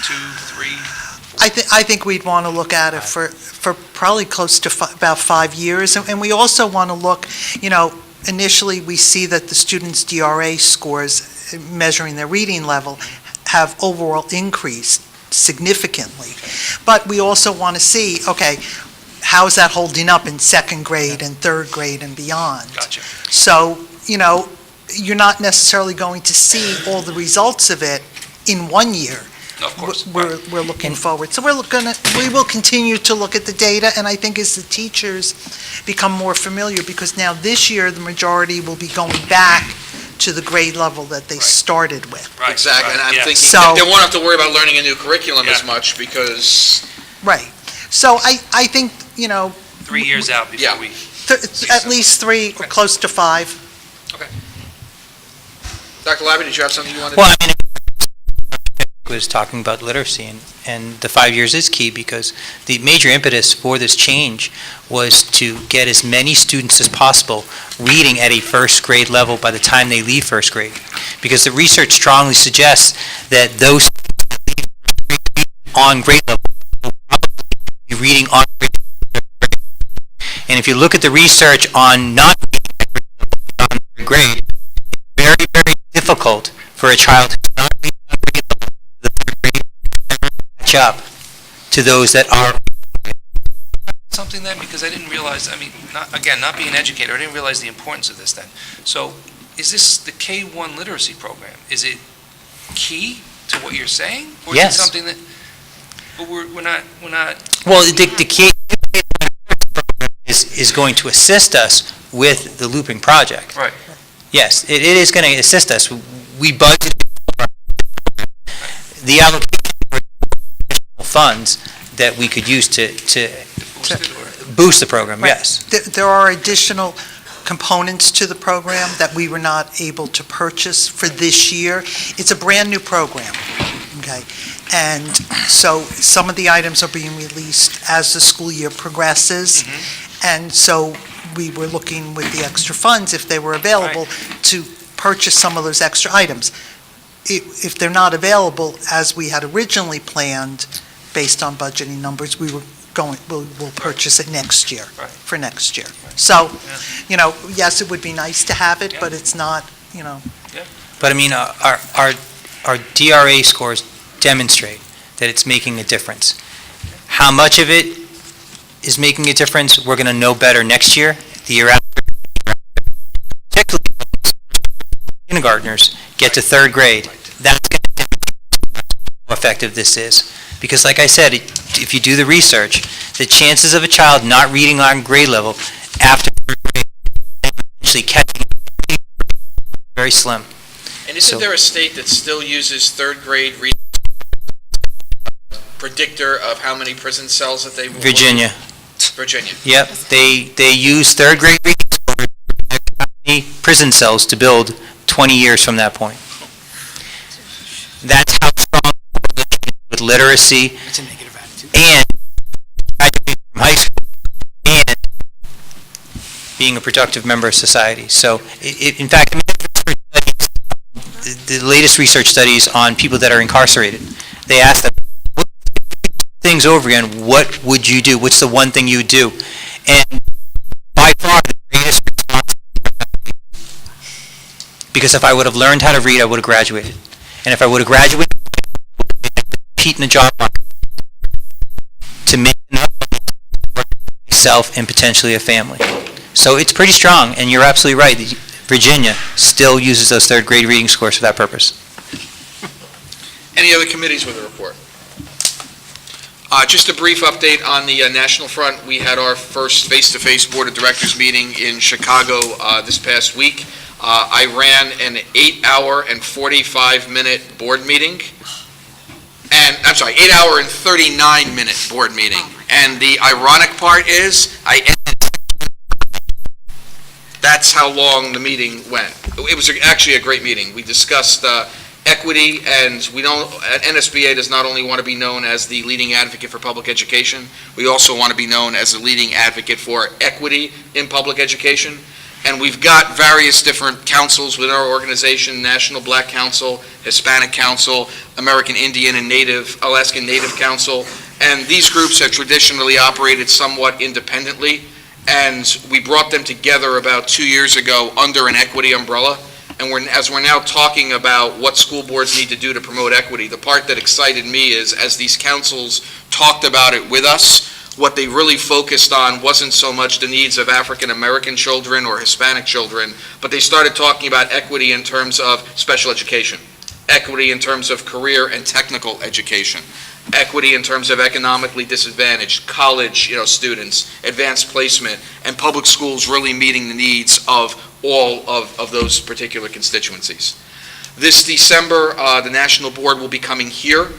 2, 3? I think we'd want to look at it for probably close to about 5 years. And we also want to look, you know, initially we see that the students' DRA scores, measuring their reading level, have overall increased significantly. But we also want to see, okay, how is that holding up in second grade and third grade and beyond? Gotcha. So, you know, you're not necessarily going to see all the results of it in 1 year. No, of course. We're looking forward. So we will continue to look at the data, and I think as the teachers become more familiar, because now this year, the majority will be going back to the grade level that they started with. Right. Exactly, and I'm thinking So- they won't have to worry about learning a new curriculum as much, because... Right. So I think, you know... 3 years out before we... At least 3, or close to 5. Okay. Dr. Labby, did you have something you wanted to... Well, I mean, was talking about literacy, and the 5 years is key, because the major impetus for this change was to get as many students as possible reading at a first grade level by the time they leave first grade. Because the research strongly suggests that those students that leave first grade on grade level will probably be reading on grade level. And if you look at the research on not reading at grade level, on third grade, it's very, very difficult for a child who's not reading on grade level to the third grade to catch up to those that are. Something then, because I didn't realize, I mean, not being an educator, I didn't realize the importance of this then. So is this the K-1 literacy program? Is it key to what you're saying? Or Yes. is it something that, but we're not, Well, the K program is going to assist us with the looping project. Right. Yes, it is going to assist us. We budgeted the allocation for additional funds that we could use to boost the program, Right. yes. There are additional components to the program that we were not able to purchase for this year. It's a brand-new program, okay? And so some of the items are being released as the school year progresses. And so we were looking with the extra funds, if they were available, to purchase some of those extra items. If they're not available, as we had originally planned, based on budgeting numbers, we'll purchase it next year, for next year. So, yes, it would be nice to have it, but it's not, But I mean, our DRA scores demonstrate that it's making a difference. How much of it is making a difference, we're going to know better next year, the year after. Particularly when kindergartners get to third grade, that's going to demonstrate how effective this is. Because like I said, if you do the research, the chances of a child not reading on grade level after third grade and eventually catching up very slim. And isn't there a state that still uses third grade reading predictor of how many prison cells that they will? Virginia. Virginia. Yep, they use third grade reading scores to how many prison cells to build 20 years from that point. That's how strong with literacy and graduating from high school and being a productive member of society. So, in fact, the latest research studies on people that are incarcerated, they ask them, things over again, what would you do? What's the one thing you would do? And by far the greatest responsibility, because if I would have learned how to read, I would have graduated. And if I would have graduated, I would have compete in the job market to make enough money for myself and potentially a family. So it's pretty strong, and you're absolutely right. Virginia still uses those third grade reading scores for that purpose. Any other committees with a report? Just a brief update on the national front. We had our first face-to-face Board of Directors meeting in Chicago this past week. I ran an 8-hour and 45-minute board meeting. And, I'm sorry, 8-hour and 39-minute board meeting. And the ironic part is, I ended. That's how long the meeting went. It was actually a great meeting. We discussed equity, and NSBA does not only want to be known as the leading advocate for public education, we also want to be known as the leading advocate for equity in public education. And we've got various different councils within our organization: National Black Council, Hispanic Council, American Indian and Alaskan Native Council. And these groups have traditionally operated somewhat independently. And we brought them together about 2 years ago under an equity umbrella. And as we're now talking about what school boards need to do to promote equity, the part that excited me is, as these councils talked about it with us, what they really focused on wasn't so much the needs of African American children or Hispanic children, but they started talking about equity in terms of special education, equity in terms of career and technical education, equity in terms of economically disadvantaged college students, advanced placement, and public schools really meeting the needs of all of those particular constituencies. This December, the National Board will be coming here.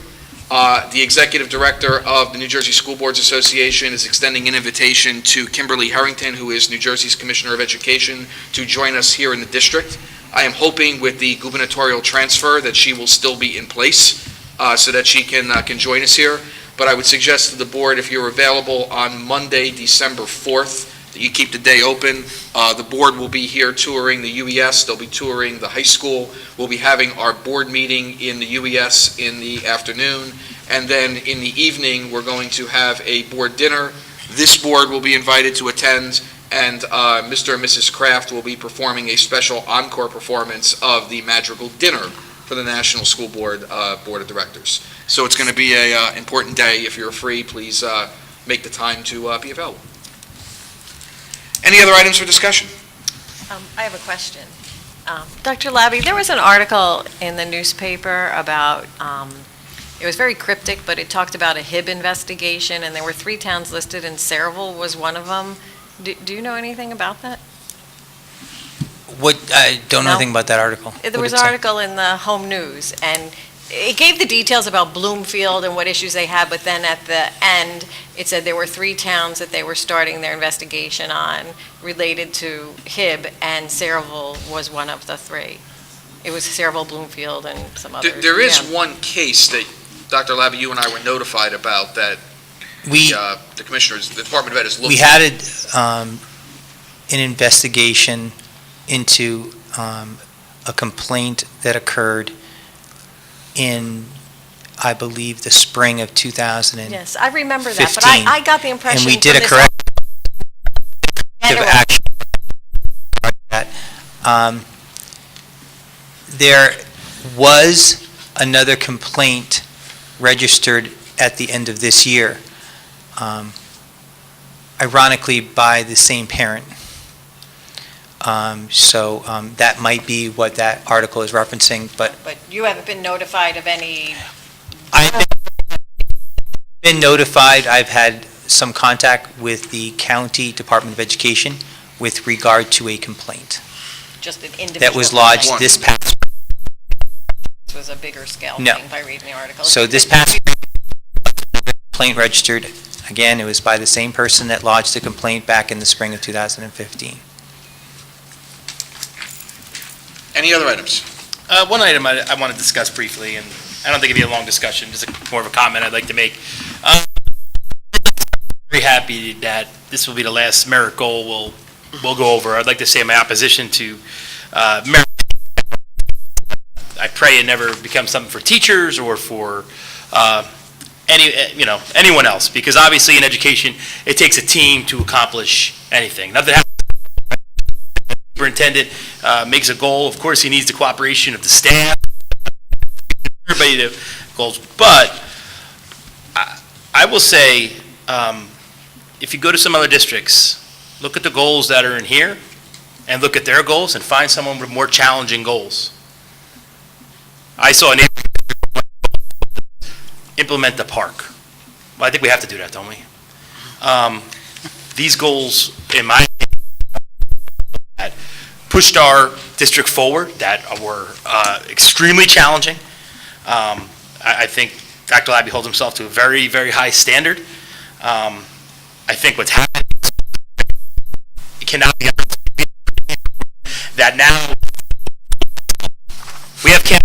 The Executive Director of the New Jersey School Boards Association is extending an invitation to Kimberly Harrington, who is New Jersey's Commissioner of Education, to join us here in the district. I am hoping with the gubernatorial transfer that she will still be in place so that she can join us here. But I would suggest to the board, if you're available on Monday, December 4th, that you keep the day open. The board will be here touring the UES. They'll be touring the high school. We'll be having our board meeting in the UES in the afternoon. And then in the evening, we're going to have a board dinner. This board will be invited to attend, and Mr. and Mrs. Kraft will be performing a special encore performance of the Madrigal Dinner for the National School Board Board of Directors. So it's going to be an important day. If you're free, please make the time to be available. Any other items for discussion? I have a question. Dr. Labby, there was an article in the newspaper about, it was very cryptic, but it talked about a Hib investigation, and there were 3 towns listed, and Sayreville was one of them. Do you know anything about that? I don't know No? anything about that article. There was an article in the Home News, and it gave the details about Bloomfield and what issues they had, but then at the end, it said there were 3 towns that they were starting their investigation on related to Hib, and Sayreville was one of the 3. It was Sayreville, Bloomfield, and some others. There is Yeah. one case that, Dr. Labby, you and I were notified about that the commissioners, the Department of Ed is looking. We had an investigation into a complaint that occurred in, I believe, the spring of 2015. Yes, I remember that, but I got the impression. And we did from a this corrective action. There was another complaint registered at the end of this year, ironically by the same parent. So that might be what that article is referencing, but But you haven't been notified of any. I've been notified. I've had some contact with the County Department of Education with regard to a complaint Just an individual. that was lodged complaint. this past. This was a bigger scale No. thing by reading the article. So this past complaint registered, again, it was by the same person that lodged the complaint back in the spring of 2015. Any other items? One item I want to discuss briefly, and I don't think it'd be a long discussion, just more of a comment I'd like to make. Very happy that this will be the last merit goal we'll go over. I'd like to say my opposition to merit. I pray it never becomes something for teachers or for anyone else, because obviously in education, it takes a team to accomplish anything. Nothing happens. Superintendent makes a goal. Of course, he needs the cooperation of the staff, everybody to goals. But I will say, if you go to some other districts, look at the goals that are in here and look at their goals and find someone with more challenging goals. I saw an implement the park. Well, I think we have to do that, don't we? These goals, in my opinion, pushed our district forward, that were extremely challenging. I think Dr. Labby holds himself to a very, very high standard. I think what's happening it cannot be that now we have campus.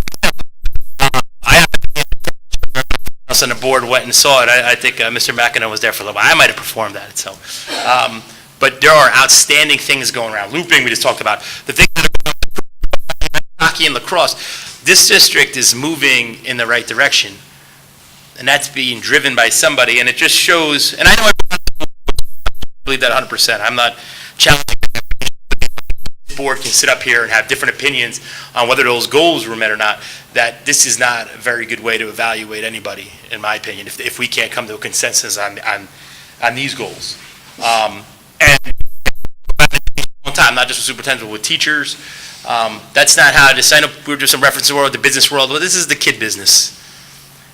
On the board went and saw it. I think Mr. McEnroe was there for a little while. I might have performed that. So, but there are outstanding things going around. Looping, we just talked about. The things that are hockey and lacrosse. This district is moving in the right direction, and that's being driven by somebody. And it just shows. And I know I believe that 100%. I'm not challenging. The board can sit up here and have different opinions on whether those goals were met or not. That this is not a very good way to evaluate anybody, in my opinion, if we can't come to a consensus on these goals. And one time, not just with superintendents, but with teachers. That's not how to sign up. We were doing some reference to the world, the business world. Well, this is the kid business.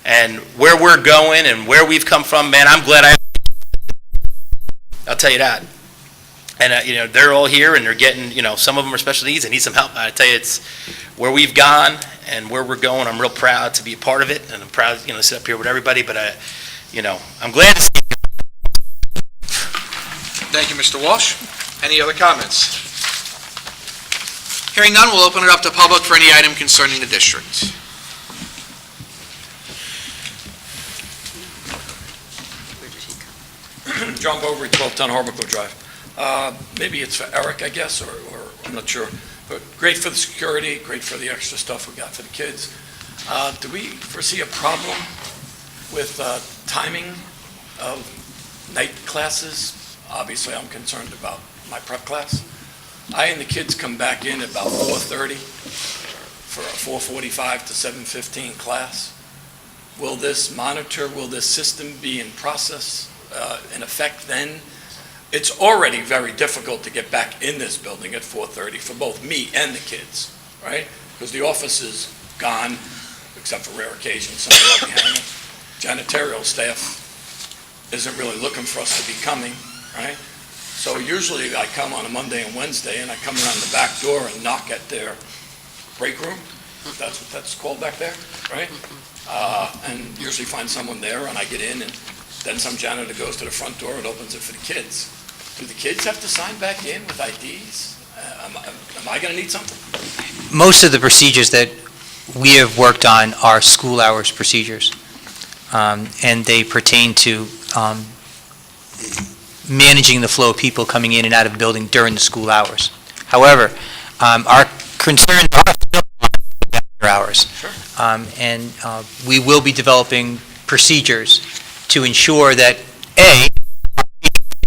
And where we're going and where we've come from, man, I'm glad I'll tell you that. And, they're all here and they're getting, some of them are special needs and need some help. I tell you, it's where we've gone and where we're going. I'm real proud to be a part of it, and I'm proud, to sit up here with everybody, but, I'm glad to see you. Thank you, Mr. Walsh. Any other comments? Hearing none, we'll open it up to public for any item concerning the district. John Bovary, 12 Town Harbaco Drive. Maybe it's for Eric, I guess, or I'm not sure. But great for the security, great for the extra stuff we got for the kids. Do we foresee a problem with timing of night classes, obviously I'm concerned about my prep class. I and the kids come back in at about 4:30 for a 4:45 to 7:15 class. Will this system be in process, in effect then? It's already very difficult to get back in this building at 4:30 for both me and the kids, right? Because the office is gone, except for rare occasions, somebody might be hanging. Janitorial staff isn't really looking for us to be coming, right? So usually I come on a Monday and Wednesday, and I come around the back door and knock at their break room, if that's what that's called back there, right? And usually find someone there, and I get in, and then some janitor goes to the front door and opens it for the kids. Do the kids have to sign back in with IDs? Am I going to need something? Most of the procedures that we have worked on are school hours procedures, and they pertain to managing the flow of people coming in and out of the building during the school hours. However, our concerns are still after hours. Sure. And we will be developing procedures to ensure that, A,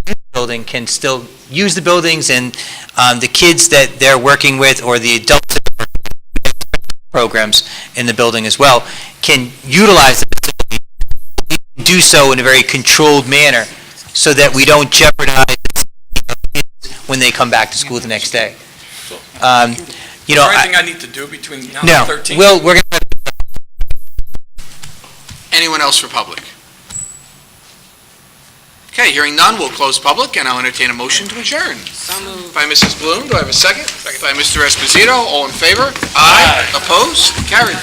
the building can still use the buildings, and the kids that they're working with, or the adults that are working with programs in the building as well, can utilize the facility, do so in a very controlled manner, so that we don't jeopardize kids when they come back to school the next day. Is there anything I need to do between now and No, 13? we're going to... Anyone else for public? Okay, hearing none, we'll close public, and I'll entertain a motion to adjourn. So moved. By Mrs. Bloom, do I have a second? By Mr. Esposito, all in favor? Aye. Opposed? Carried.